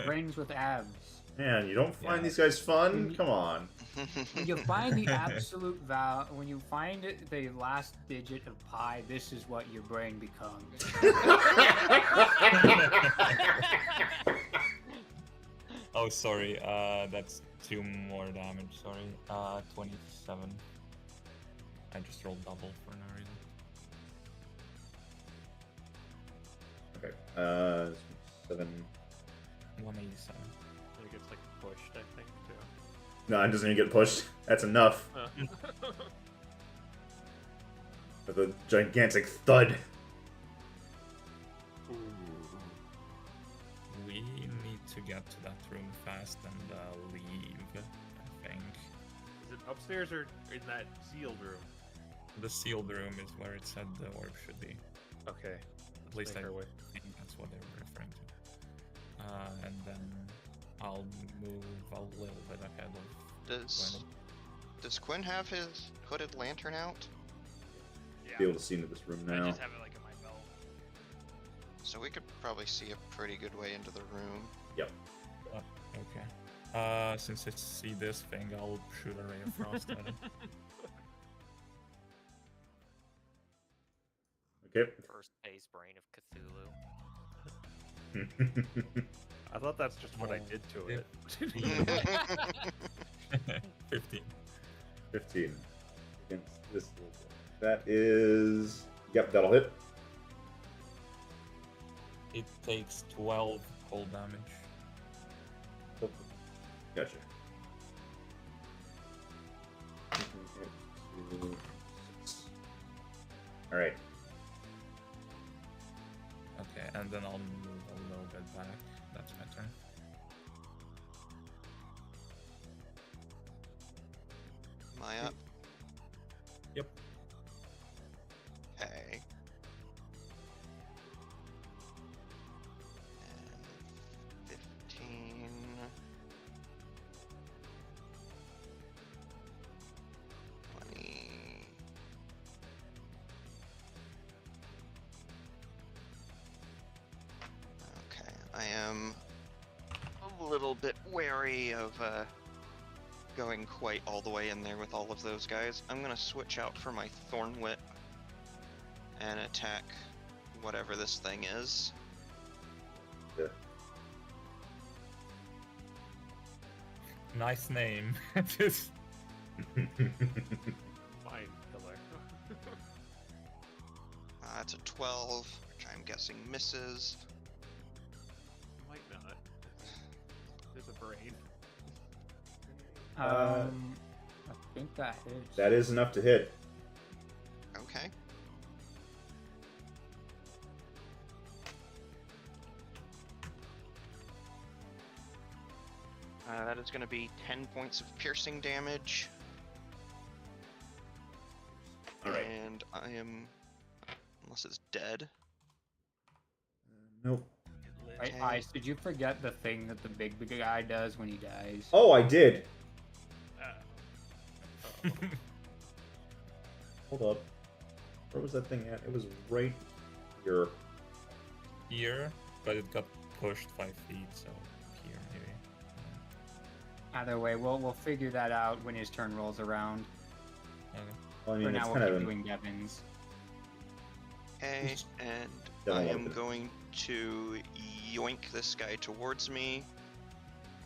Brains with abs. Man, you don't find Yeah. these guys fun? Come on. When you find the absolute when you find the last digit of pi, this is what your brain becomes. Oh, sorry, that's 2 more damage, sorry. 27. I just rolled double for no reason. Okay. 7. 187. It gets like pushed, I think, too. No, it doesn't even get pushed. That's enough. With a gigantic thud. We need to get to that room fast and leave, I think. Is it upstairs or in that sealed room? The sealed room is where it said the orb should be. Okay. At least I make our way. think that's what they were referring to. And then I'll move a little bit ahead of Does Quinn have his hooded lantern out? Yeah. Be able to see into this room I now. just have it like in my belt. So we could probably see a pretty good way into the room. Yep. Okay. Since I see this thing, I'll shoot a ray of frost at it. Okay. First base brain of Cthulhu. I thought that's just what I did to it. 15. 15. Against this little guy. That is. Yep, that'll hit. It takes 12 cold damage. Gotcha. Alright. Okay, and then I'll move a little bit back. That's my turn. Am I up? Yep. Okay. And 15. 20. Okay, I am a little bit wary of going quite all the way in there with all of those guys. I'm gonna switch out for my Thorn Whip and attack whatever this thing is. Yeah. Nice name. Just Mind killer. That's a 12, which I'm guessing misses. Might not. There's a brain. I think that hits. That is enough to hit. Okay. That is going to be 10 points of piercing damage. Alright. And I am Unless it's dead. Nope. Wait, Okay. Ice, did you forget the thing that the big guy does when he dies? Oh, I did. Hold up. Where was that thing at? It was right here. Here, but it got pushed 5 feet, so here maybe. Either way, we'll figure that out when his turn rolls around. Okay. Well, I For mean, now, it's we'll kind keep of doing Devin's. Okay, and Don't I look am at it. going to yoink this guy towards me,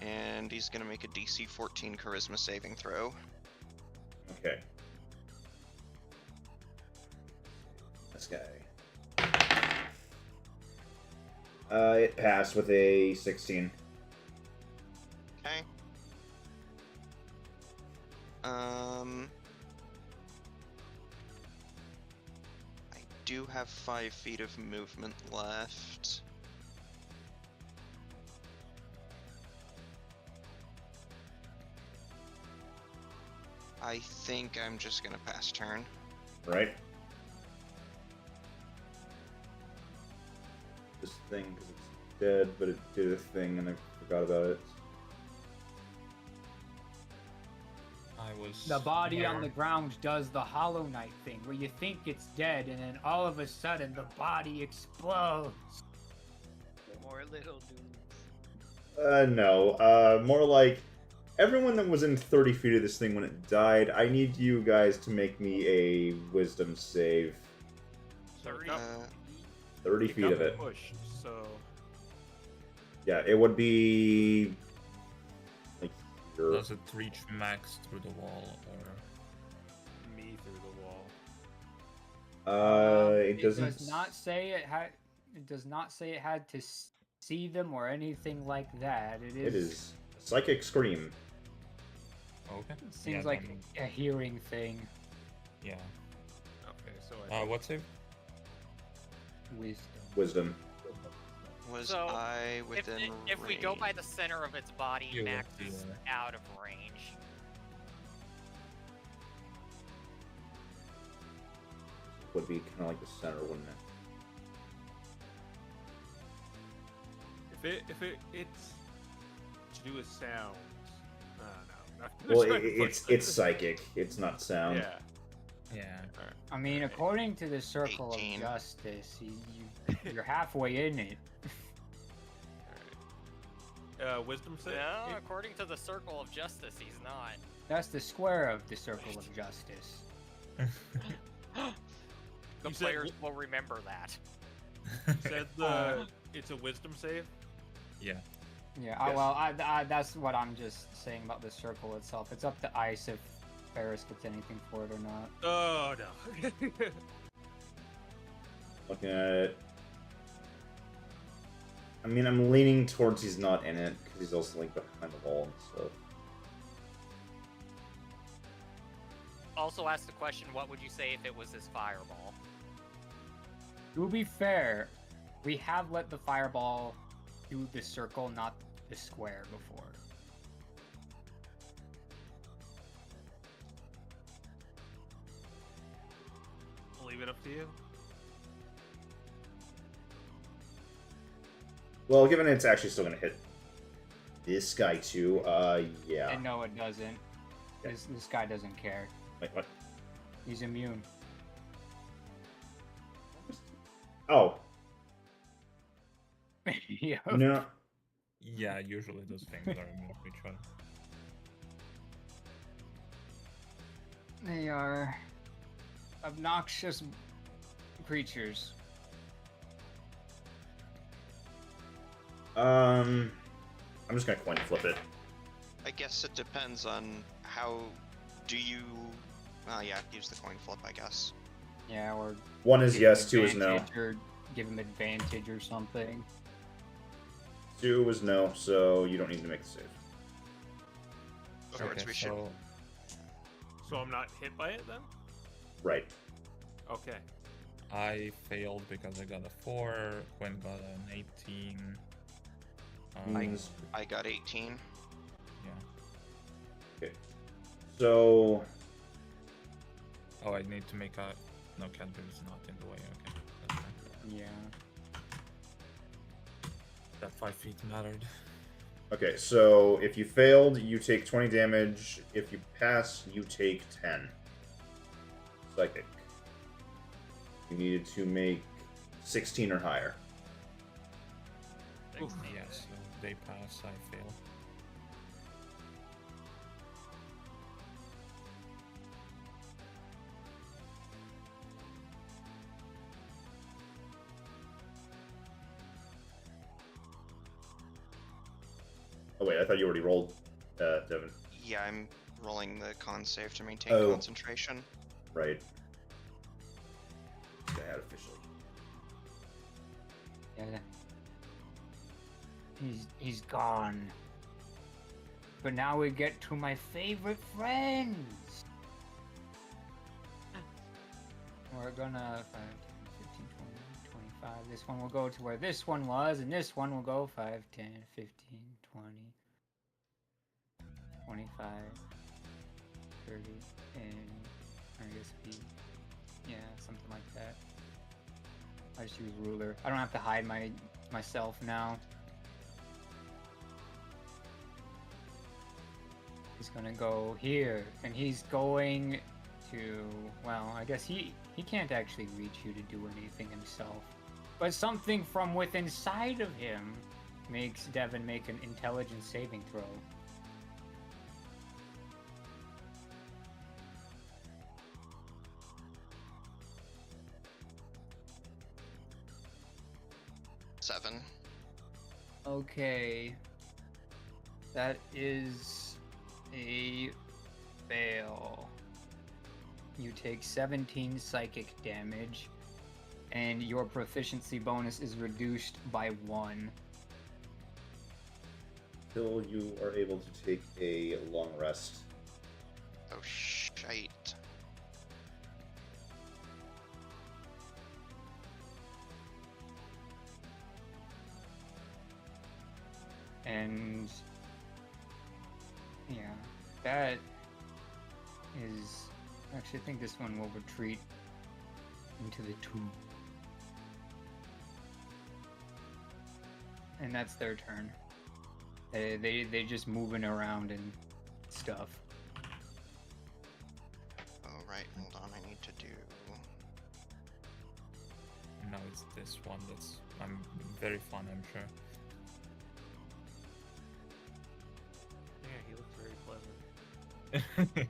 and he's gonna make a DC 14 Charisma saving throw. Okay. This guy. It passed with a 16. Okay. I do have 5 feet of movement left. I think I'm just gonna pass turn. Right? This thing, because it's dead, but it did a thing and I forgot about it. I was. The body on there. the ground does the Hollow Knight thing, where you think it's dead, and then all of a sudden the body explodes. More little dudes. No. More like everyone that was in 30 feet of this thing when it died, I need you guys to make me a wisdom save. So it 30. got, 30 it feet got of it. pushed, so Yeah, it would be like here. Does it reach max through the wall, or me through the wall. It doesn't. Does not say it had. It does not say it had to see them or anything like that. It is psychic scream. okay? It seems Yeah, like then- a hearing thing. Yeah. Okay, so I What save? Wisdom. Wisdom. Was So, I If, within if we go by range? the center of its body, You Max would be is there. out of range. Would be kind of like the center, wouldn't it? it's to do with sound. No. Well, it's psychic. It's not sound. Yeah. Yeah. I mean, according to the Circle 18. of Justice, you're halfway in it. Wisdom save. No, according to the Circle of Justice, he's not. That's the square of the Circle of Justice. The You said players will remember that. You said it's a wisdom save. Yeah. Yeah, Yes. well, that's what I'm just saying about the circle itself. It's up to Ice if Ferris gets anything for it or not. Oh no. Looking at it. I mean, I'm leaning towards he's not in it because he's also like behind the wall and stuff. Also ask the question, what would you say if it was this fireball? To be fair, we have let the fireball do the circle, not the square, before. I'll leave it up to you. Well, given it's actually still gonna hit this guy too, yeah. And no, it doesn't. Yeah. This guy doesn't care. Wait, what? He's immune. Oh, Yeah. no. Yeah, usually those things are immune to each other. They are obnoxious creatures. I'm just gonna coin flip it. I guess it depends on how do you. Well, yeah, use the coin flip, I guess. Yeah, or One is give yes, him 2 is no. advantage or give him advantage or something. 2 was no, so you don't need to make the save. Of course, we should. so So I'm not hit by it then? Right. Okay. I failed because I got a 4, Quinn got an 18. Means- I got 18. Yeah. So Oh, I need to make a. No, Cadbury's not in the way, okay. Yeah. That 5 feet mattered. Okay, so if you failed, you take 20 damage. If you pass, you take 10. Psychic. You needed to make 16 or higher. Yeah, so they pass, I fail. Oh wait, I thought you already rolled, Devin. Yeah, I'm rolling the con save to maintain concentration. Right. Bad officially. Yeah. He's gone. But now we get to my favorite friends. We're gonna 5, 10, 15, 20, 25. This one will go to where this one was, and this one will go 5, 10, 15, 20, 25, 30, and I guess be, yeah, something like that. I just use ruler. I don't have to hide myself now. He's gonna go here, and he's going to, well, I guess he can't actually reach you to do anything himself. But something from within inside of him makes Devin make an intelligence saving throw. Seven. Okay. That is a fail. You take 17 psychic damage, and your proficiency bonus is reduced by 1. Until you are able to take a long rest. Oh, shite. And yeah, that is actually, I think this one will retreat into the tomb. And that's their turn. They just moving around and stuff. Oh, right, hold on, I need to do... No, it's this one that's very fun, I'm sure. Yeah, he looks very clever.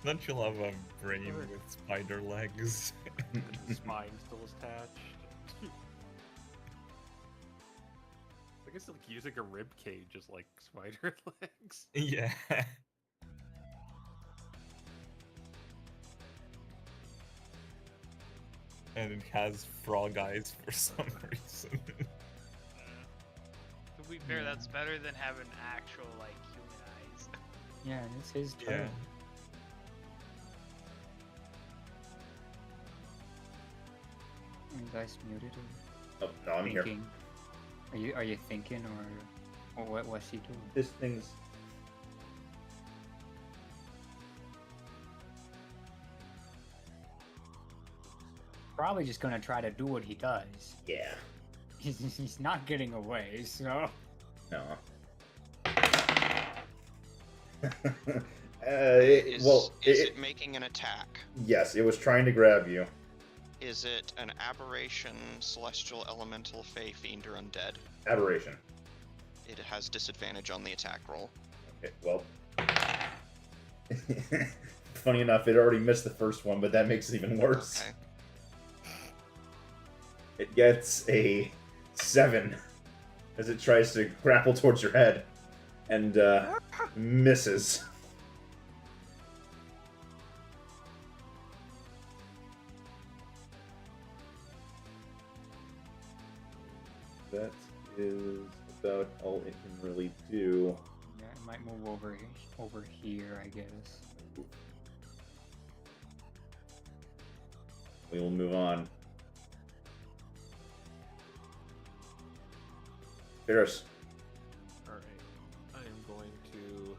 Don't you love a brain with spider legs? And the spine still attached. I guess like using a rib cage is like spider legs. Yeah. And it has frog eyes for some reason. To be fair, that's better than having actual like human eyes. Yeah, and it's his turn. Yeah. Are you guys muted or Oh, no, I'm here. thinking? Are you thinking or what's he doing? This thing's... Probably just gonna try to do what he does. Yeah. He's not getting away, so. No. Is it it making an attack? yes, it was trying to grab you. Is it an aberration, celestial, elemental, fey, fiend, or undead? Aberration. It has disadvantage on the attack roll. Okay, well. Funny enough, it already missed the first one, but that makes it even worse. Okay. It gets a 7 as it tries to grapple towards your head and misses. That is about all it can really do. Yeah, it might move over here, I guess. We will move on. Ferris. Alright. I am going to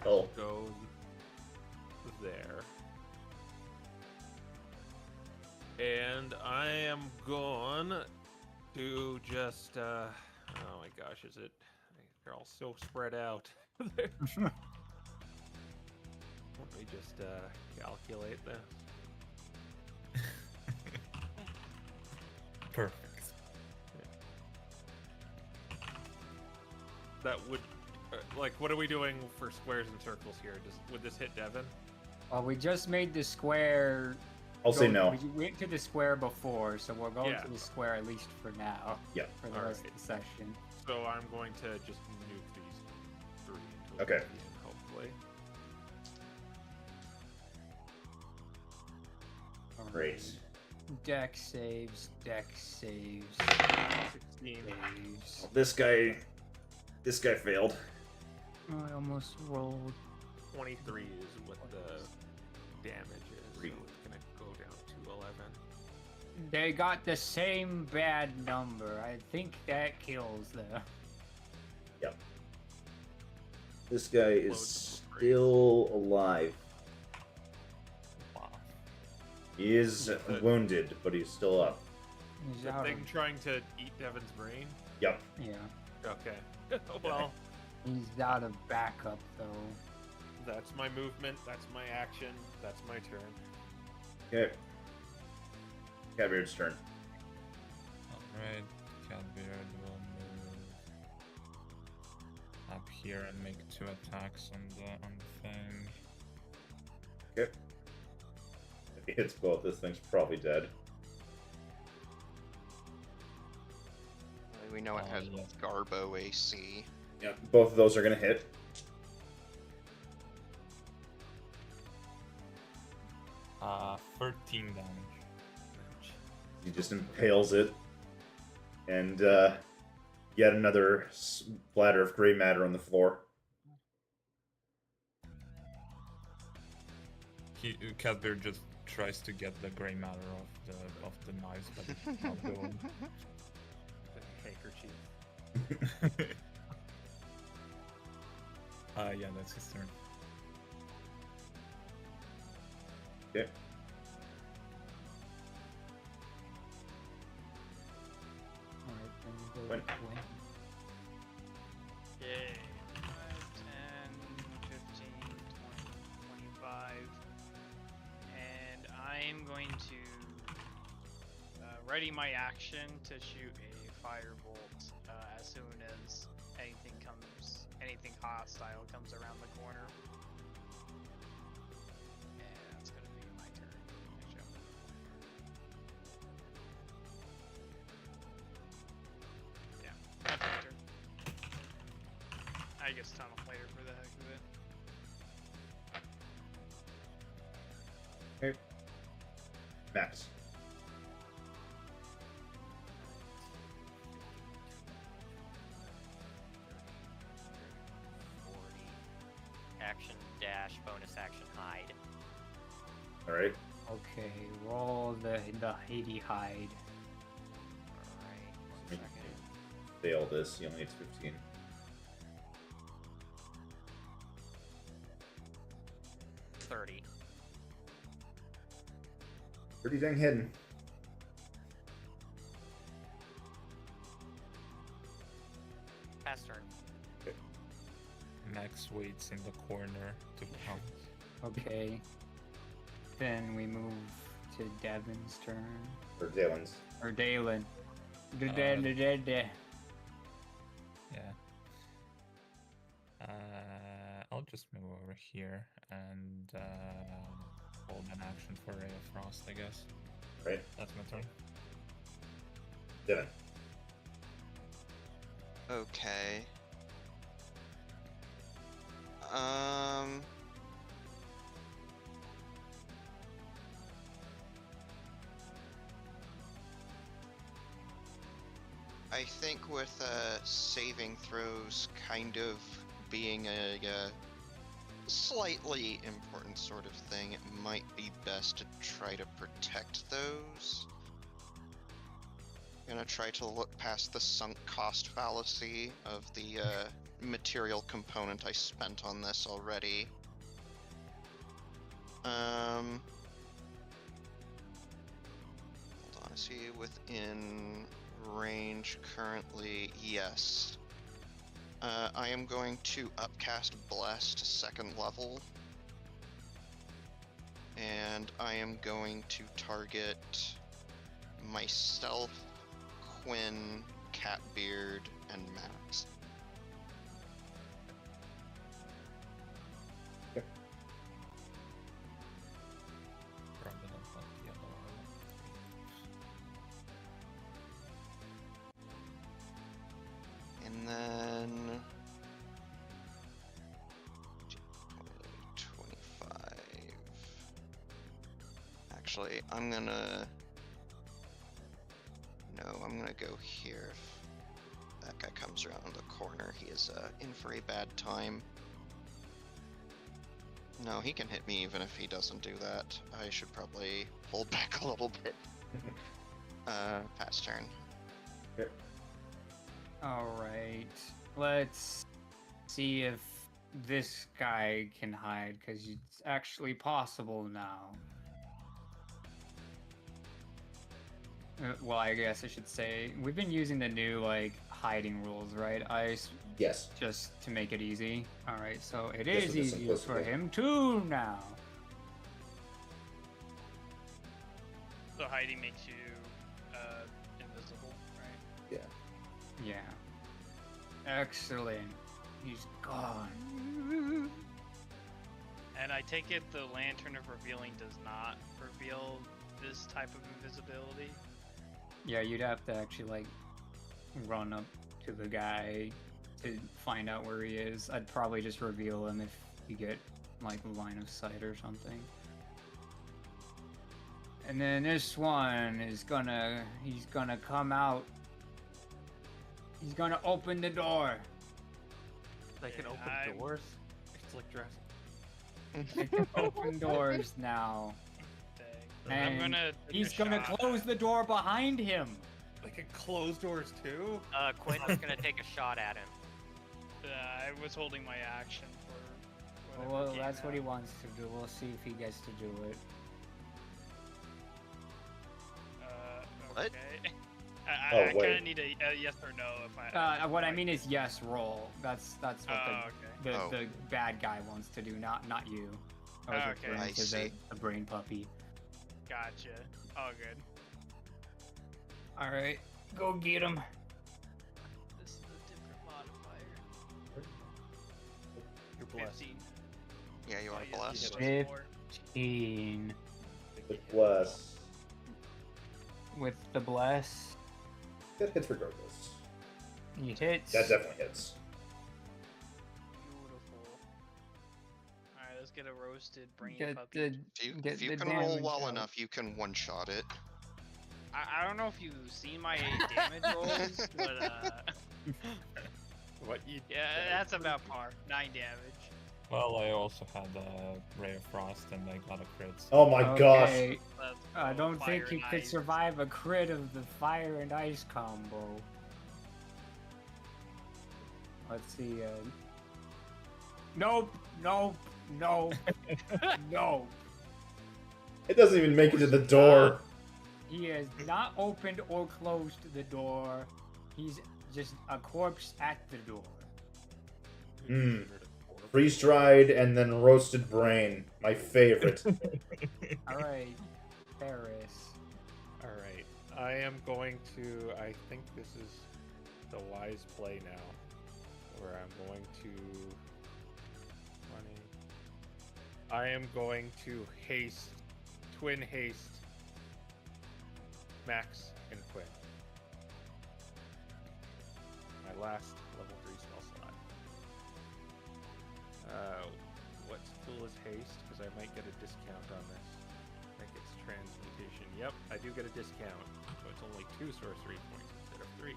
Oh. go there. And I am going to just, oh my gosh, is it? They're all so spread out. Let me just calculate this. Perfect. That would, like, what are we doing for squares and circles here? Would this hit Devin? Well, we just made the square. I'll say no. We went to the square before, so we're going Yeah. to the square at least for now. Yeah. For the All rest right. of the session. So I'm going to just nuke these three into Okay. oblivion, hopefully. Great. Deck saves. Deck saves. 16. Saves. This guy failed. Oh, I almost rolled. 23 is what the damage is. So Three. it's gonna go down to 11. They got the same bad number. I think that kills them. Yep. This guy is Loads of still alive. Wow. He is wounded, but he's still up. He's The out thing of, trying to eat Devin's brain? Yep. yeah. Okay. Well, He's out of backup though. that's my movement, that's my action, that's my turn. Okay. Catbeard's turn. Alright, Catbeard will move up here and make 2 attacks on the thing. Okay. If he hits both, this thing's probably dead. We know it has yeah. Garbo AC. Yeah. Both of those are gonna hit. Uh, 13 damage. He just impales it, and yet another splatter of gray matter on the floor. Catbeard just tries to get the gray matter off the knives, but it's not going. The handkerchief. Yeah, that's his turn. Okay. Alright, then we go When? to Gwen. Yay. 5, 10, 15, 20, 25. And I'm going to ready my action to shoot a firebolt as soon as anything hostile comes around the corner. And that's going to be my turn. Actually, yeah, that's my turn. I guess tunnel later for the heck of it. Okay. Max. Action dash bonus action hide. All right. Okay, roll the Haiti hide. Alright, Me 1 second. Fail this. He only needs 15. $30. Pretty dang hidden. Pass turn. Max waits in the corner to pounce. Okay. Then we move to Devin's turn. Or Dalen's. Or Dalen. Yeah. I'll just move over here and hold an action for Ray of Frost, I guess. Right. That's my turn. Devin. Okay. I think with saving throws kind of being a slightly important sort of thing, it might be best to try to protect those. Gonna try to look past the sunk cost fallacy of the material component I spent on this already. Is he within range currently? Yes. I am going to upcast Bless to 2nd level. And I am going to target myself, Quinn, Catbeard, and Max. And then 25. Actually, I'm gonna go here. If that guy comes around the corner, he is in for a bad time. No, he can hit me even if he doesn't do that. I should probably hold back a little bit. Pat's turn. Okay. Alright, let's see if this guy can hide, because it's actually possible now. Well, I guess I should say, we've been using the new, like, hiding rules, right, Ice? Yes. Just to make it easy. Alright, so it Just is for the easier for simplicity. him too now. So hiding makes you invisible, right? Yeah. Yeah. Excellent. He's gone. And I take it the Lantern of Revealing does not reveal this type of invisibility? Yeah, you'd have to actually, like, run up to the guy to find out where he is. I'd probably just reveal him if you get, like, line of sight or something. And then this one is he's gonna come out. He's gonna open the door. They can Yeah, open I'm- doors. It's like Jurassic. They can open doors now. Dang. I'm And gonna. take he's a gonna shot close at- the door behind him. They can close doors too. Quinn is gonna take a shot at him. I was holding my action for. whatever Well, came that's what he out. wants to do. We'll see if he gets to do it. What? Okay. Oh, I kind wait. of need a yes or no if I. What I mean is yes, roll. That's what Oh, okay. Oh. the bad guy wants to do, not you. I was Okay. referring I to see. the brain puppy. Gotcha. All good. All right, go get him. This is a different modifier. You're blessed. 15. Yeah, you are Oh, yeah, blessed. plus 4. 15 With bless. with the bless. That hits regardless. He hits. That definitely hits. Beautiful. Alright, let's get a roasted brain Get puppy. the get If you the can roll damage well out. enough, you can one-shot it. I don't know if you've seen my damage rolls, but What you? yeah, that's about par. 9 damage. Well, I also had a Ray of Frost and I got a crit. So Oh my gosh. Okay, Let's I go, don't think fire you and could ice. survive a crit of the fire and ice combo. Let's see. Nope. Nope. No. No. It doesn't even make it to the door. He has not opened or closed the door. He's just a corpse at the door. Hmm. Freeze dried and then roasted brain. My favorite. All right, Ferris. All right. I am going to. I think this is the wise play now, where I'm going to. I am going to haste, twin haste, Max and Quinn. My last level 3 spell slot. What skill is haste? Because I might get a discount on this. I think it's transmutation. Yep, I do get a discount. So it's only 2 sorcery points instead of 3.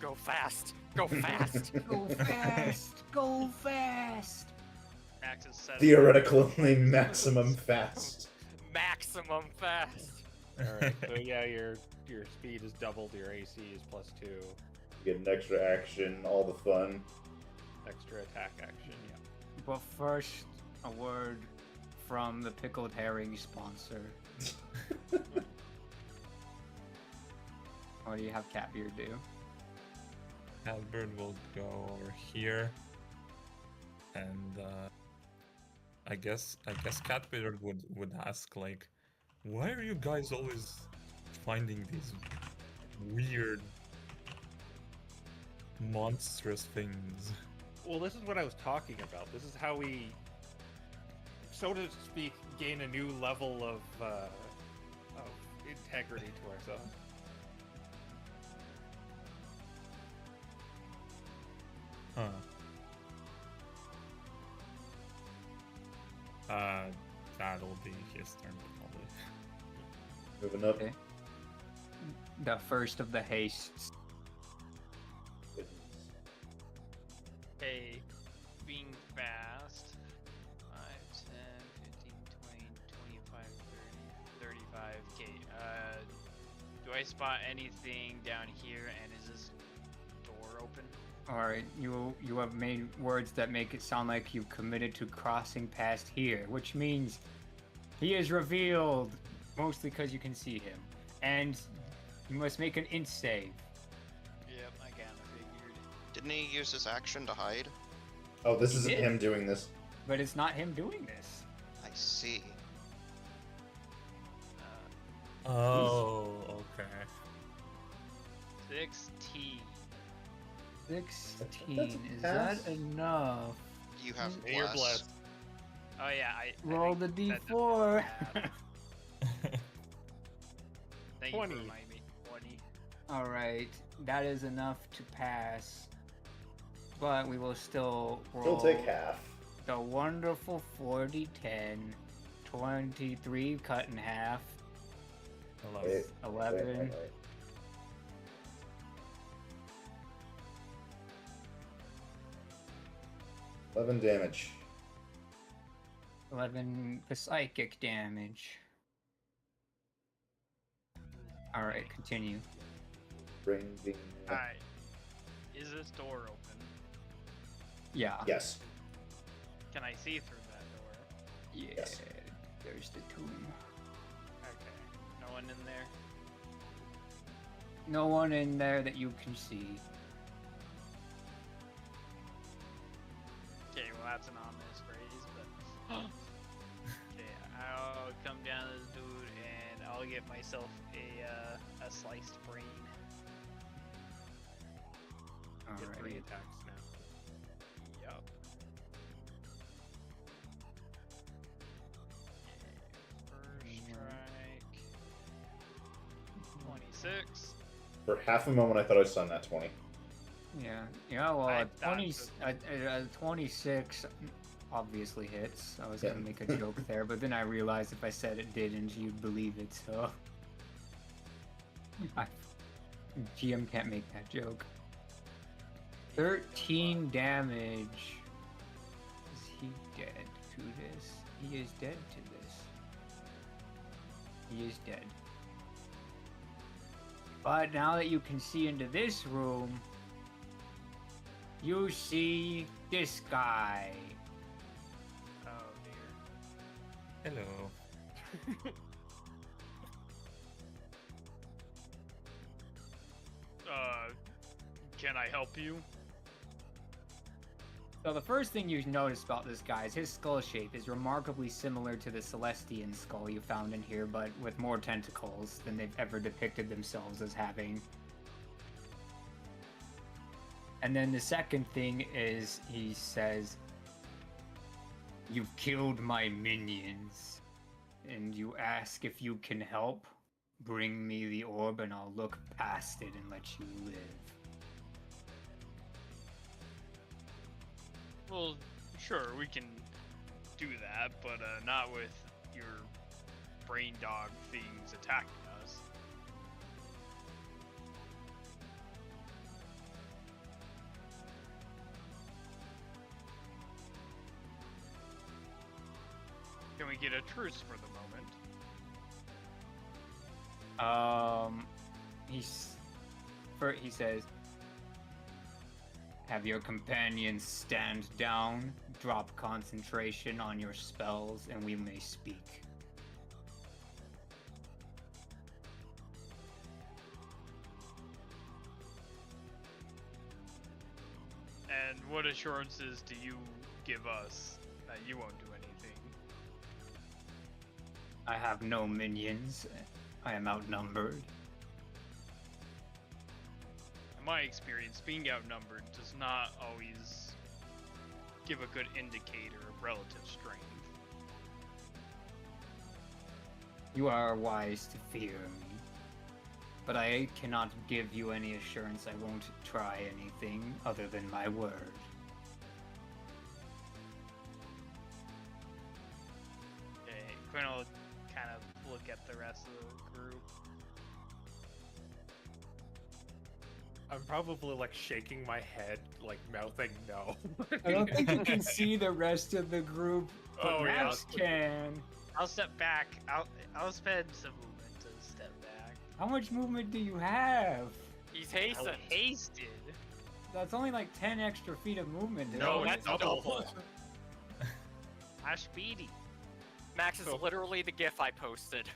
Go fast. Go fast. Go fast. Go fast. Max is set. Theoretically maximum fast. Maximum fast. Alright, so yeah, your speed is doubled, your AC is +2. You get an extra action, all the fun. Extra attack action, yeah. But first, a word from the Pickled Herring sponsor. What do you have Catbeard do? Halberd will go over here, and I guess Catbeard would ask like, why are you guys always finding these weird, monstrous things? Well, this is what I was talking about. This is how we, so to speak, gain a new level of integrity to ourselves. Huh. That'll be his turn, probably. Moving up. Okay. The first of the hastes. Hey, being fast. 5, 10, 15, 20, 25, 30, 35. Okay, do I spot anything down here, and is this door open? Alright, you have made words that make it sound like you've committed to crossing past here, which means he is revealed, mostly because you can see him. And you must make an int save. Yep, I kinda figured. Didn't he use his action to hide? Oh, this He isn't did. him doing this. But it's not him doing this. I see. Oh, okay. 16. 16. That's a Is pass. that enough? You have Hey, you're bless. blessed. Oh yeah, I Roll the think that doesn't d4. have- Thank you 20. for reminding me. 20. Alright, that is enough to pass. But we will still roll He'll take half. the wonderful 40, 10, 23 cut in half, Hello. Wait, 11. wait. 11 damage. 11 psychic damage. Alright, continue. Bring. Alright. Is this door open? Yeah. Yes. Can I see through that door? Yeah. Yes. There's the tomb. Okay. No one in there? No one in there that you can see. Okay, well that's an ominous phrase, but okay, I'll come down to this dude and I'll get myself a sliced brain. Get 3 Alright. attacks now. Yup. Okay, first strike. 26. For half a moment, I thought I saw that 20. Yeah, well, I a, thought 20, so. a 26 obviously hits. I was Yeah. gonna make a joke there, but then I realized if I said it didn't, you'd believe it, so... GM can't make that joke. 13 damage. Is he dead to this? He is dead to this. He is dead. But now that you can see into this room, you see this guy. Oh dear. Hello. Can I help you? So the first thing you notice about this guy is his skull shape is remarkably similar to the Celestian skull you found in here, but with more tentacles than they've ever depicted themselves as having. And then the second thing is he says, "You've killed my minions, and you ask if you can help? Bring me the orb and I'll look past it and let you live." Well, sure, we can do that, but not with your brain dog things attacking us. Can we get a truce for the moment? He says, "Have your companions stand down, drop concentration on your spells, and we may speak." what assurances do you give us that you won't do anything? I have no minions. I am outnumbered. In my experience, being outnumbered does not always give a good indicator of relative strength. You are wise to fear me, but I cannot give you any assurance I won't try anything other than my word. Okay, Quinn will kind of look at the rest of the group. I'm probably like shaking my head, like mouthing no. I don't think you can see the rest of the group, but Oh, yeah, Max that's pretty- can. I'll step back. I'll spend some movement to step back. How much movement do you have? He's I'm hastened. hasted. That's only like 10 extra feet of movement. No, that's that's double. I'm speedy. Max is Oh. literally the GIF I posted.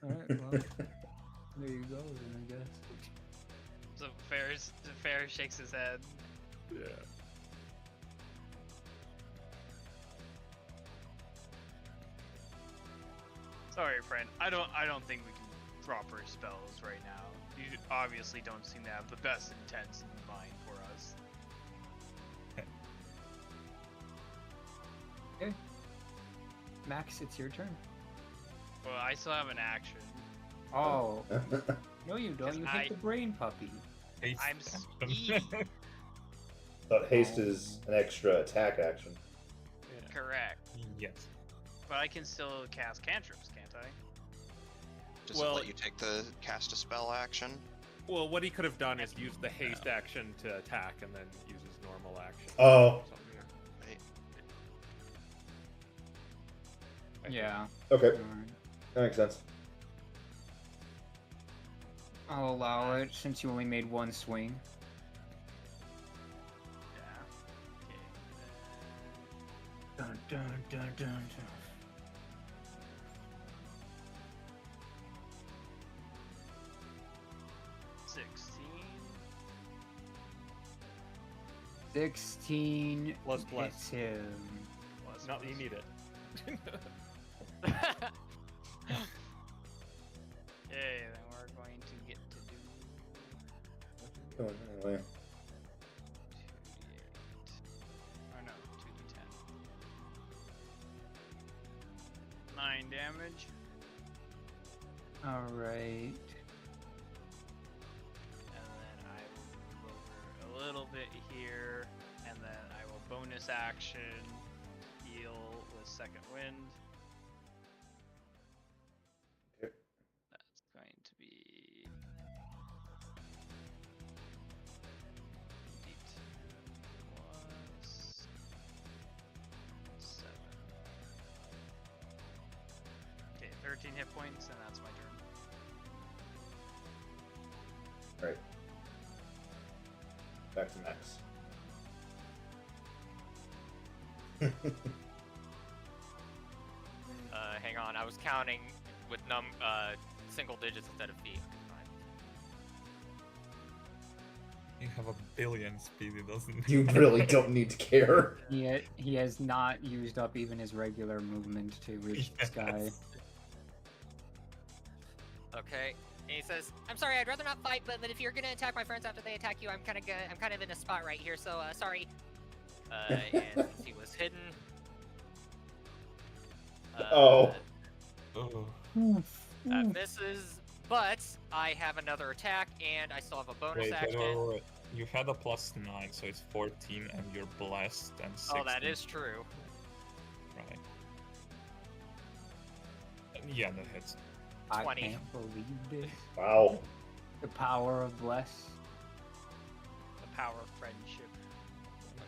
Alright, well, there you go, then, I guess. So Ferris shakes his head. Yeah. Sorry, friend. I don't think we can drop our spells right now. You obviously don't seem to have the best intents in mind for us. Okay. Max, it's your turn. Well, I still have an action. Oh, no you don't. You hit I- the brain puppy. Haste I'm action. speedy. Thought haste is an extra attack action. Correct. Yes. But I can still cast cantrips, can't I? Does Well- it let you take the cast a spell action? Well, what he could have done is use the haste action to attack and then use his normal action. Oh. or something. Right. I think. Yeah. Okay, Alright. that makes sense. I'll allow it since you only made one swing. Yeah. Okay. Dun, dun, dun, dun, dun. Uh, 16. 16 Plus, plus. hits him. Plus No, plus. you need it. Yay, then we're going to get to do Oh, anyway. 2d8. Oh no, 2d10. 9 damage. Alright. And then I will move over a little bit here, and then I will bonus action heal with second wind. Okay. That's going to be D2 plus 7. Okay, 13 hit points, and that's my turn. Alright. Back to Max. Hang on, I was counting with single digits instead of feet. You have a billion speed, it doesn't. You really don't need to care. He has not used up even his regular movement to reach this guy. Yes. Okay. And he says, "I'm sorry, I'd rather not fight, but if you're gonna attack my friends after they attack you, I'm kind of in a spot right here, so sorry." And since he was hidden. Oh. Oh. That misses, but I have another attack, and I still have a bonus Wait, action. wait. You had a +9, so it's 14, and you're blessed, and 16. Oh, that is true. Right. Yeah, that hits. I 20. can't believe this. Wow. The power of bless. The power of friendship.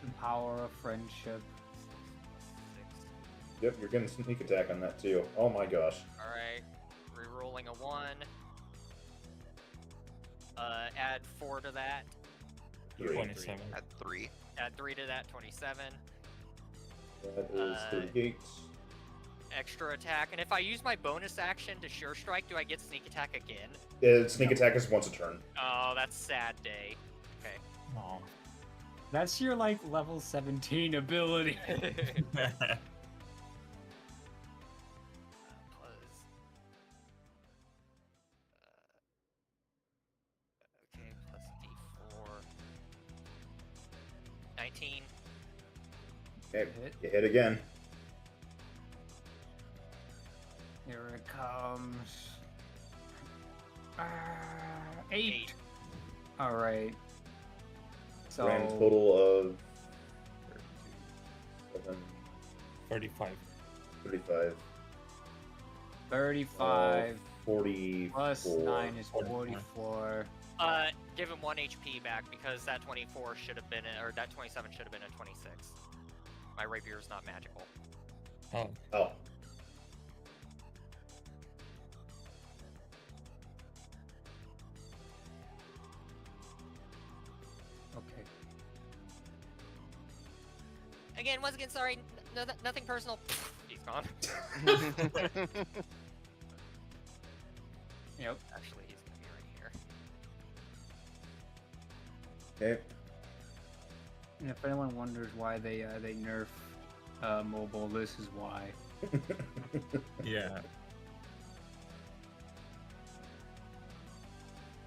The power of friendship. 6. Yep, you're getting sneak attack on that too. Oh my gosh. Alright. Rerolling a 1. Add 4 to that. 3. 27. At 3. Add 3 to that, 27. That is 38. extra attack, and if I use my bonus action to Sure Strike, do I get sneak attack again? Sneak attack is once a turn. Oh, that's sad day. Okay. Oh. That's your like level 17 ability. Plus. Okay, plus D4. 19. Okay, Hit. you hit again. Here it comes. 8. All right. So Grand total of 7, 35. 35. 35 44. plus 9 is 44. 44. Give him 1 HP back because that 24 should have been, or that 27 should have been a 26. My rapier is not magical. Oh, Oh. Okay. Again, once again, sorry, nothing personal. He's gone. Yep. Actually, he's gonna be right here. Okay. And if anyone wonders why they nerf mobile, this is why. yeah.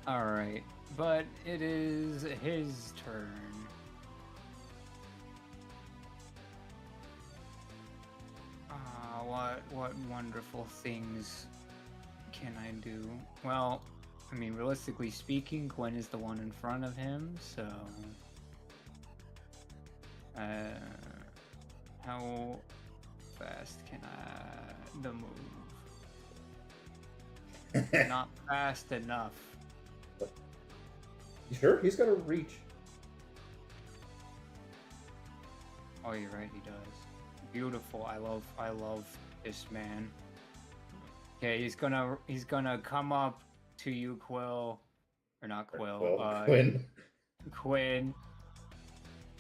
All right, but it is his turn. What wonderful things can I do? Well, I mean, realistically speaking, Gwen is the one in front of him, so how fast can the move? Not fast enough. You sure? He's got a reach. Oh, you're right, he does. Beautiful. I love this man. Okay, he's gonna come up to you, Quill, or not Quill, Quinn. Quinn,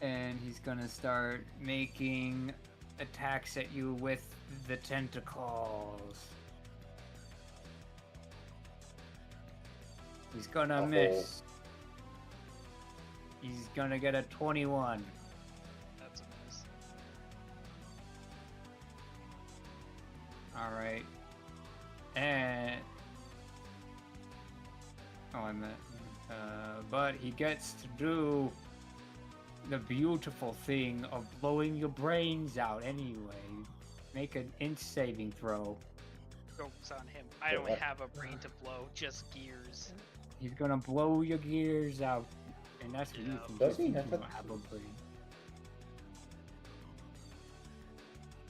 and he's gonna start making attacks at you with the tentacles. He's gonna miss. He's gonna get a 21. That's a miss. Alright. And... Oh, I meant... but he gets to do the beautiful thing of blowing your brains out anyway. Make an int saving throw. Joke's on him. I don't have a brain to blow, just gears. He's gonna blow your gears out. And that's what you Yeah. think. Does You he? think I you thought- have a brain.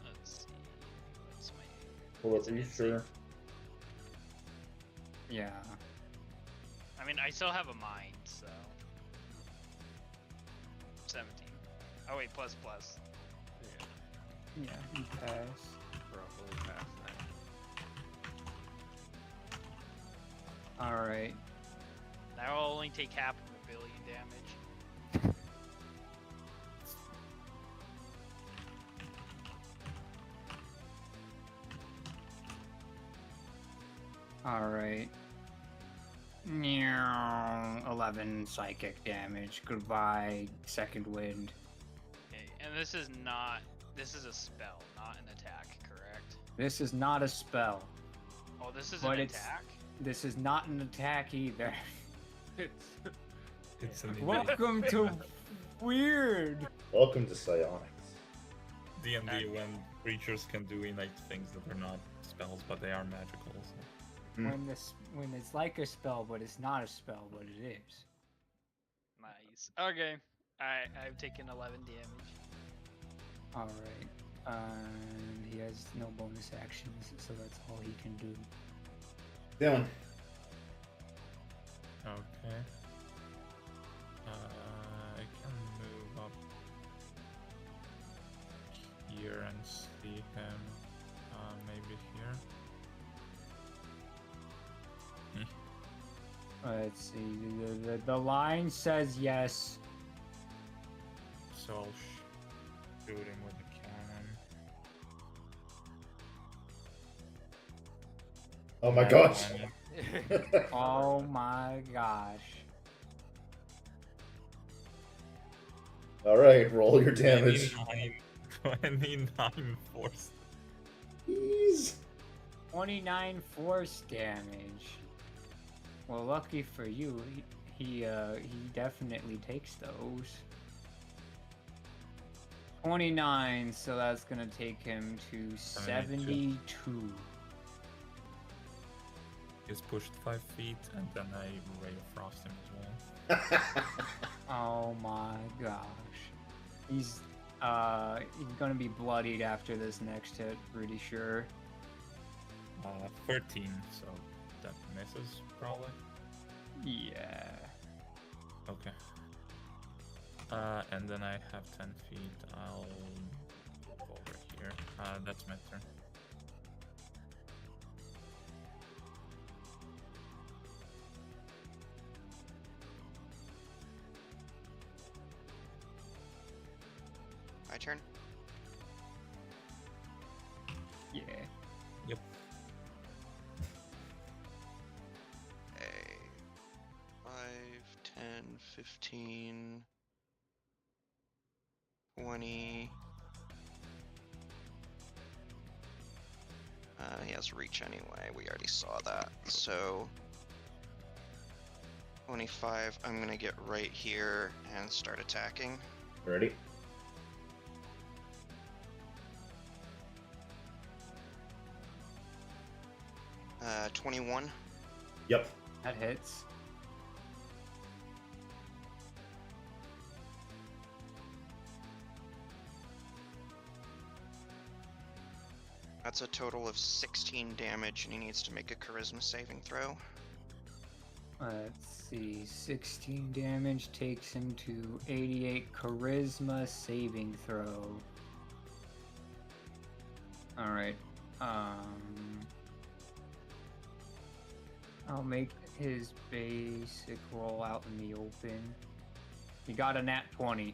Let's see. What's my... Hold It's up, are an you insane. sure? Yeah. I mean, I still have a mind, so... 17. Oh wait, plus. Yeah, Yeah, you pass. roughly past that. Alright. That will only take half of a billion damage. Alright. 11 psychic damage. Goodbye, second wind. Okay, and this is not... This is a spell, not an attack, correct? This is not a spell. Oh, this is But an it's- attack? This is not an attack either. It's It's an Welcome to Weird. Welcome to Psionics. D&D when creatures can do innate things that are not spells, but they are magical. So. When it's like a spell, but it's not a spell, but it is. Nice. Okay. I've taken 11 damage. Alright. And he has no bonus actions, so that's all he can do. Dylan. Okay. I can move up here and see him. Maybe here. Let's see. The line says yes. So I'll shoot him with the cannon. Oh my Nat gosh. 20. Oh my gosh. All right, roll your damage. 29 force. Jeez. 29 force damage. Well, lucky for you, he definitely takes those. 29, so that's gonna take him to 72. He's pushed 5 feet, and then I Ray of Frost him as well. Oh my gosh. He's gonna be bloodied after this next hit, pretty sure. 13, so that misses probably. Yeah. Okay. And then I have 10 feet. I'll move over here. That's my turn. My turn. Yeah. Yep. Okay. 5, 10, 15, 20. He has reach anyway. We already saw that. So 25. I'm gonna get right here and start attacking. Ready? 21. Yep. That hits. That's a total of 16 damage, and he needs to make a charisma saving throw. Let's see. 16 damage takes him to 88 charisma saving throw. Alright. I'll make his basic roll out in the open. He got a nat 20.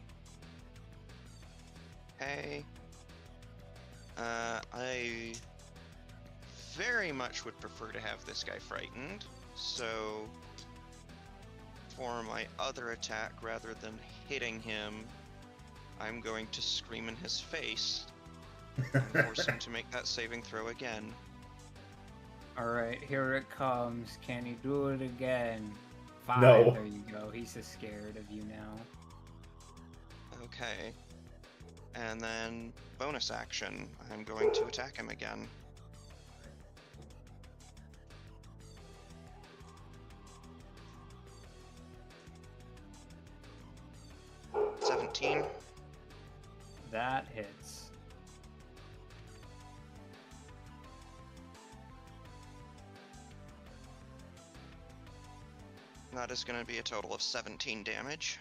Okay. I very much would prefer to have this guy frightened, so for my other attack, rather than hitting him, I'm going to scream in his face and force him to make that saving throw again. Alright, here it comes. Can he do it again? 5. No. There you go. He's just scared of you now. Okay. And then, bonus action, I'm going to attack him again. That hits. That is going to be a total of 17 damage.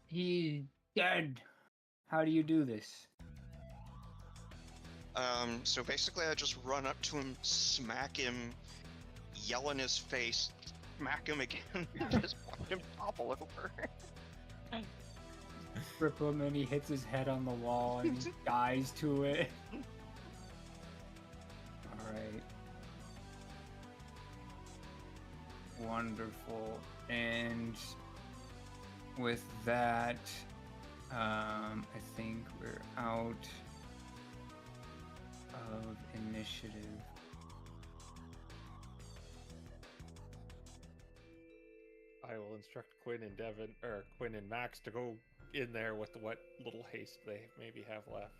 He's dead. How do you do this? So basically I just run up to him, smack him, yell in his face, smack him again, and just watch him topple over. Rip him and he hits his head on the wall and he dies to it. Alright. Wonderful. And with that, I think we're out of initiative. I will instruct Quinn and Devin, or Quinn and Max, to go in there with what little haste they maybe have left.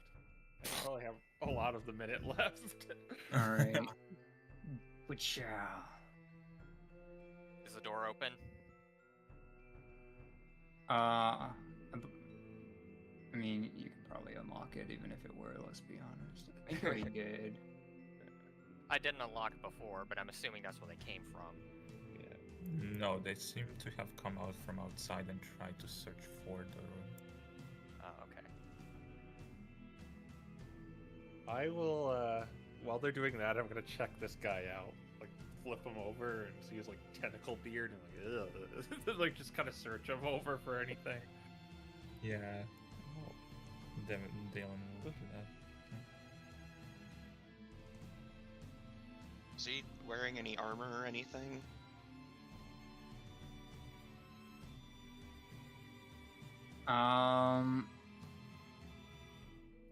They probably have a lot of the minute left. Alright. Which, Is the door open? I mean, you could probably unlock it even if it were, let's be honest. I think we did. I didn't unlock it before, but I'm assuming that's where they came from. No, they seem to have come out from outside and tried to search for the room. Oh, okay. I will, while they're doing that, I'm gonna check this guy out. Like, flip him over and see his, like, tentacle beard and, like, ugh. Like, just kind of search him over for anything. Yeah. Well, Dylan will do that. Is he wearing any armor or anything?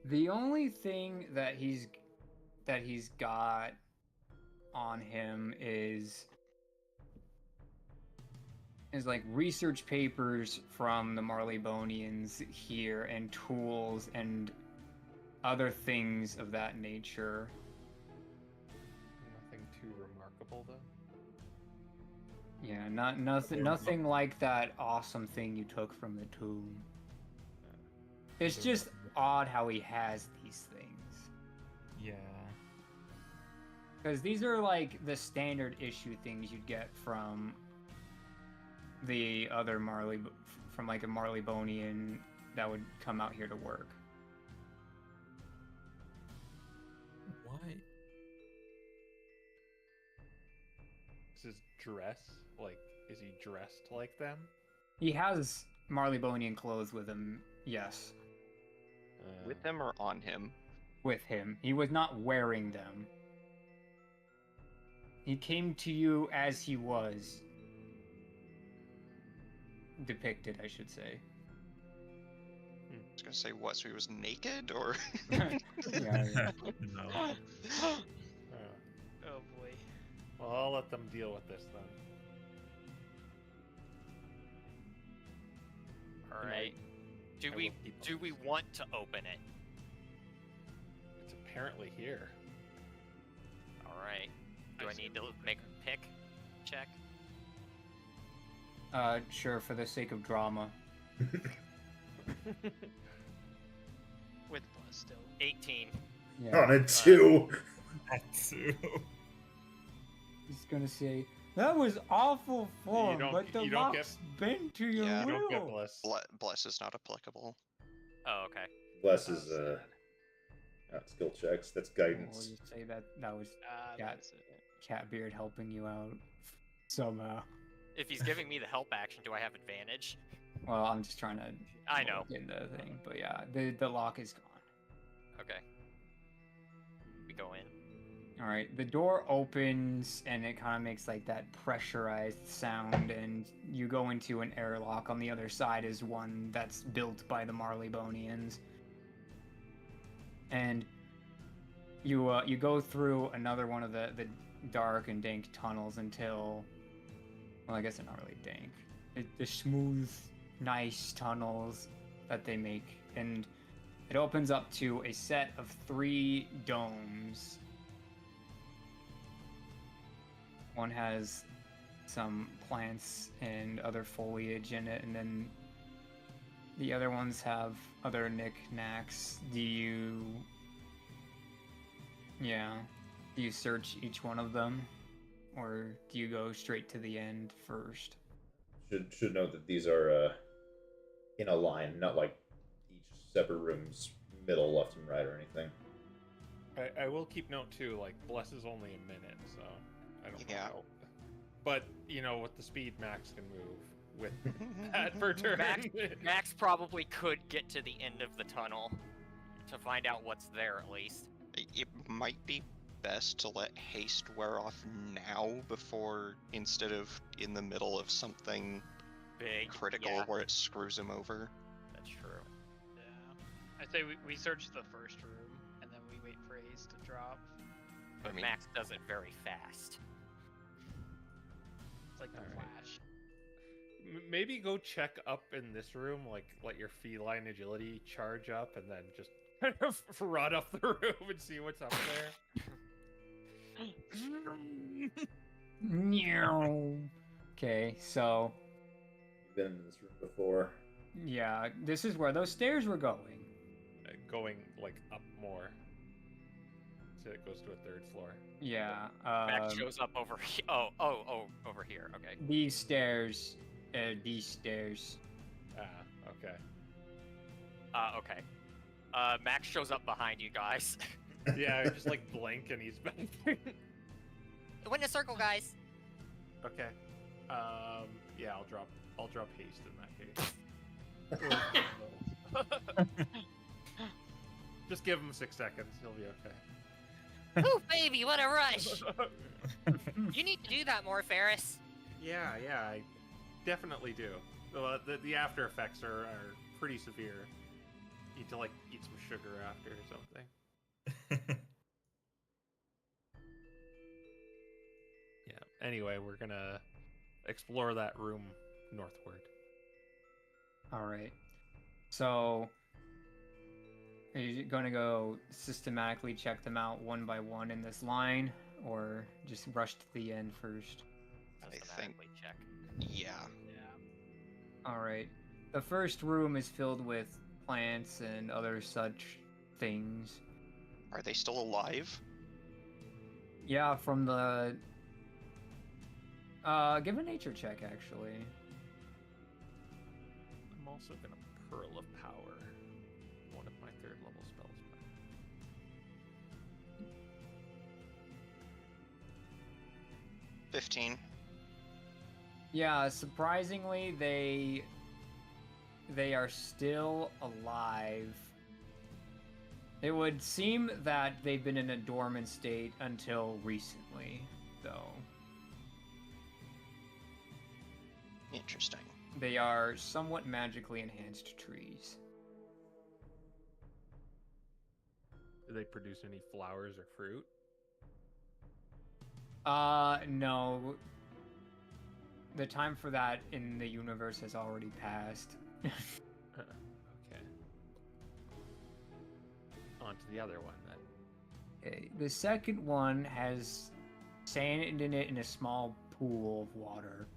The only thing that he's got on him is like research papers from the Marleybonians here and tools and other things of that nature. Nothing too remarkable, though. Yeah, nothing like that awesome thing you took from the tomb. It's just odd how he has these things. Yeah. Because these are like the standard issue things you'd get from the other from like a Marleybonian that would come out here to work. Why? Is his dress like? Is he dressed like them? He has Marleybonian clothes with him, yes. With him or on him? With him. He was not wearing them. He came to you as he was. Depicted, I should say. I was gonna say what, so he was naked, or? Yeah. No. Oh boy. Well, I'll let them deal with this then. All And right. I Do will we keep do on we this. want to open it? It's apparently here. All right. Do I need to make a pick check? Sure, for the sake of drama. With plus still. 18. Yeah. On a 2. That too. He's gonna say, that was awful fun, don't- but the you don't get- lock's bent to your Yeah. You don't get will. blessed. Bless is not applicable. Oh, okay. Bless Oh, is sad. not skill checks. That's We'll guidance. just say that was Ah, Cat- that's it. Catbeard helping you out somehow. If he's giving me the help action, do I have advantage? Well, I'm just trying to I know. get the thing, but yeah, the lock is gone. Okay. We go in. All right, the door opens and it kind of makes like that pressurized sound, and you go into an airlock. On the other side is one that's built by the Marleybonians, and you go through another one of the dark and dank tunnels until, well, I guess they're not really dank. The smooth, nice tunnels that they make, and it opens up to a set of 3 domes. One has some plants and other foliage in it, and then the other ones have other knickknacks. Do you search each one of them, or do you go straight to the end first? Should note that these are in a line, not like each separate room's middle, left, and right or anything. I will keep note too. Like bless is only a minute, so I don't know. Yeah. How. But you know, with the speed Max can move with that per turn. Max probably could get to the end of the tunnel to find out what's there at least. It might be best to let haste wear off now before, instead of in the middle of something Big. critical Yeah, where it screws him over. that's true. Yeah. I'd say we search the first room and then we wait for Ace to drop. But I mean- Max does it very fast. It's like the Alright. Flash. Maybe go check up in this room, like let your feline agility charge up, and then just kind of run up the room and see what's up there. Okay, so You've been in this room before. yeah, this is where those stairs were going. Going like up more, so it goes to a 3rd floor. Yeah. Max shows up over here. Oh, over here. Okay. These stairs. These stairs. Ah, okay. Okay. Max shows up behind you guys. Yeah, I just like blink and he's back. Win the circle, guys. Okay. Yeah, I'll drop haste in that case. Just give him 6 seconds. He'll be okay. Ooh, baby, what a rush! You need to do that more, Ferris. Yeah, I definitely do. The after effects are pretty severe. Need to like eat some sugar after or something. Yeah. Anyway, we're gonna explore that room northward. All right. So, are you going to go systematically check them out one by one in this line, or just rush to the end first? I think- Systematically check. Yeah. All right. The first room is filled with plants and other such things. Are they still alive? Yeah, from the. Give a nature check, actually. I'm also gonna Pearl of Power, one of my 3rd level spells. 15. Yeah, surprisingly, they are still alive. It would seem that they've been in a dormant state until recently, though. Interesting. They are somewhat magically enhanced trees. Do they produce any flowers or fruit? No. The time for that in the universe has already passed. Okay. On to the other one then. Okay, the second one has sand in it in a small pool of water.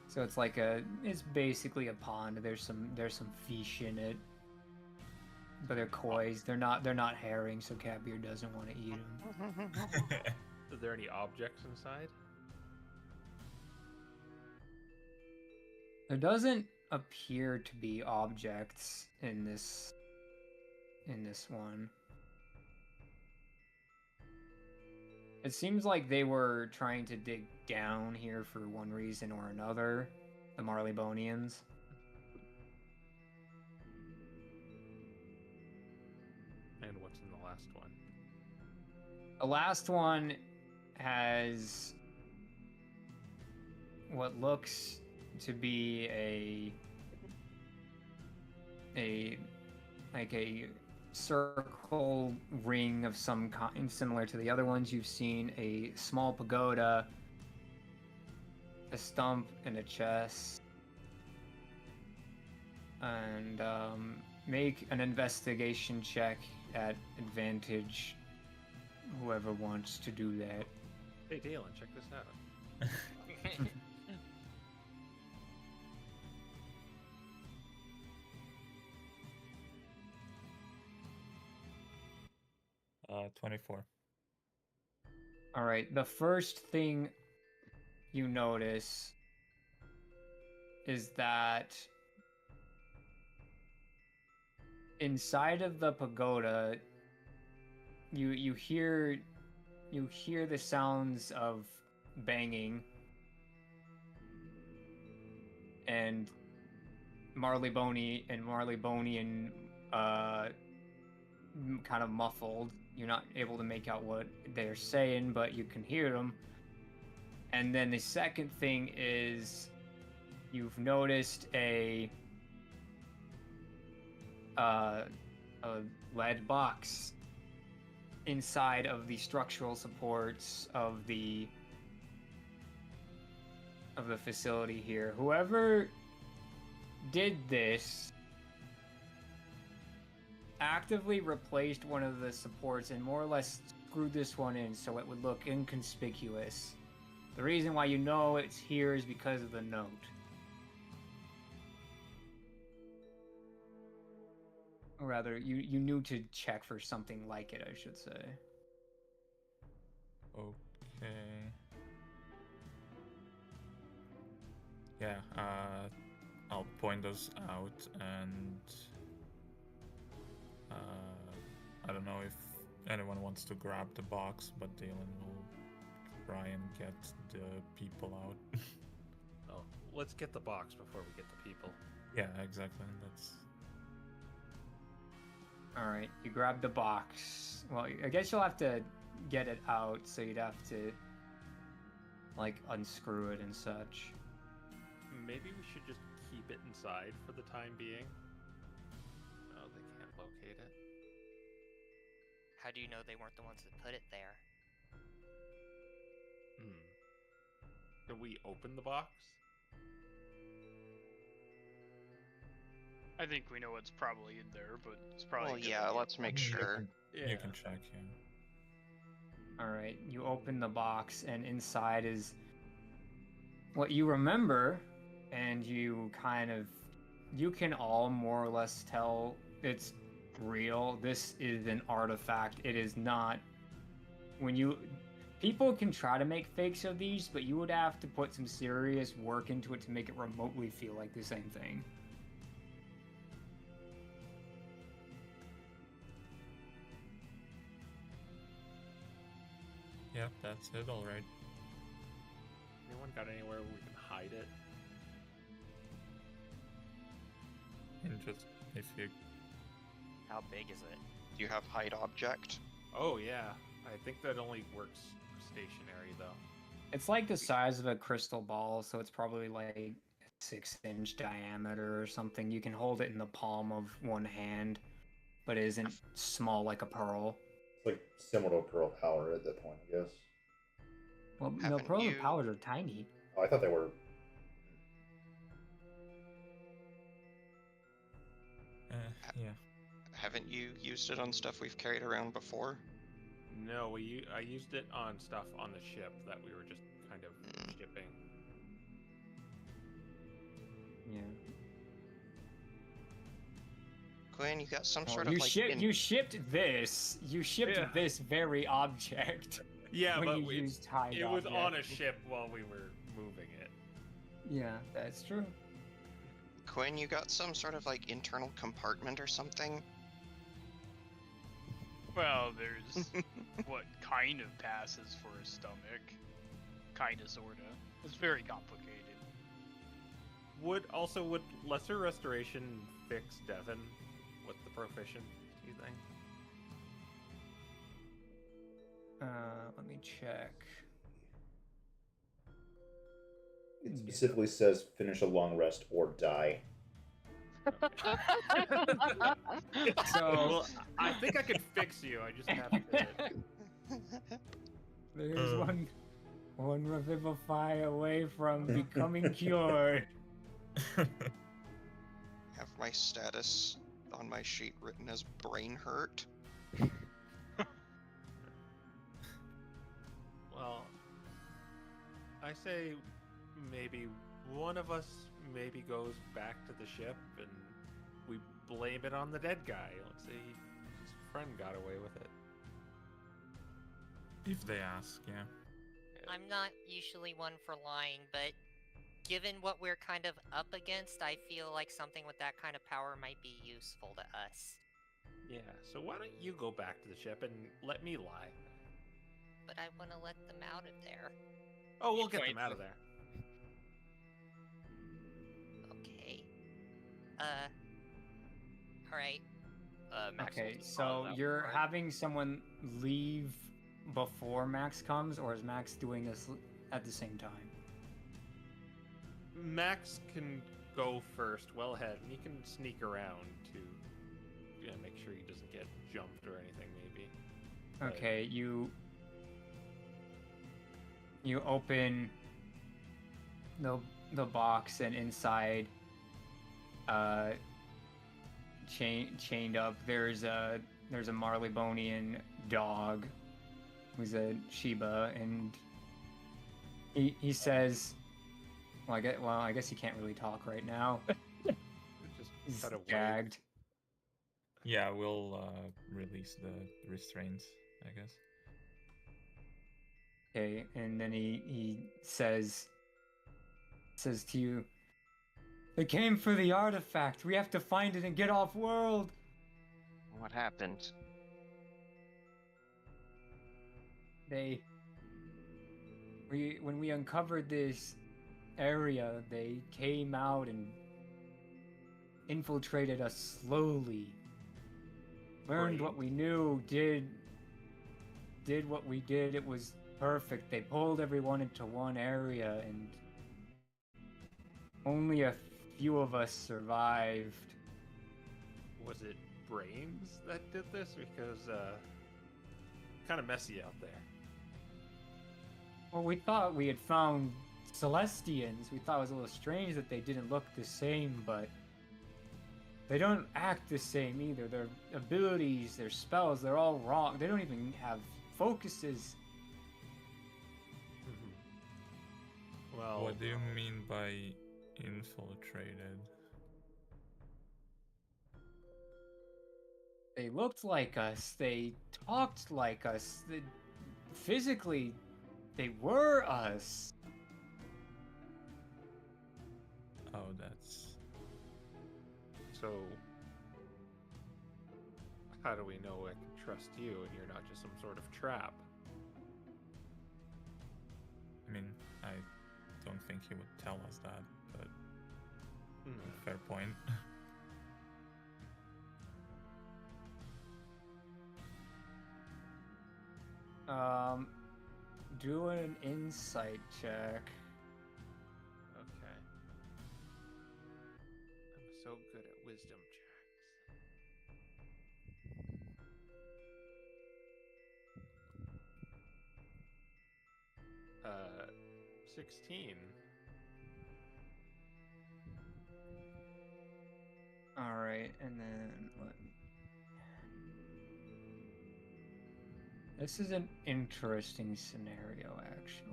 So it's like it's basically a pond. There's some fish in it, but they're koi's. They're not herring, so Catbeard doesn't want to eat them. Are there any objects inside? There doesn't appear to be objects in this one. It seems like they were trying to dig down here for one reason or another, the Marleybonians. And what's in the last one? The last one has what looks to be a circle ring of some kind, similar to the other ones you've seen. A small pagoda, a stump, and a chest. And make an investigation check at advantage, whoever wants to do that. Hey, Dalen, check this out. 24. All right, the first thing you notice is that inside of the pagoda, you hear the sounds of banging and Marleybonian kind of muffled. You're not able to make out what they're saying, but you can hear them. And then the second thing is you've noticed a lead box inside of the structural supports of the facility here. Whoever did this actively replaced one of the supports and more or less screwed this one in so it would look inconspicuous. The reason why you know it's here is because of the note. Or rather, you knew to check for something like it, I should say. Okay. Yeah, I'll point those out, and I don't know if anyone wants to grab the box, but Dalen will try and get the people out. Oh, let's get the box before we get the people. Yeah, exactly. That's All right, you grab the box. Well, I guess you'll have to get it out, so you'd have to like unscrew it and such. Maybe we should just keep it inside for the time being. Oh, they can't locate it. How do you know they weren't the ones that put it there? Can we open the box? I think we know what's probably in there, but it's probably. Well, a good yeah, idea. let's make You sure. can- You can check, yeah. All right, you open the box, and inside is what you remember, and you can all more or less tell it's real. This is an artifact. It is not. People can try to make fakes of these, but you would have to put some serious work into it to make it remotely feel like the same thing. Yeah, that's it, alright. Anyone got anywhere we can hide it? And just, if you... How big is it? Do you have hide object? Oh yeah, I think that only works stationary though. It's like the size of a crystal ball, so it's probably like 6-inch diameter or something. You can hold it in the palm of one hand, but it isn't small like a pearl. It's like similar to a Pearl Power at that point, I guess. Well, no, Haven't pearl you- and powers are tiny. Oh, I thought they were. Yeah. Haven't you used it on stuff we've carried around before? No, I used it on stuff on the ship that we were just kind of shipping. Yeah. Quinn, you got some Oh, sort you of like you shipped this. You shipped Yeah. this very object. Yeah, when but you used hide it was on a object. ship while we were moving it. Yeah, that's true. Quinn, you got some sort of like internal compartment or something? Well, there's what kind of passes for a stomach. Kinda, sorta. It's very complicated. Would lesser restoration fix Devin with the proficient, do you think? Let me check. It specifically says finish a long rest or die. So Well, I think I could fix you. I just have to. there's one revivify away from becoming cured. Have my status on my sheet written as brain hurt. Well, I say maybe one of us maybe goes back to the ship and we blame it on the dead guy. Let's say his friend got away with it. If they ask, yeah. I'm not usually one for lying, but given what we're kind of up against, I feel like something with that kind of power might be useful to us. Yeah, so why don't you go back to the ship and let me lie? But I want to let them out of there. Oh, we'll You get them points out of it. there. Okay. Alright. Max will Okay, just so pause that you're part. having someone leave before Max comes, or is Max doing this at the same time? Max can go first, well ahead, and he can sneak around to make sure he doesn't get jumped or anything, maybe. But- Okay, you open the box, and inside, chained up, there's a Marleybonian dog, who's a Shiba, and he says, I guess he can't really talk right now. Just He's kind of wave. gagged. Yeah, we'll release the restraints, I guess. Okay, and then he says to you, "They came for the artifact. We have to find it and get off world." What happened? When we uncovered this area, they came out and infiltrated us slowly. learned Great. what we knew, did what we did. It was perfect. They pulled everyone into one area, and only a few of us survived. Was it brains that did this? Because kind of messy out there. Well, we thought we had found Celestians. We thought it was a little strange that they didn't look the same, but they don't act the same either. Their abilities, their spells, they're all wrong. They don't even have focuses. Well, What do you mean by infiltrated? They looked like us. They talked like us. Physically, they were us. Oh, that's... so how do we know I can trust you and you're not just some sort of trap? I mean, I don't think he would tell us that, but fair point. Do an insight check. Okay. I'm so good at wisdom checks. 16. All right, and then what? This is an interesting scenario, actually.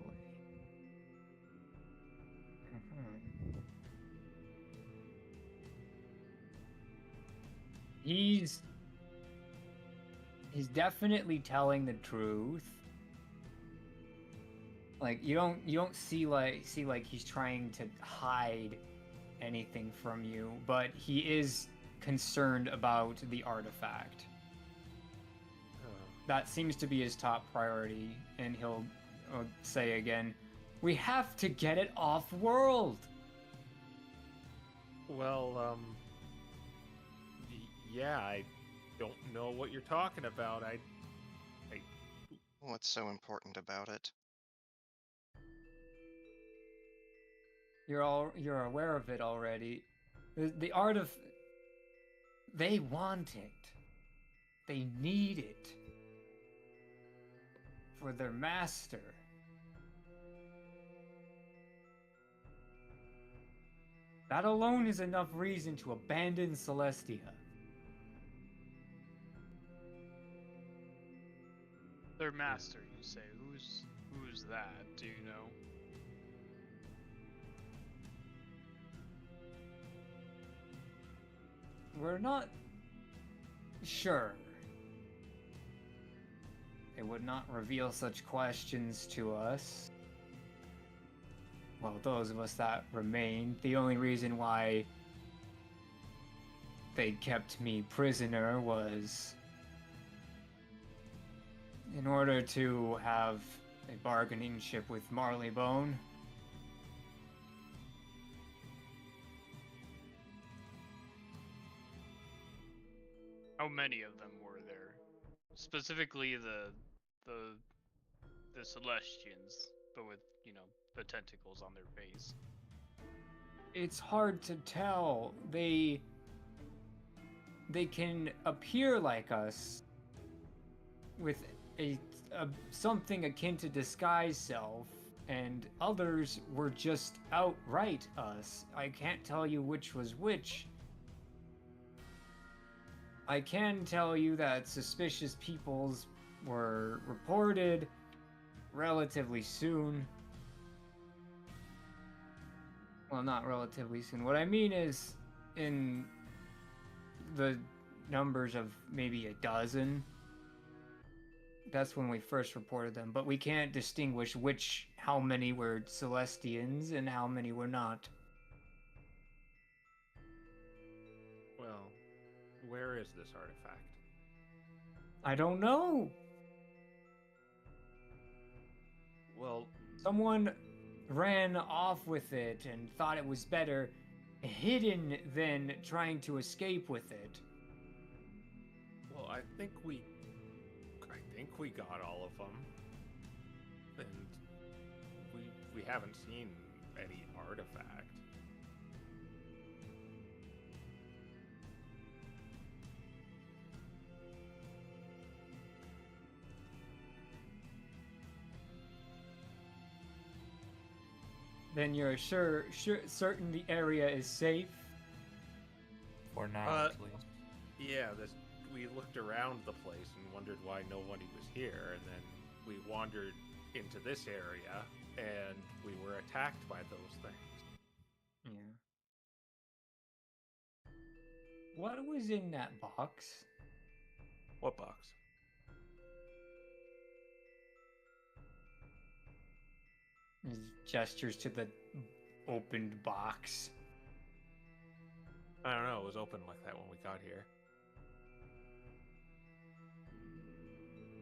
He's definitely telling the truth. Like you don't see like he's trying to hide anything from you, but he is concerned about the artifact. That seems to be his top priority, and he'll say again, "We have to get it off world." Well, yeah, I don't know what you're talking about. What's so important about it? You're aware of it already. The art of... They want it. They need it. For their master. That alone is enough reason to abandon Celestia. Their master, you say. Who's that? Do you know? We're not sure. They would not reveal such questions to us. Well, those of us that remained. The only reason why they kept me prisoner was in order to have a bargaining chip with Marleybone. How many of them were there? Specifically the Celestians, but with, the tentacles on their face. It's hard to tell. They can appear like us with a something akin to disguise self, and others were just outright us. I can't tell you which was which. I can tell you that suspicious peoples were reported relatively soon. Well, not relatively soon. What I mean is in the numbers of maybe a dozen. That's when we first reported them, but we can't distinguish how many were Celestians and how many were not. Well, where is this artifact? I don't know. Well, Someone ran off with it and thought it was better hidden than trying to escape with it. well, I think we got all of them, and we haven't seen any artifact. Then you're certain the area is safe? For now, Uh, at least. Yeah, we looked around the place and wondered why nobody was here, and then we wandered into this area, and we were attacked by those things. Yeah. What was in that box? What box? His gestures to the opened box. I don't know, it was open like that when we got here.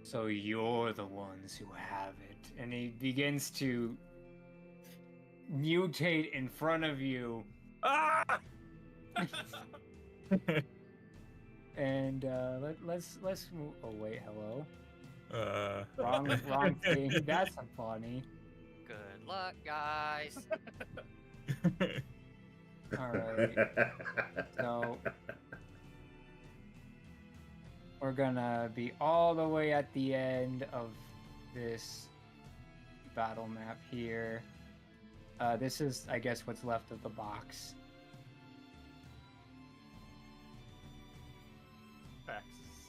So you're the ones who have it. And he begins to mutate in front of you. Ah! And let's move. Oh wait, hello. Uh, Wrong thing. That's not funny. Good luck, guys. All right. So we're gonna be all the way at the end of this battle map here. This is, I guess, what's left of the box.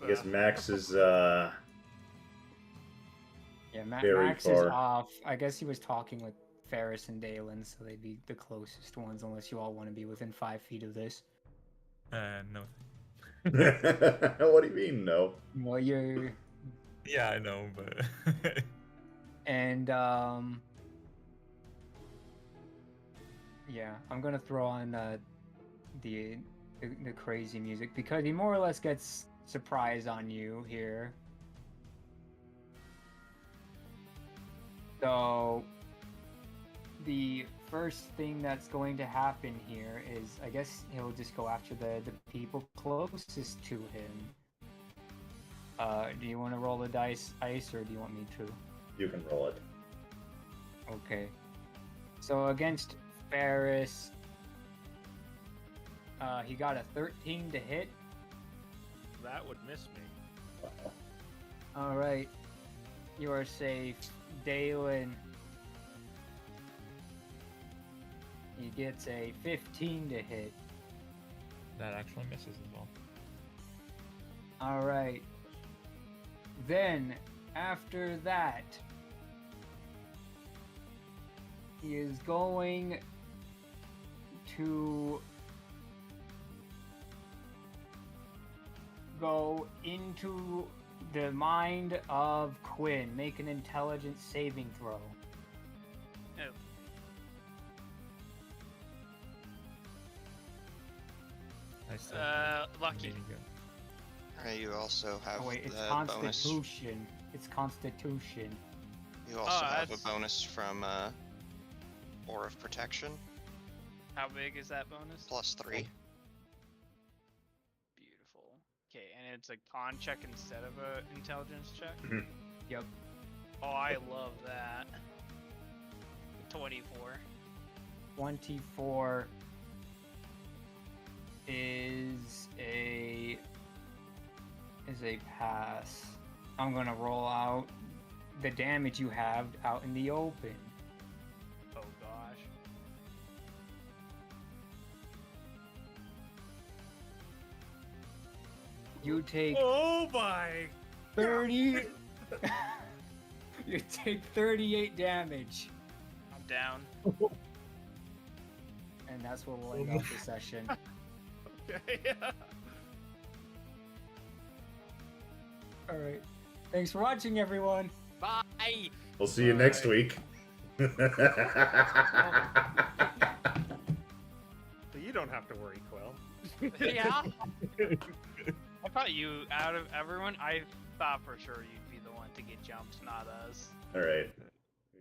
I guess Max is Yeah, Very Max is far. off. I guess he was talking with Ferris and Dalen, so they'd be the closest ones, unless you all want to be within 5 feet of this. no. what do you mean, no? Well, you're... Yeah, I know, but And, yeah, I'm gonna throw on the crazy music, because he more or less gets surprise on you here. So, the first thing that's going to happen here is, I guess he'll just go after the people closest to him. Do you want to roll the ice, or do you want me to? You can roll it. Okay. So against Ferris, he got a 13 to hit. That would miss me. All right, you are safe. Dalen, he gets a 15 to hit. that actually misses as well. All right. Then, after that, he is going to go into the mind of Quinn. Make an intelligence saving throw. Oh. I still Lucky. really good. You also have Oh wait, it's the bonus. Constitution. It's Constitution. You also have a that's- bonus from Aura of Protection, How big is that bonus? +3. Beautiful. Okay, and it's a con check instead of a intelligence check? Yep. Oh, I love that. 24. 24 is a pass. I'm gonna roll out the damage you have out in the open. Oh gosh. You take Oh my! 30. You take 38 damage, I'm down. and that's where we'll end off the session. Okay. All right. Thanks for watching, everyone. Bye. We'll see you next week. So you don't have to worry, Quill. Yeah. I thought you, out of everyone, I thought for sure you'd be the one to get jumped, not us. All right.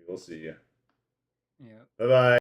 We'll see you. Yeah. Bye bye.